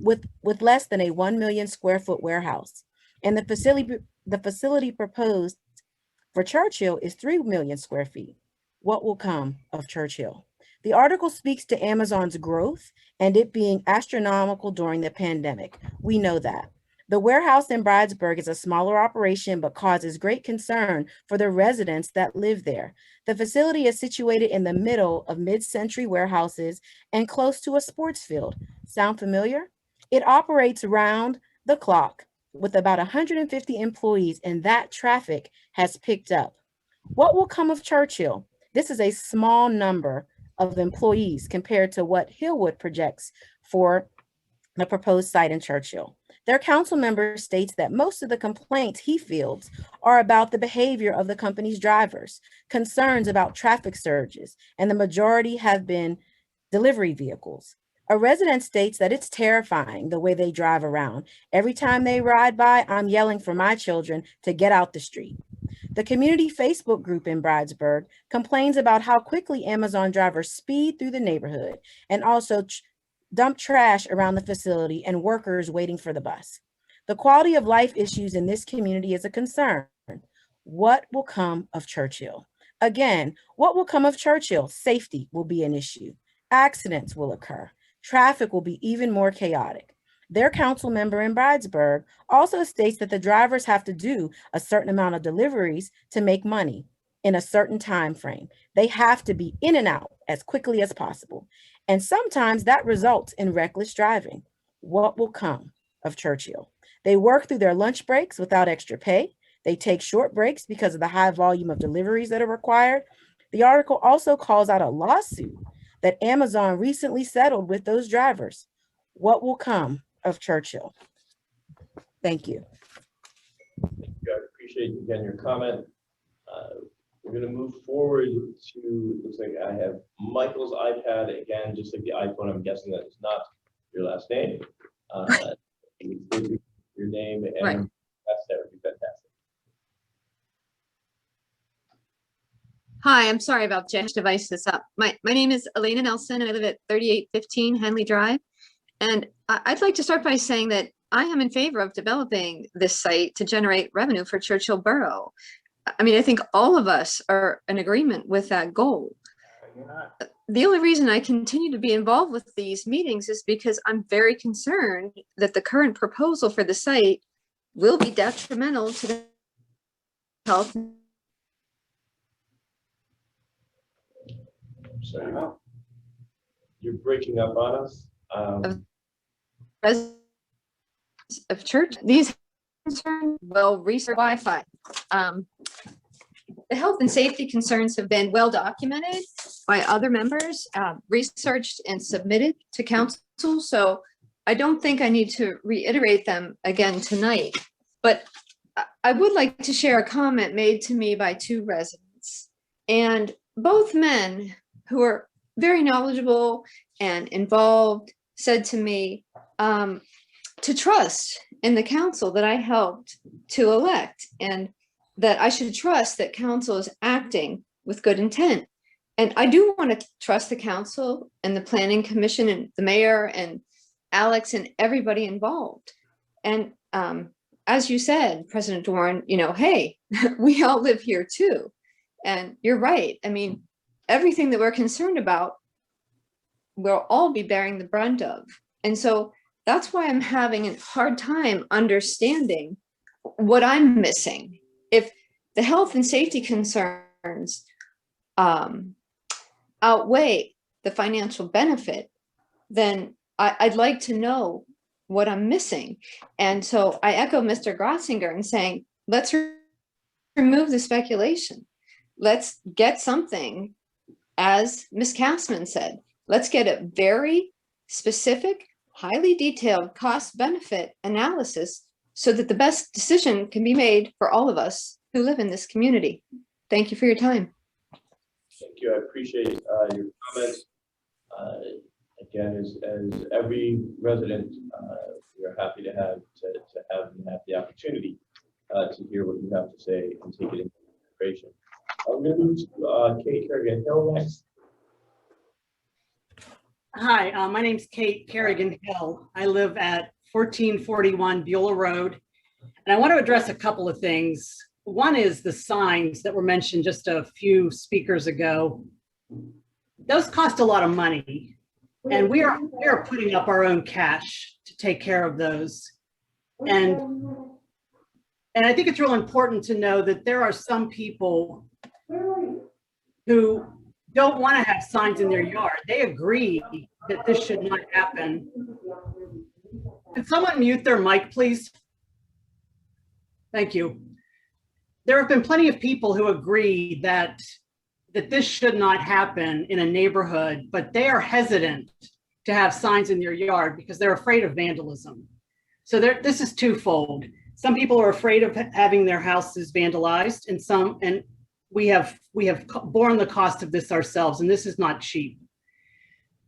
with less than a 1 million square foot warehouse, and the facility proposed for Churchill is 3 million square feet. What will come of Churchill? The article speaks to Amazon's growth and it being astronomical during the pandemic. We know that. The warehouse in Bridesburg is a smaller operation, but causes great concern for the residents that live there. The facility is situated in the middle of mid-century warehouses and close to a sports field. Sound familiar? It operates round the clock with about 150 employees, and that traffic has picked up. What will come of Churchill? This is a small number of employees compared to what Hillwood projects for the proposed site in Churchill. Their council member states that most of the complaints he fields are about the behavior of the company's drivers, concerns about traffic surges, and the majority have been delivery vehicles. A resident states that it's terrifying the way they drive around. Every time they ride by, I'm yelling for my children to get out the street. The community Facebook group in Bridesburg complains about how quickly Amazon drivers speed through the neighborhood and also dump trash around the facility and workers waiting for the bus. The quality of life issues in this community is a concern. What will come of Churchill? Again, what will come of Churchill? Safety will be an issue. Accidents will occur. Traffic will be even more chaotic. Their council member in Bridesburg also states that the drivers have to do a certain amount of deliveries to make money in a certain time frame. They have to be in and out as quickly as possible. And sometimes that results in reckless driving. What will come of Churchill? They work through their lunch breaks without extra pay. They take short breaks because of the high volume of deliveries that are required. The article also calls out a lawsuit that Amazon recently settled with those drivers. What will come of Churchill? Thank you. Thank you. I appreciate, again, your comment. We're going to move forward to, looks like I have Michael's iPad again, just like the iPhone. I'm guessing that is not your last name. Your name and Right. that would be fantastic. Hi, I'm sorry about Jeff device this up. My name is Elena Nelson and I live at 3815 Henley Drive. And I'd like to start by saying that I am in favor of developing this site to generate revenue for Churchill Borough. I mean, I think all of us are in agreement with that goal. The only reason I continue to be involved with these meetings is because I'm very concerned that the current proposal for the site will be detrimental to the health. Sorry, you're breaking up on us. Of church, these concerns will research Wi-Fi. The health and safety concerns have been well documented by other members, researched and submitted to council. So I don't think I need to reiterate them again tonight, but I would like to share a comment made to me by two residents, and both men who are very knowledgeable and involved said to me to trust in the council that I helped to elect, and that I should trust that council is acting with good intent. And I do want to trust the council and the planning commission and the mayor and Alex and everybody involved. And as you said, President Doran, you know, hey, we all live here too. And you're right. I mean, everything that we're concerned about, we'll all be bearing the brunt of. And so that's why I'm having a hard time understanding what I'm missing. If the health and safety concerns outweigh the financial benefit, then I'd like to know what I'm missing. And so I echo Mr. Grossinger in saying, let's remove the speculation. Let's get something, as Ms. Kassman said, let's get a very specific, highly detailed cost benefit analysis so that the best decision can be made for all of us who live in this community. Thank you for your time. Thank you. I appreciate your comments. Again, as every resident, we are happy to have the opportunity to hear what you have to say and take it into consideration. I'm going to move to Kate Kerrigan Hill next. Hi, my name's Kate Kerrigan Hill. I live at 1441 Beulah Road, and I want to address a couple of things. One is the signs that were mentioned just a few speakers ago. Those cost a lot of money, and we are putting up our own cash to take care of those. And I think it's real important to know that there are some people who don't want to have signs in their yard. They agree that this should not happen. Can someone mute their mic, please? Thank you. There have been plenty of people who agree that this should not happen in a neighborhood, but they are hesitant to have signs in their yard because they're afraid of vandalism. So this is twofold. Some people are afraid of having their houses vandalized, and we have borne the cost of this ourselves, and this is not cheap.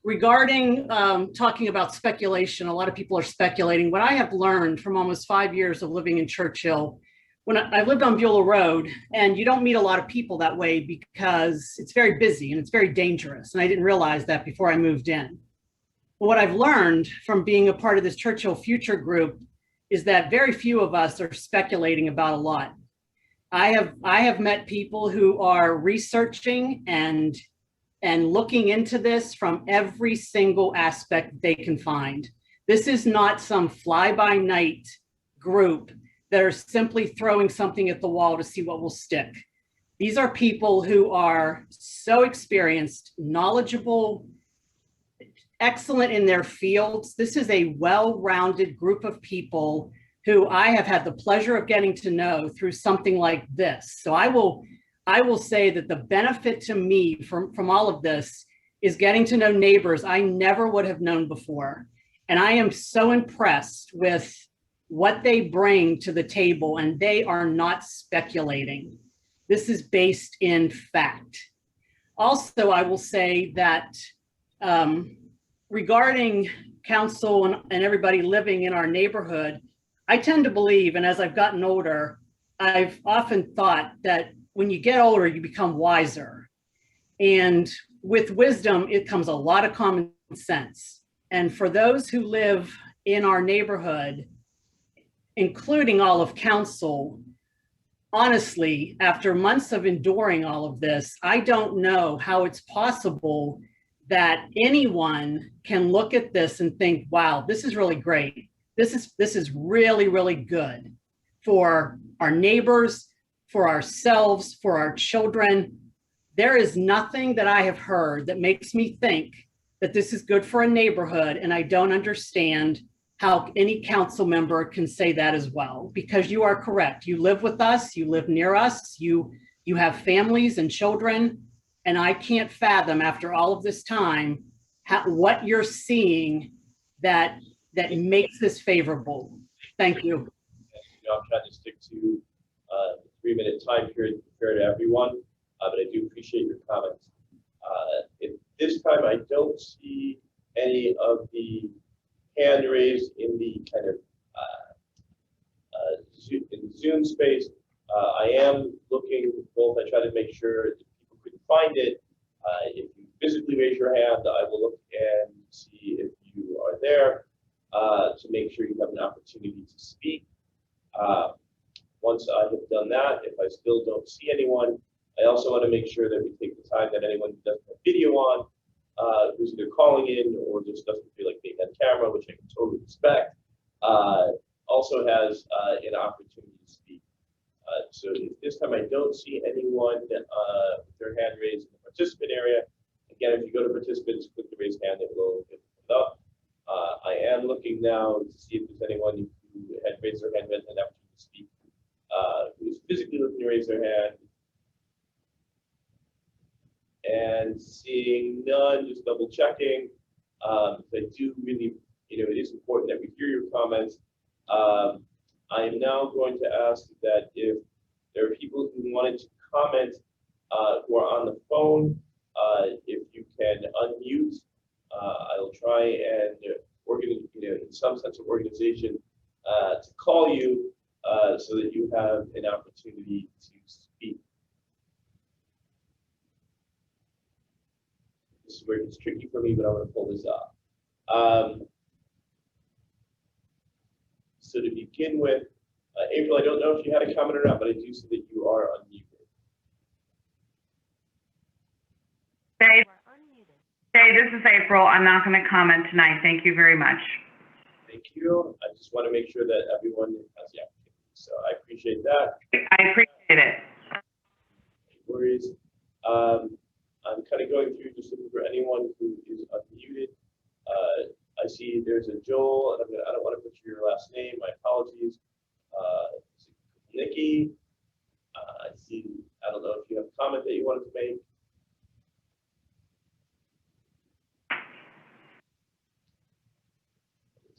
Regarding talking about speculation, a lot of people are speculating. What I have learned from almost 5 years of living in Churchill, when I lived on Beulah Road, and you don't meet a lot of people that way because it's very busy and it's very dangerous. And I didn't realize that before I moved in. But what I've learned from being a part of this Churchill Future Group is that very few of us are speculating about a lot. I have met people who are researching and looking into this from every single aspect they can find. This is not some fly-by-night group that are simply throwing something at the wall to see what will stick. These are people who are so experienced, knowledgeable, excellent in their fields. This is a well-rounded group of people who I have had the pleasure of getting to know through something like this. So I will say that the benefit to me from all of this is getting to know neighbors I never would have known before. And I am so impressed with what they bring to the table, and they are not speculating. This is based in fact. Also, I will say that regarding council and everybody living in our neighborhood, I tend to believe, and as I've gotten older, I've often thought that when you get older, you become wiser. And with wisdom, it comes a lot of common sense. And for those who live in our neighborhood, including all of council, honestly, after months of enduring all of this, I don't know how it's possible that anyone can look at this and think, wow, this is really great. This is really, really good for our neighbors, for ourselves, for our children. There is nothing that I have heard that makes me think that this is good for a neighborhood, and I don't understand how any council member can say that as well, because you are correct. You live with us, you live near us, you have families and children, and I can't fathom after all of this time what you're seeing that makes this favorable. Thank you. I'm trying to stick to the 3-minute time period fair to everyone, but I do appreciate your comments. At this time, I don't see any of the hand raised in the kind of in Zoom space. I am looking both. I try to make sure that people couldn't find it. If you physically raise your hand, I will look and see if you are there to make sure you have an opportunity to speak. Once I have done that, if I still don't see anyone, I also want to make sure that we take the time that anyone who doesn't have video on, who's either calling in or just doesn't feel like being on camera, which I can totally respect, also has an opportunity to speak. So this time I don't see anyone with their hand raised in the participant area. Again, if you go to participants, click the raise hand, it will get it up. I am looking now to see if there's anyone who had raised their hand with an opportunity to speak, who's physically looking to raise their hand. And seeing none, just double checking. I do really, it is important that we hear your comments. I am now going to ask that if there are people who wanted to comment who are on the phone, if you can unmute, I'll try and organize, in some sense of organization, to call you so that you have an opportunity to speak. This is where it's tricky for me, but I'm going to pull this up. So to begin with, April, I don't know if you had a comment or not, but I do see that you are unmuted. Hey, this is April. I'm not going to comment tonight. Thank you very much. Thank you. I just want to make sure that everyone has the opportunity. So I appreciate that. I appreciate it. No worries. I'm kind of going through just looking for anyone who is unmuted. I see there's a Joel, and I don't want to butcher your last name. My apologies. Nikki. I see. I don't know if you have a comment that you wanted to make.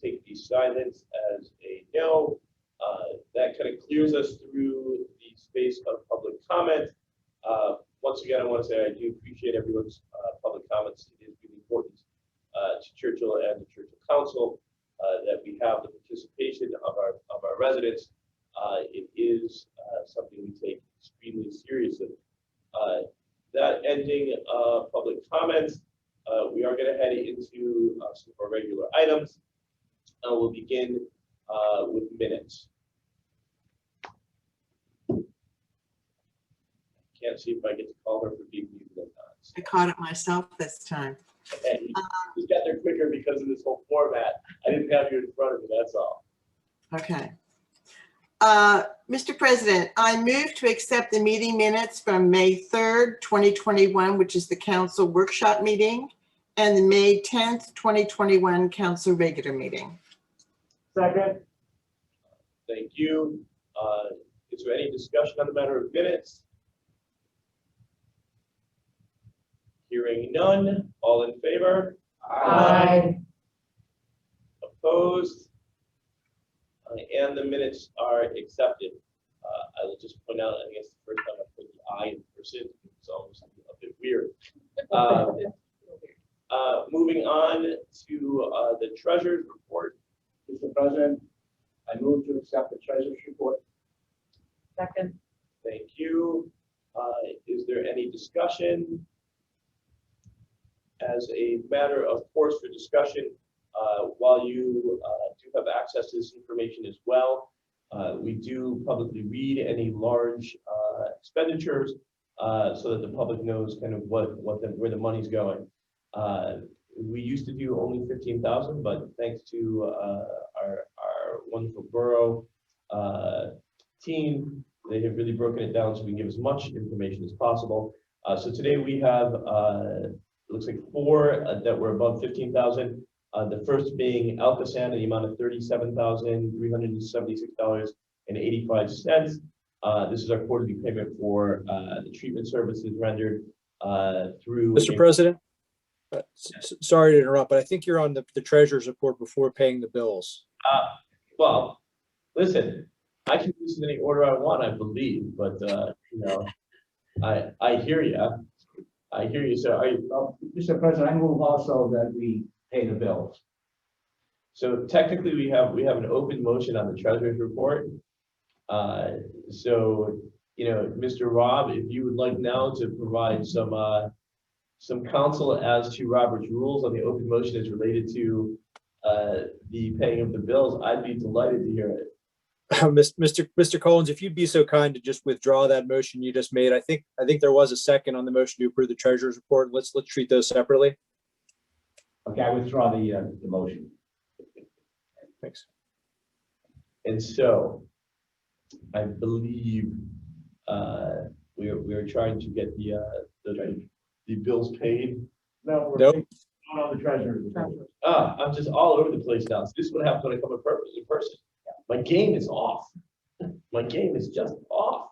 Take the silence as a no. That kind of clears us through the space of public comment. Once again, I want to say I do appreciate everyone's public comments. It is really important to Churchill and the Churchill Council that we have the participation of our residents. It is something we take extremely seriously. That ending public comments, we are going to head into some of our regular items. We'll begin with minutes. Can't see if I get to call her for being muted or not. I caught it myself this time. Okay, you got there quicker because of this whole format. I didn't have you in front of me, that's all. Okay. Mr. President, I move to accept the meeting minutes from May 3rd, 2021, which is the council workshop meeting, and the May 10th, 2021 council regular meeting. Second. Thank you. Is there any discussion on the matter of minutes? Hearing none, all in favor? Aye. Opposed? And the minutes are accepted. I will just point out, I guess the first time I put the I in person, it's almost a bit weird. Moving on to the treasurer's report. Mr. President, I move to accept the treasurer's report. Second. Thank you. Is there any discussion? As a matter of course for discussion, while you do have access to this information as well, we do publicly read any large expenditures so that the public knows kind of where the money's going. We used to do only 15,000, but thanks to our wonderful borough team, they have really broken it down so we can give as much information as possible. So today we have it looks like 4 that were above 15,000. The first being Alcosan in the amount of $37,376.85. This is our quarterly payment for the treatment services rendered through. Mr. President, sorry to interrupt, but I think you're on the treasurer's report before paying the bills. Well, listen, I can use in any order I want, I believe, but you know, I hear you. I hear you, sir. Mr. President, I move also that we pay the bills. So technically, we have an open motion on the treasurer's report. So you know, Mr. Rob, if you would like now to provide some counsel as to Robert's rules on the open motion as related to the paying of the bills, I'd be delighted to hear it. Mr. Collins, if you'd be so kind to just withdraw that motion you just made. I think there was a second on the motion to approve the treasurer's report. Let's treat those separately. Okay, I withdraw the motion. Thanks. And so I believe we are trying to get the bills paid. No, we're Nope. on the treasurer's report. I'm just all over the place now. So this is what happens when I come in person. My game is off. My game is just off.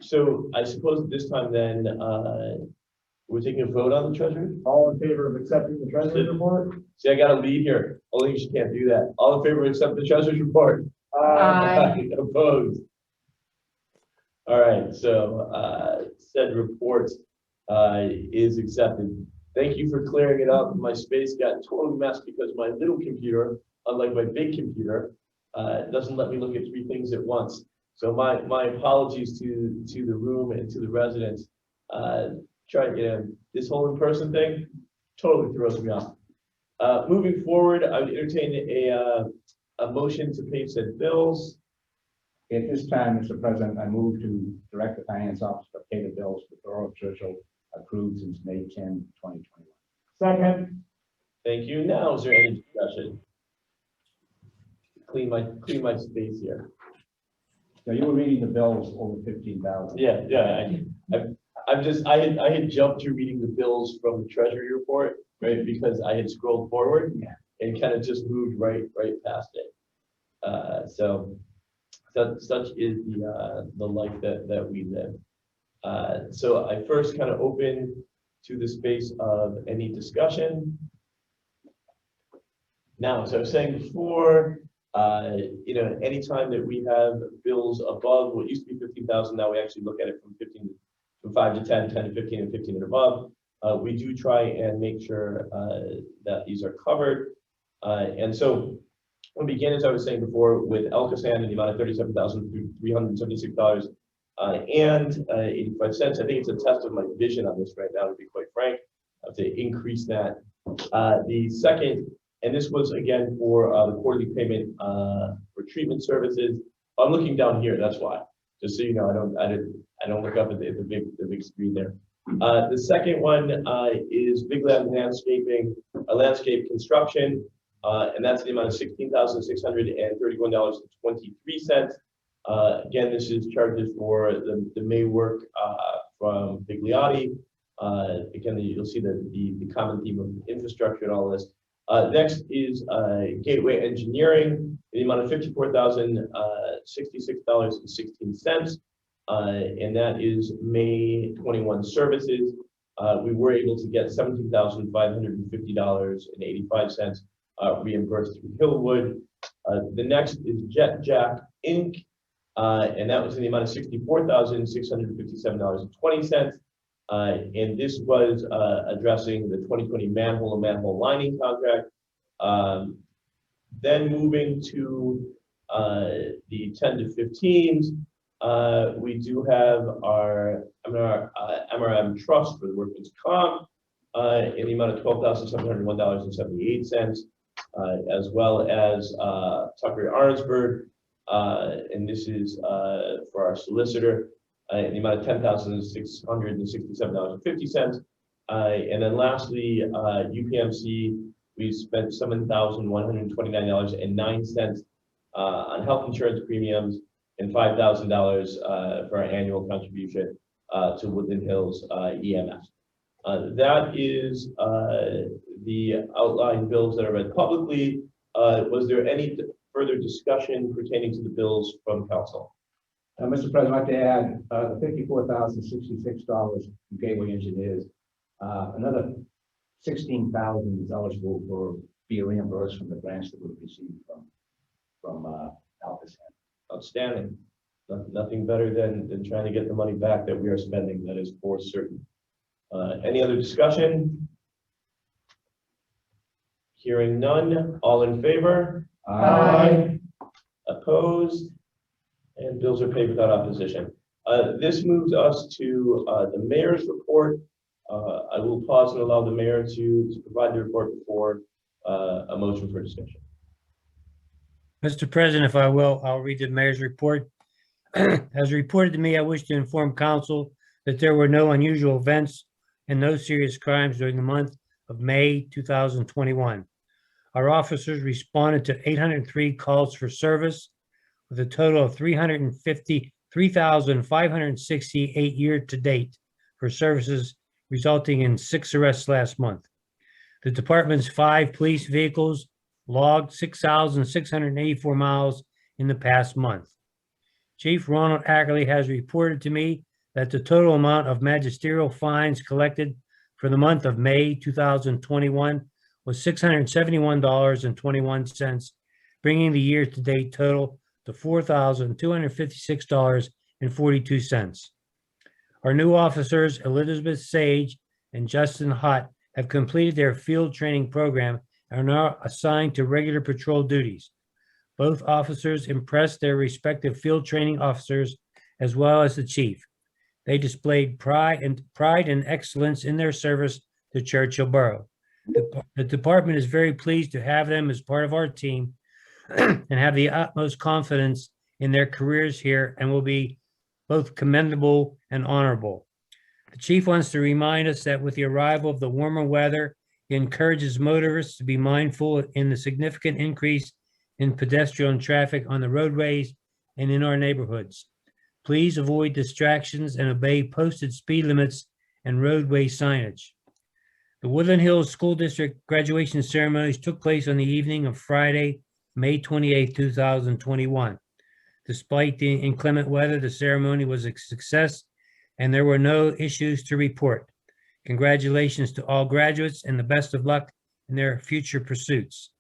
So I suppose at this time then we're taking a vote on the treasurer. All in favor of accepting the treasurer's report? See, I got a lead here. Only you can't do that. All in favor of accepting the treasurer's report? Aye. Opposed? All right, so said report is accepted. Thank you for clearing it up. My space got totally messed because my little computer, unlike my big computer, doesn't let me look at 3 things at once. So my apologies to the room and to the residents. This whole in-person thing totally throws me off. Moving forward, I would entertain a motion to pay said bills. At this time, Mr. President, I move to direct the finance officer to pay the bills for Borough of Churchill approved since May 10, 2021. Second. Thank you. Now, is there any discussion? Clean my space here. Now, you were reading the bills over 15,000. Yeah. I had jumped to reading the bills from the Treasury report, right? Because I had scrolled forward and kind of just moved right past it. So such is the life that we live. So I first kind of open to the space of any discussion. Now, so I was saying before, anytime that we have bills above what used to be 15,000, now we actually look at it from 5 to 10, 10 to 15, and 15 and above. We do try and make sure that these are covered. And so we'll begin, as I was saying before, with Elkasan in the amount of $37,376 and 85 cents. I think it's a test of my vision on this right now, to be quite frank. I have to increase that. The second, and this was again for the quarterly payment for treatment services. I'm looking down here, that's why. Just so you know, I don't look up at the big screen there. The second one is Big Lab Landscaping, landscape construction, and that's the amount of $16,631.23. Again, this is charges for the May work from Bigliotti. Again, you'll see the common theme of infrastructure and all this. Next is Gateway Engineering in the amount of $54,066.16. And that is May 21 services. We were able to get $17,550.85 reimbursed through Hillwood. The next is Jet Jack Inc. And that was in the amount of $64,657.20. And this was addressing the 2020 manhole lining contract. Then moving to the 10 to 15s, we do have our MRM trust for the workman's comp in the amount of $12,701.78, as well as Tucker Arnsberg, and this is for our solicitor in the amount of $10,667.50. And then lastly, UPMC, we spent $7,129.09 on health insurance premiums and $5,000 for our annual contribution to Woodland Hills EMS. That is the outlined bills that are read publicly. Was there any further discussion pertaining to the bills from council? Mr. President, I'd like to add the $54,066 from Gateway Engineers. Another $16,000 is eligible for be reimbursed from the grants that we received from Alcasan. Outstanding. Nothing better than trying to get the money back that we are spending. That is for certain. Any other discussion? Hearing none. All in favor? Aye. Opposed? And bills are paid without opposition. This moves us to the mayor's report. I will pause and allow the mayor to provide the report before a motion for discussion. Mr. President, if I will, I'll read the mayor's report. As reported to me, I wish to inform council that there were no unusual events and no serious crimes during the month of May 2021. Our officers responded to 803 calls for service with a total of 353,568 year-to-date for services, resulting in 6 arrests last month. The department's 5 police vehicles logged 6,684 miles in the past month. Chief Ronald Ackerley has reported to me that the total amount of magisterial fines collected for the month of May 2021 was $671.21, bringing the year-to-date total to $4,256.42. Our new officers, Elizabeth Sage and Justin Hott, have completed their field training program and are now assigned to regular patrol duties. Both officers impressed their respective field training officers as well as the chief. They displayed pride and excellence in their service to Churchill Borough. The department is very pleased to have them as part of our team and have the utmost confidence in their careers here and will be both commendable and honorable. The chief wants to remind us that with the arrival of the warmer weather He encourages motorists to be mindful in the significant increase in pedestrian traffic on the roadways and in our neighborhoods. Please avoid distractions and obey posted speed limits and roadway signage. The Woodland Hills School District graduation ceremonies took place on the evening of Friday, May 28, 2021. Despite the inclement weather, the ceremony was a success and there were no issues to report. Congratulations to all graduates and the best of luck in their future pursuits.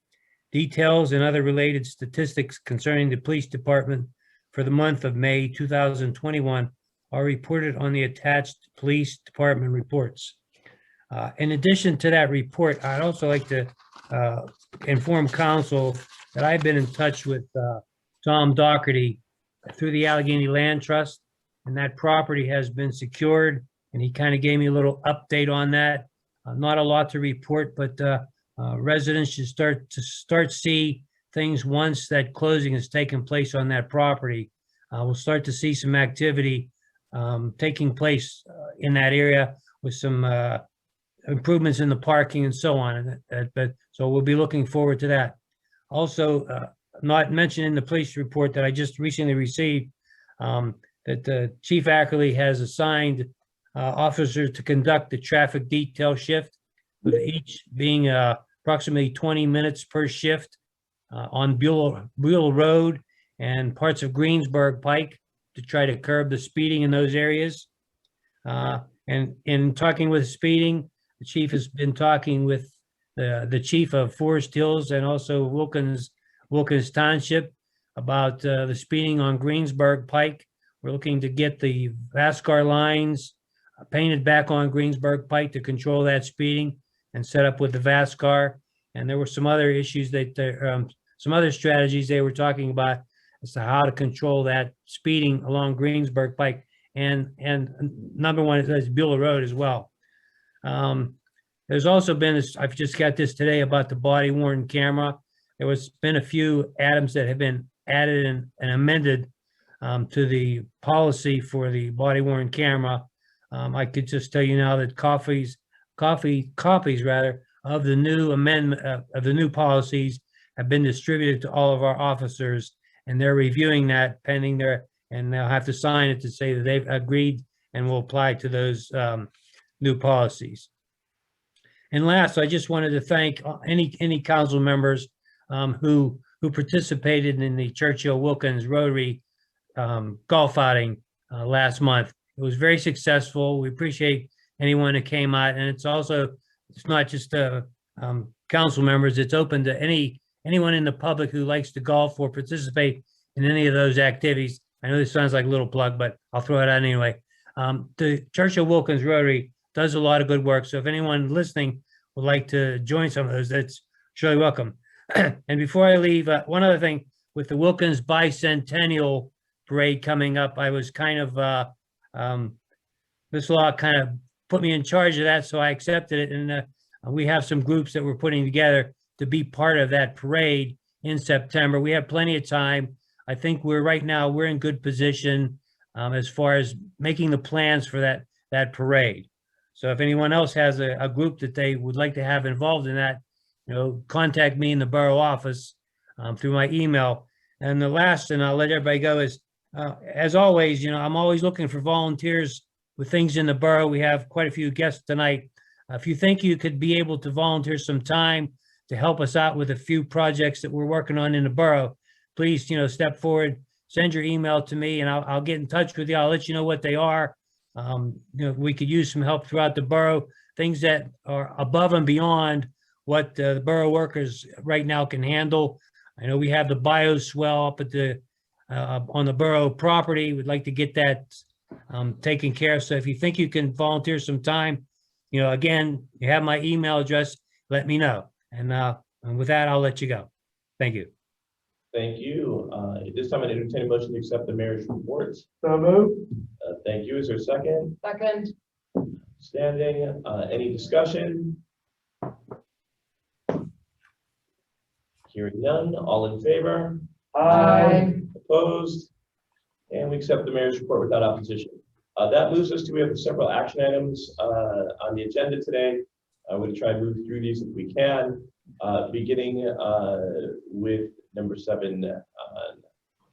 Details and other related statistics concerning the police department for the month of May 2021 are reported on the attached police department reports. In addition to that report, I'd also like to inform council that I've been in touch with Tom Doherty through the Allegheny Land Trust, and that property has been secured, and he kind of gave me a little update on that. Not a lot to report, but residents should start see things once that closing has taken place on that property. We'll start to see some activity taking place in that area with some improvements in the parking and so on. So we'll be looking forward to that. Also, not mentioned in the police report that I just recently received, that Chief Ackerley has assigned officers to conduct the traffic detail shift, with each being approximately 20 minutes per shift on Buell Road and parts of Greensburg Pike to try to curb the speeding in those areas. And in talking with speeding, the chief has been talking with the chief of Forest Hills and also Wilkins Township about the speeding on Greensburg Pike. We're looking to get the VASCAR lines painted back on Greensburg Pike to control that speeding and set up with the VASCAR. And there were some other issues that some other strategies they were talking about as to how to control that speeding along Greensburg Pike. And number one is Buell Road as well. There's also been this, I've just got this today about the body worn camera. There was been a few items that have been added and amended to the policy for the body worn camera. I could just tell you now that copies rather of the new amendment of the new policies have been distributed to all of our officers, and they're reviewing that pending their, and they'll have to sign it to say that they've agreed and will apply to those new policies. And last, I just wanted to thank any council members who participated in the Churchill Wilkins Rotary golf outing last month. It was very successful. We appreciate anyone that came out, and it's not just council members. It's open to anyone in the public who likes to golf or participate in any of those activities. I know this sounds like a little plug, but I'll throw it out anyway. The Churchill Wilkins Rotary does a lot of good work. So if anyone listening would like to join some of those, that's surely welcome. And before I leave, one other thing, with the Wilkins Bicentennial Parade coming up, I was kind of, this law kind of put me in charge of that, so I accepted it. And we have some groups that we're putting together to be part of that parade in September. We have plenty of time. I think we're in good position as far as making the plans for that parade. So if anyone else has a group that they would like to have involved in that, contact me in the borough office through my email. And the last, and I'll let everybody go, is as always, I'm always looking for volunteers with things in the borough. We have quite a few guests tonight. If you think you could be able to volunteer some time to help us out with a few projects that we're working on in the borough, please, step forward, send your email to me, and I'll get in touch with you. I'll let you know what they are. We could use some help throughout the borough, things that are above and beyond what the borough workers right now can handle. I know we have the bioswell up at the on the borough property. We'd like to get that taken care of. So if you think you can volunteer some time, again, you have my email address, let me know. And with that, I'll let you go. Thank you. Thank you. At this time, I entertain a motion to accept the mayor's reports. So moved. Thank you. Is there a second? Second. Standing. Any discussion? Hearing none. All in favor? Aye. Opposed? And we accept the mayor's report without opposition. That moves us to, we have several action items on the agenda today. I'm going to try and move through these if we can, beginning with number 7.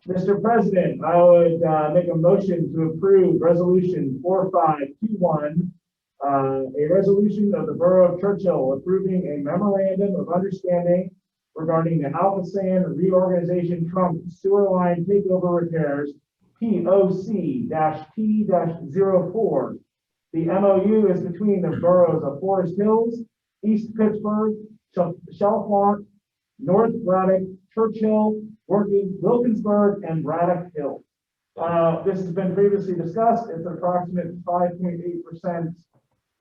Mr. President, I would make a motion to approve Resolution 4521, a resolution of the Borough of Churchill approving a memorandum of understanding regarding the Alpha San Reorganization Trunk Sewer Line Takeover Repairs, POC-T-04. The MOU is between the boroughs of Forest Hills, East Pittsburgh, Chalfont, North Braddock, Churchill, Wilkinsburg, and Braddock Hill. This has been previously discussed. It's an approximate 5.8%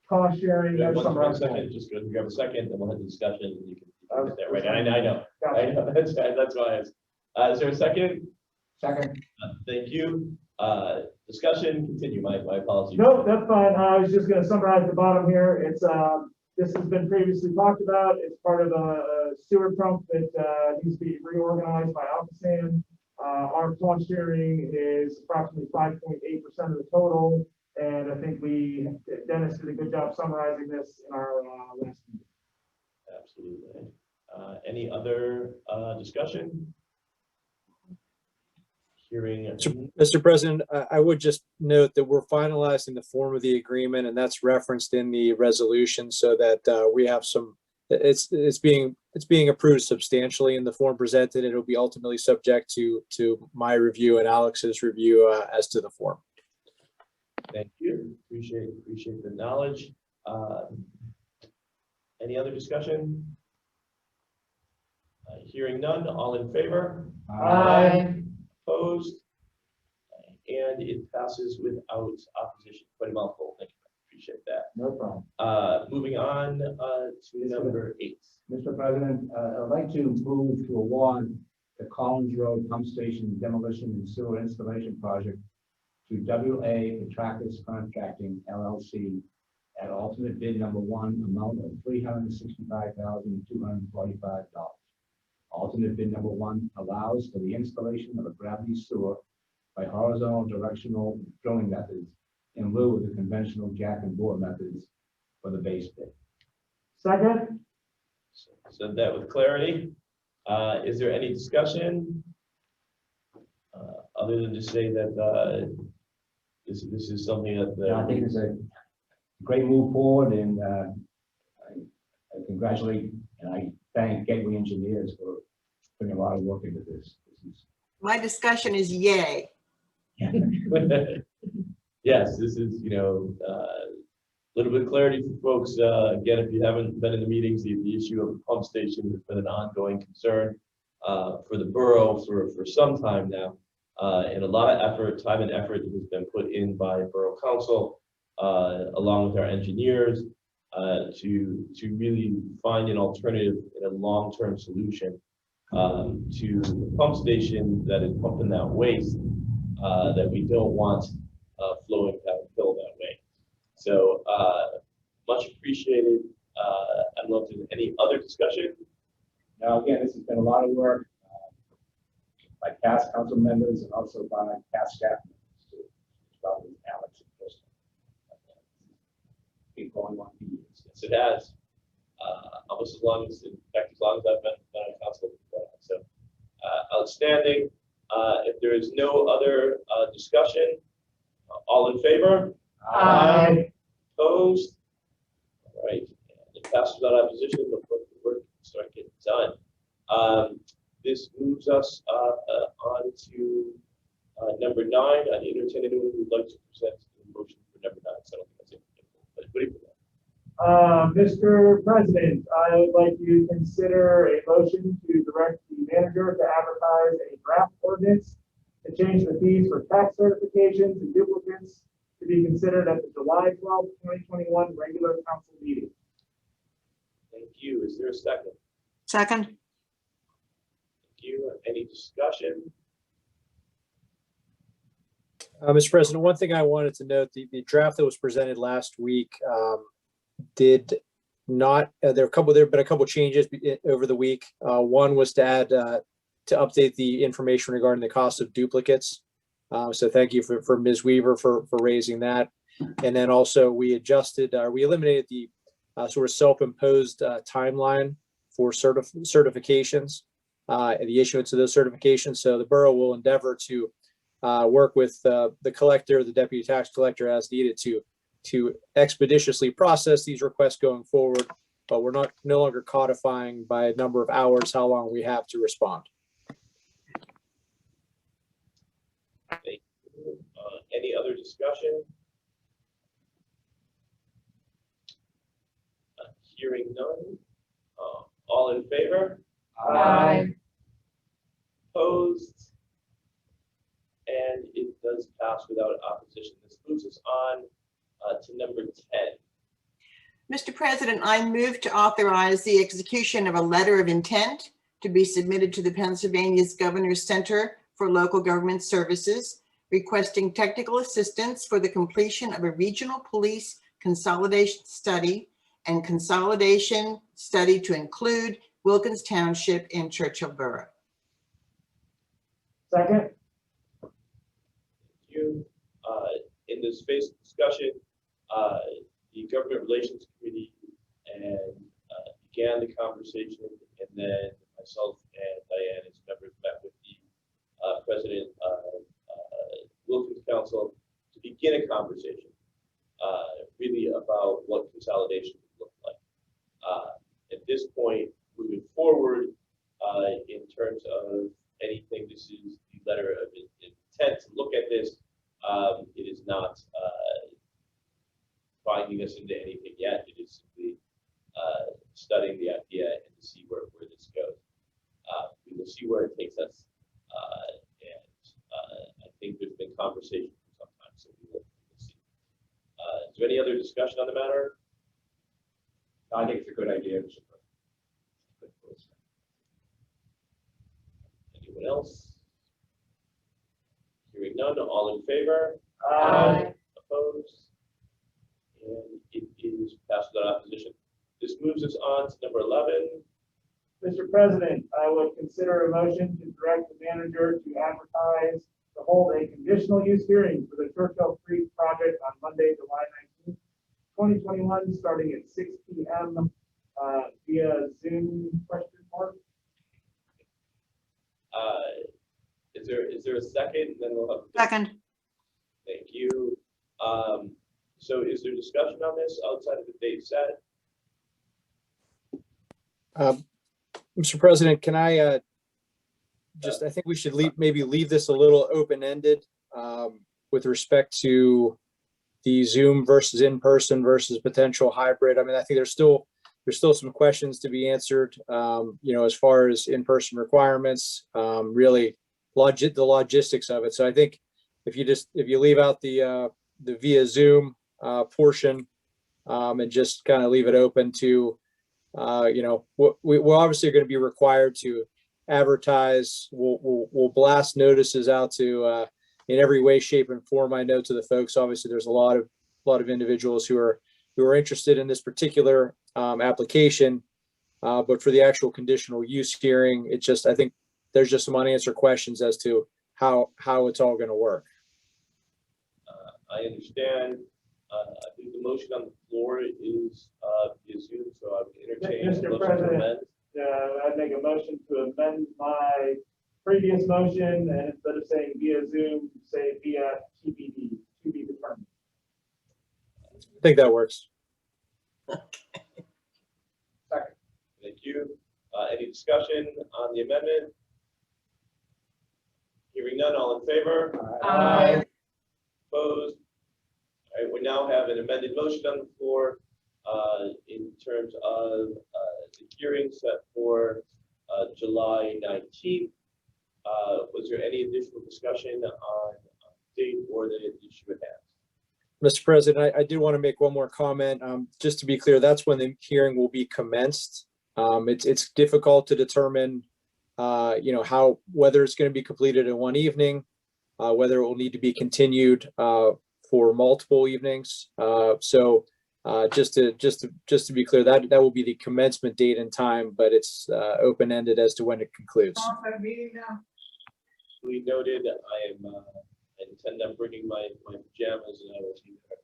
cost sharing. One second, just go and grab a second, then we'll have the discussion. And you can get that right. I know. That's why. Is there a second? Second. Thank you. Discussion, continue. My apologies. Nope, that's fine. I was just going to summarize the bottom here. It's this has been previously talked about. It's part of a sewer trunk that needs to be reorganized by Alpha San. Our cost sharing is approximately 5.8% of the total, and I think Dennis did a good job summarizing this in our last meeting. Absolutely. Any other discussion? Hearing. Mr. President, I would just note that we're finalizing the form of the agreement, and that's referenced in the resolution, so that we have some. It's being approved substantially in the form presented. It'll be ultimately subject to my review and Alex's review as to the form. Thank you. Appreciate the knowledge. Any other discussion? Hearing none. All in favor? Aye. Opposed? And it passes without opposition. Quite a mouthful. Thank you. Appreciate that. No problem. Moving on to number 8. Mr. President, I'd like to move to award the Collins Road Pump Station Demolition and Sewer Installation Project to WA Petracus Contracting LLC at alternate bid number 1, amount of $365,245. Alternate bid number 1 allows for the installation of a gravity sewer by horizontal directional drilling methods in lieu of the conventional jack and bore methods for the base bid. Second. Said that with clarity. Is there any discussion other than just say that this is something that I think it's a great move forward, and I congratulate and I thank Gateway Engineers for putting a lot of work into this. My discussion is yay. Yes, this is, a little bit of clarity for folks. Again, if you haven't been in the meetings, the issue of the pump station has been an ongoing concern for the borough for some time now. And a lot of effort, time and effort has been put in by Borough Council, along with our engineers, to really find an alternative and a long-term solution to the pump station that is pumping that waste that we don't want flowing downhill that way. So much appreciated. I don't know if there's any other discussion. Now, again, this has been a lot of work by past council members and also by past staff members too. Start with Alex and Kristen. Been going on for years. Yes, it has. Almost as long as, in fact, as long as I've been on council. So outstanding. If there is no other discussion, all in favor? Aye. Opposed? All right. It passes without opposition. The work can start getting done. This moves us on to number 9. I entertain anyone who would like to present the motion for number 9. So I don't think that's it. But what do you think? Mr. President, I would like to consider a motion to direct the manager to advertise a draft ordinance to change the fees for tax certifications and duplicates to be considered at the July 12, 2021 regular council meeting. Thank you. Is there a second? Second. Thank you. Any discussion? Mr. President, one thing I wanted to note, the draft that was presented last week did not, there have been a couple changes over the week. One was to add, to update the information regarding the cost of duplicates. So thank you for Ms. Weaver for raising that. And then also we adjusted, we eliminated the sort of self-imposed timeline for certifications and the issuance of those certifications. So the borough will endeavor to work with the collector, the deputy tax collector as needed to expeditiously process these requests going forward, but we're no longer codifying by a number of hours how long we have to respond. Thank you. Any other discussion? Hearing none. All in favor? Aye. Opposed? And it does pass without opposition. This moves us on to number 10. Mr. President, I move to authorize the execution of a letter of intent to be submitted to the Pennsylvania's Governor's Center for Local Government Services, requesting technical assistance for the completion of a regional police consolidation study and consolidation study to include Wilkins Township and Churchill Borough. Second. Thank you. In the space of discussion, the Government Relations Committee began the conversation, and then myself and Diane as members met with the President of Wilkins Council to begin a conversation really about what consolidation would look like. At this point, moving forward, in terms of anything, this is the letter of intent to look at this. It is not binding us into anything yet. It is simply studying the idea and to see where this goes. We will see where it takes us. I think there's been conversation for some time, so we will see. Is there any other discussion on the matter? I think it's a good idea. Anyone else? Hearing none, all in favor? Aye. Opposed? And it is passed without opposition. This moves us on to number 11. Mr. President, I would consider a motion to direct the manager to advertise to hold a conditional use hearing for the Churchill Creek project on Monday, July 19th, 2021, starting at 6 p.m. Via Zoom question mark. Is there a second? Then we'll have Second. Thank you. So is there discussion on this outside of the date set? Mr. President, can I I think we should maybe leave this a little open-ended with respect to the Zoom versus in-person versus potential hybrid. I mean, I think there's still some questions to be answered, as far as in-person requirements, really the logistics of it. So I think if you leave out the via Zoom portion and just kind of leave it open to, we're obviously going to be required to advertise. We'll blast notices out to in every way, shape, and form. I know to the folks, obviously, there's a lot of individuals who are interested in this particular application, but for the actual conditional use hearing, I think there's just some unanswered questions as to how it's all going to work. I understand. I think the motion on the floor is Zoom, so I would entertain a Mr. motion to President, amend. I'd make a motion to amend my previous motion, and instead of saying via Zoom, say via TBD, to be determined. I think that works. Second. Thank you. Any discussion on the amendment? Hearing none, all in favor? Aye. Opposed? All right, we now have an amended motion on the floor in terms of the hearing set for July 19th. Was there any additional discussion on the date or the issue at hand? Mr. President, I do want to make one more comment. Just to be clear, that's when the hearing will be commenced. It's difficult to determine, whether it's going to be completed in one evening, whether it will need to be continued for multiple evenings. So just to be clear, that will be the commencement date and time, but it's open-ended as to when it concludes. We noted. I intend on bringing my pajamas, and I will be there.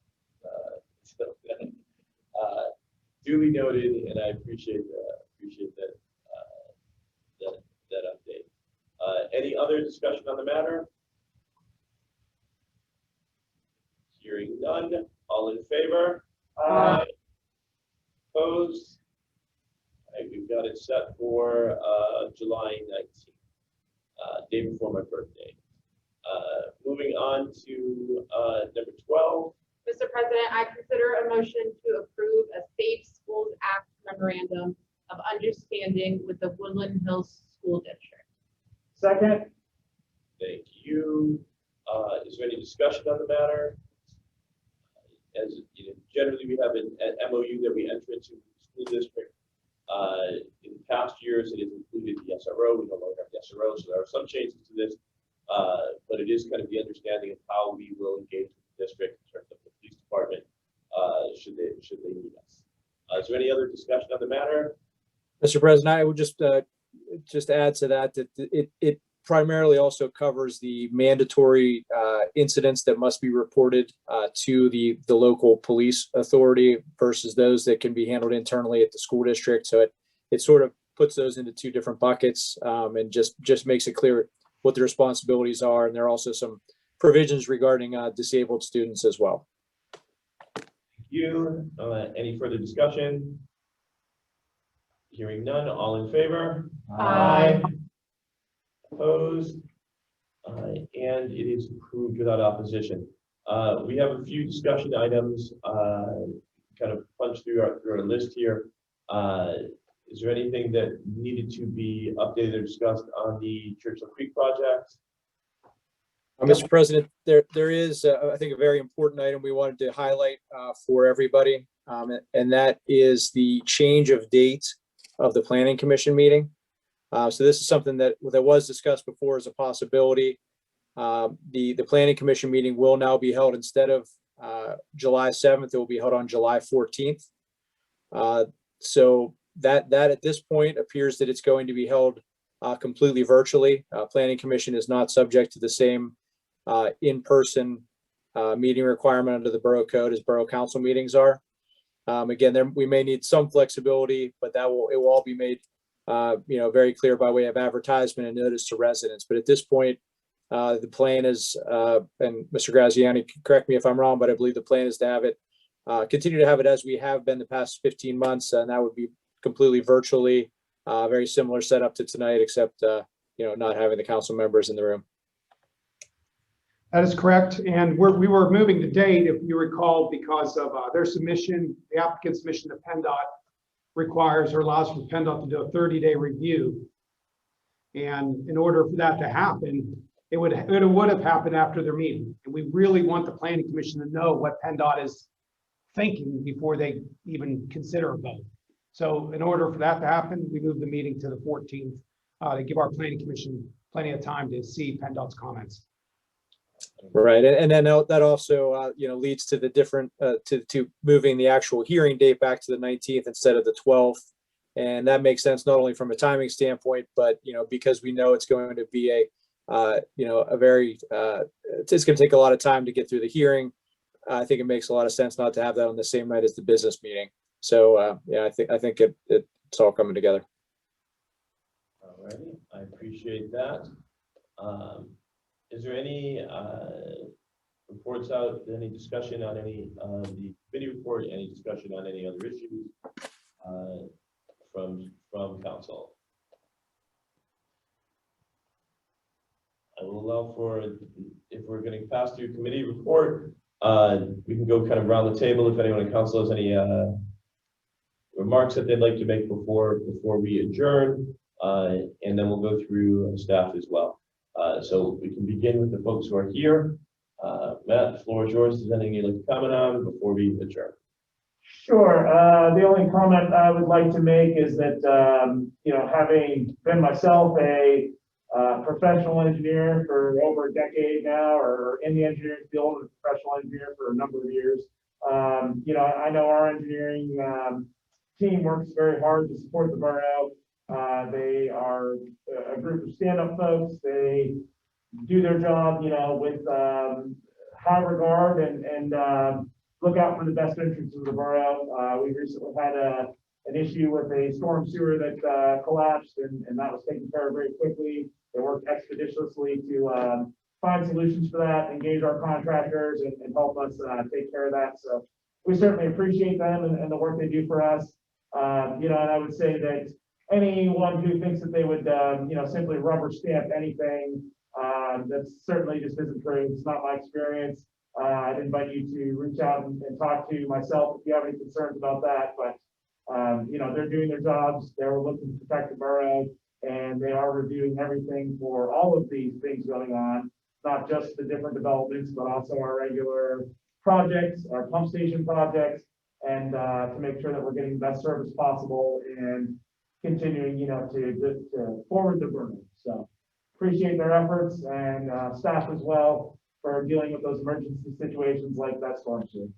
Duly noted, and I appreciate that that update. Any other discussion on the matter? Hearing none. All in favor? Aye. Opposed? All right, we've got it set for July 19th, day before my birthday. Moving on to number 12. Mr. President, I consider a motion to approve a Safe Schools Act memorandum of understanding with the Woodland Hills School District. Second. Thank you. Is there any discussion on the matter? As you know, generally, we have an MOU that we enter into the school district. In past years, it has included the SRO. We no longer have the SRO, so there are some changes to this. But it is kind of the understanding of how we will engage with the district in terms of the police department, should they need us. Is there any other discussion on the matter? Mr. President, I would just add to that it primarily also covers the mandatory incidents that must be reported to the local police authority versus those that can be handled internally at the school district. So it sort of puts those into two different buckets, and just makes it clear what the responsibilities are. And there are also some provisions regarding disabled students as well. Thank you. Any further discussion? Hearing none. All in favor? Aye. Opposed? And it is approved without opposition. We have a few discussion items, kind of punch through our list here. Is there anything that needed to be updated or discussed on the Churchill Creek project? Mr. President, there is, I think, a very important item we wanted to highlight for everybody, and that is the change of date of the Planning Commission meeting. So this is something that was discussed before as a possibility. The Planning Commission meeting will now be held instead of July 7th. It will be held on July 14th. So that at this point appears that it's going to be held completely virtually. Planning Commission is not subject to the same in-person meeting requirement under the Borough Code as Borough Council meetings are. Again, we may need some flexibility, but it will all be made very clear by way of advertisement and notice to residents. But at this point, the plan is, and Mr. Graziani, correct me if I'm wrong, but I believe the plan is to have it, continue to have it as we have been the past 15 months, and that would be completely virtually, very similar setup to tonight, except not having the council members in the room. That is correct, and we were moving the date, if you recall, because of their submission. The applicant's submission to PennDOT requires or allows for PennDOT to do a 30-day review, and in order for that to happen, it would have happened after their meeting. And we really want the Planning Commission to know what PennDOT is thinking before they even consider a vote. So in order for that to happen, we moved the meeting to the 14th to give our Planning Commission plenty of time to see PennDOT's comments. Right, and then that also leads to the different to moving the actual hearing date back to the 19th instead of the 12th, and that makes sense not only from a timing standpoint, but because we know it's going to be a very it's going to take a lot of time to get through the hearing. I think it makes a lot of sense not to have that on the same night as the business meeting. So I think it's all coming together. All righty, I appreciate that. Is there any reports out, any discussion on any of the committee report, any discussion on any other issues from council? I will allow for, if we're going to pass through committee report, we can go kind of around the table if anyone in council has any remarks that they'd like to make before we adjourn, and then we'll go through staff as well. So we can begin with the folks who are here. Matt, the floor is yours. Is there anything you'd like to comment on before we adjourn? Sure. The only comment I would like to make is that, having been myself a professional engineer for over a decade now, or in the engineering field, a professional engineer for a number of years, I know our engineering team works very hard to support the borough. They are a group of stand-up folks. They do their job, with high regard, and look out for the best interests of the borough. We recently had an issue with a storm sewer that collapsed, and that was taken care of very quickly. They worked expeditiously to find solutions for that, engage our contractors, and help us take care of that. So we certainly appreciate them and the work they do for us. And I would say that anyone who thinks that they would, simply rubber stamp anything, that certainly just isn't true. It's not my experience. I'd invite you to reach out and talk to myself if you have any concerns about that. But, they're doing their jobs. They're looking to protect the borough, and they are reviewing everything for all of these things going on, not just the different developments, but also our regular projects, our pump station projects, and to make sure that we're getting the best service possible and continuing, to forward the borough. So appreciate their efforts, and staff as well for dealing with those emergency situations like that storm sewer.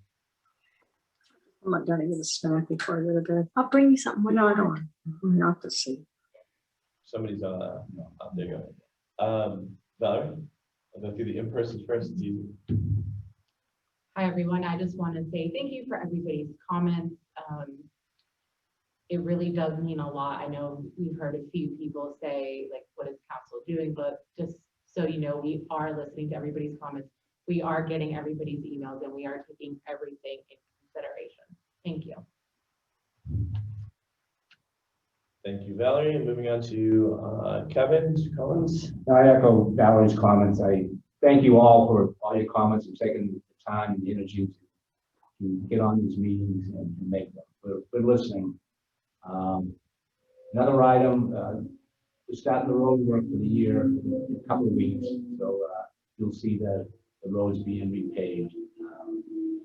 I'm not gonna get a snack before I go to bed. I'll bring you something. No, I don't. I'm not to see. Somebody's on, there you go. Valerie, I'll go through the in-person first. It's easy. Hi, everyone. I just want to say thank you for everybody's comments. It really does mean a lot. I know we've heard a few people say, like, what is council doing? But just so you know, we are listening to everybody's comments. We are getting everybody's emails, and we are taking everything into consideration. Thank you. Thank you, Valerie. And moving on to Kevin, Mr. Collins. I echo Valerie's comments. I thank you all for all your comments and taking the time and the energy to get on these meetings and make them. We're listening. Another item, we're starting the road work for the year in a couple of weeks. So you'll see that the roads being repaved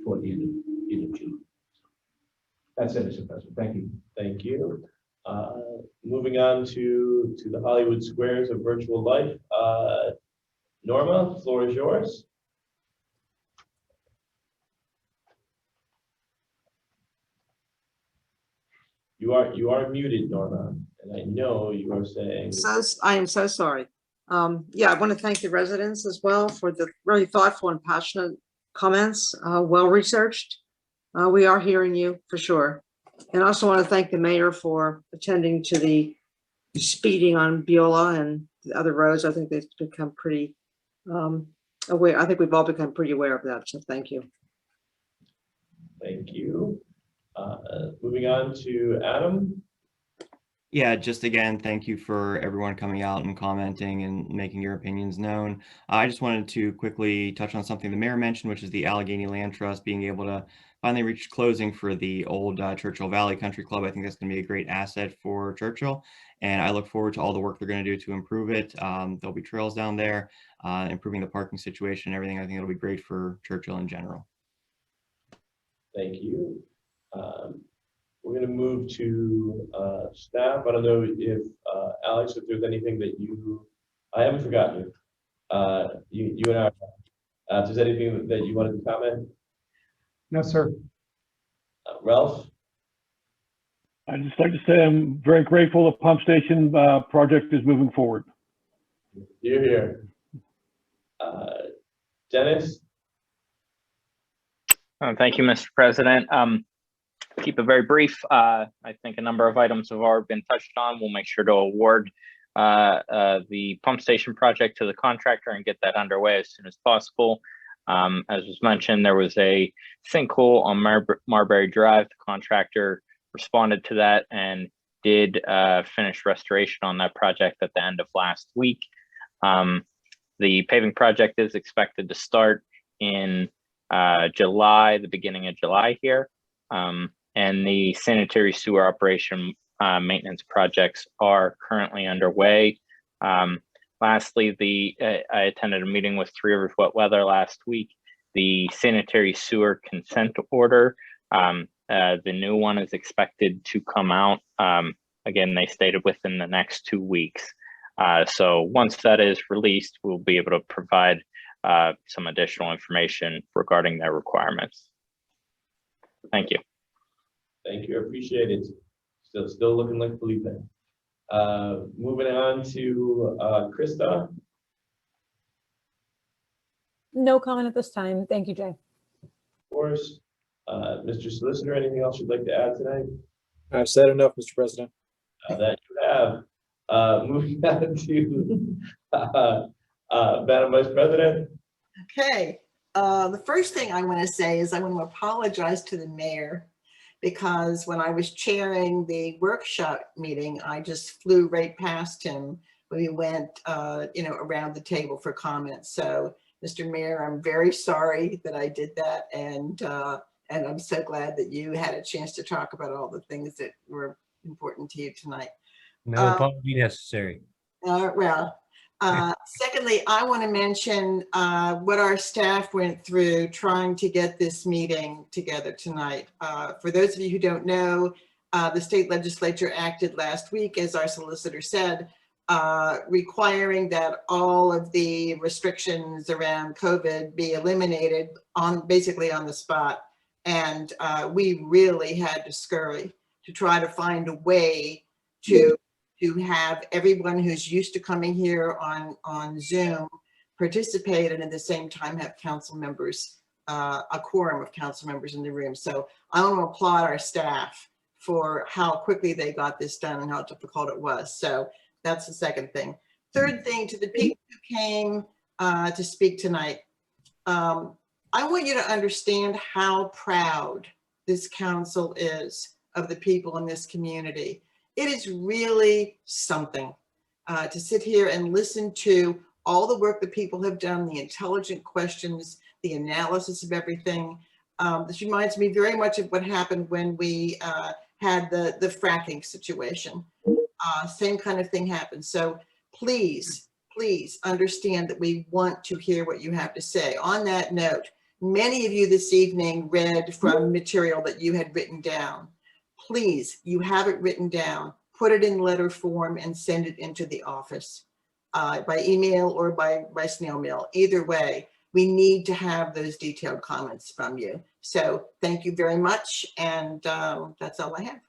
toward the end of June. That's it, Mr. President. Thank you. Thank you. Moving on to the Hollywood Squares of Virtual Life. Norma, the floor is yours. You are muted, Norma, and I know you are saying. I am so sorry. Yeah, I want to thank the residents as well for the really thoughtful and passionate comments, well researched. We are hearing you for sure. And I also want to thank the mayor for attending to the speeding on Beulah and the other roads. I think they've become pretty aware. I think we've all become pretty aware of that. So thank you. Thank you. Moving on to Adam. Yeah, just again, thank you for everyone coming out and commenting and making your opinions known. I just wanted to quickly touch on something the mayor mentioned, which is the Allegheny Land Trust being able to finally reach closing for the old Churchill Valley Country Club. I think that's going to be a great asset for Churchill, and I look forward to all the work they're going to do to improve it. There'll be trails down there, improving the parking situation and everything. I think it'll be great for Churchill in general. Thank you. We're going to move to staff. I don't know if Alex, if there's anything that I haven't forgotten you. You and I, if there's anything that you wanted to comment? No, sir. Ralph? I'd just like to say I'm very grateful the pump station project is moving forward. You're here. Dennis? Thank you, Mr. President. Keep it very brief. I think a number of items have already been touched on. We'll make sure to award the pump station project to the contractor and get that underway as soon as possible. As was mentioned, there was a sinkhole on Marbury Drive. The contractor responded to that and did finish restoration on that project at the end of last week. The paving project is expected to start in July, the beginning of July here. And the sanitary sewer operation maintenance projects are currently underway. Lastly, I attended a meeting with Three Rivers Wet Weather last week. The sanitary sewer consent order, the new one is expected to come out. Again, they stated within the next 2 weeks. So once that is released, we'll be able to provide some additional information regarding their requirements. Thank you. Thank you. I appreciate it. Still looking like Felipe. Moving on to Krista. No comment at this time. Thank you, Jay. Of course. Mr. Solicitor, anything else you'd like to add tonight? I've said enough, Mr. President. That you have. Moving on to Madam Vice President. Okay, the first thing I want to say is I want to apologize to the mayor because when I was chairing the workshop meeting, I just flew right past him when we went, around the table for comments. So, Mr. Mayor, I'm very sorry that I did that, and I'm so glad that you had a chance to talk about all the things that were important to you tonight. No apology necessary. Secondly, I want to mention what our staff went through trying to get this meeting together tonight. For those of you who don't know, the state legislature acted last week, as our solicitor said, requiring that all of the restrictions around COVID be eliminated basically on the spot. And we really had to scurry to try to find a way to have everyone who's used to coming here on Zoom participate, and at the same time have council members, a quorum of council members in the room. So I want to applaud our staff for how quickly they got this done and how difficult it was. So that's the second thing. Third thing, to the people who came to speak tonight, I want you to understand how proud this council is of the people in this community. It is really something to sit here and listen to all the work that people have done, the intelligent questions, the analysis of everything. This reminds me very much of what happened when we had the fracking situation. Same kind of thing happened. So please, please understand that we want to hear what you have to say. On that note, many of you this evening read from material that you had written down. Please, you have it written down, put it in letter form and send it into the office by email or by snail mail. Either way, we need to have those detailed comments from you. So thank you very much. And that's all I have.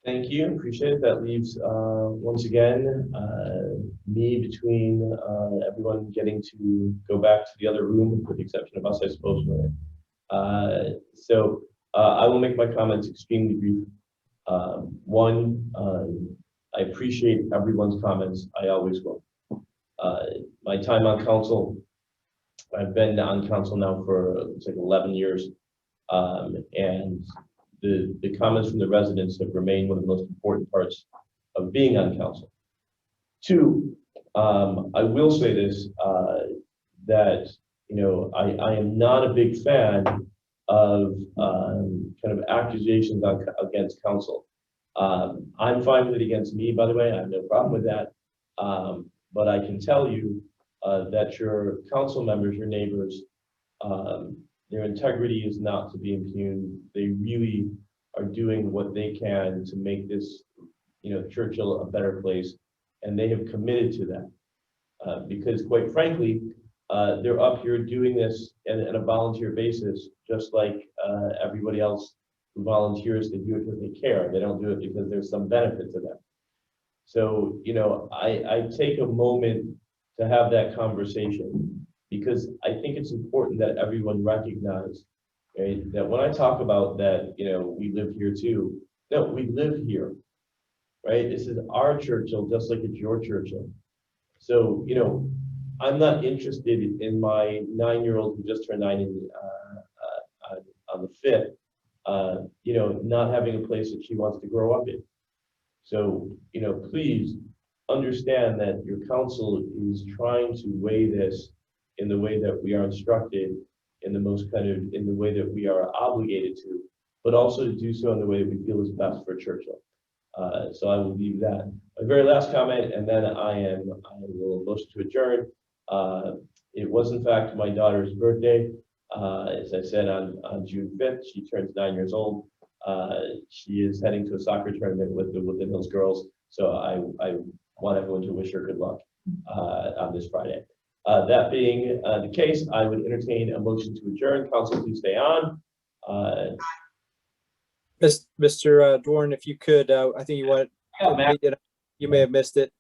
Thank you, appreciate it. That leaves, once again, me between everyone getting to go back to the other room, with the exception of us, I suppose. I will make my comments extremely brief. One, I appreciate everyone's comments. I always will. My time on council, I've been on council now for it's like 11 years. And the comments from the residents have remained one of the most important parts of being on council. Two, I will say this, that, I am not a big fan of kind of accusations against council. I'm fine with it against me, by the way. I have no problem with that. But I can tell you that your council members, your neighbors, their integrity is not to be impugned. They really are doing what they can to make this, Churchill a better place, and they have committed to that. Because quite frankly, they're up here doing this on a volunteer basis, just like everybody else who volunteers to do it because they care. They don't do it because there's some benefit to them. So, I take a moment to have that conversation because I think it's important that everyone recognize, right, that when I talk about that, we live here too. No, we live here, right? This is our Churchill, just like it's your Churchill. So, I'm not interested in my 9-year-old who just turned 9 on the 5th, not having a place that she wants to grow up in. So, please understand that your council is trying to weigh this in the way that we are instructed, in the way that we are obligated to, but also to do so in the way that we feel is best for Churchill. So I will leave that. My very last comment, and then I will motion to adjourn. It was in fact my daughter's birthday. As I said, on June 5th, she turns 9 years old. She is heading to a soccer tournament with the Hills girls. So I want everyone to wish her good luck on this Friday. That being the case, I would entertain a motion to adjourn. Council, please stay on. Mr. Dorn, if you could, I think you wanted, you may have missed it.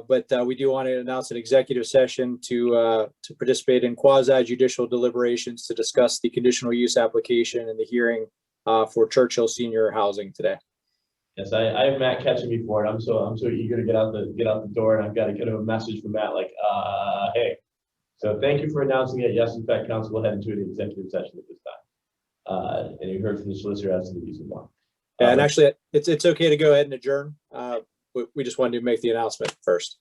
but we do want to announce an executive session to participate in quasi judicial deliberations to discuss the conditional use application and the hearing for Churchill Senior Housing today. Yes, I have Matt catching me for it. I'm so eager to get out the door, and I've got to get him a message from Matt like, hey. So thank you for announcing it. Yes, in fact, council will head into an executive session at this time. And you heard from the solicitor as to the reason why. Yeah, and actually, it's okay to go ahead and adjourn. We just wanted to make the announcement first.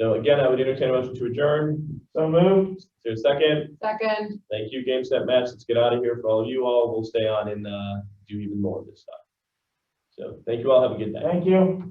So again, I would entertain a motion to adjourn. So moved. Is there a second? Second. Thank you, game, set, match. Let's get out of here. For all of you all, we'll stay on and do even more of this stuff. So thank you all. Have a good night. Thank you.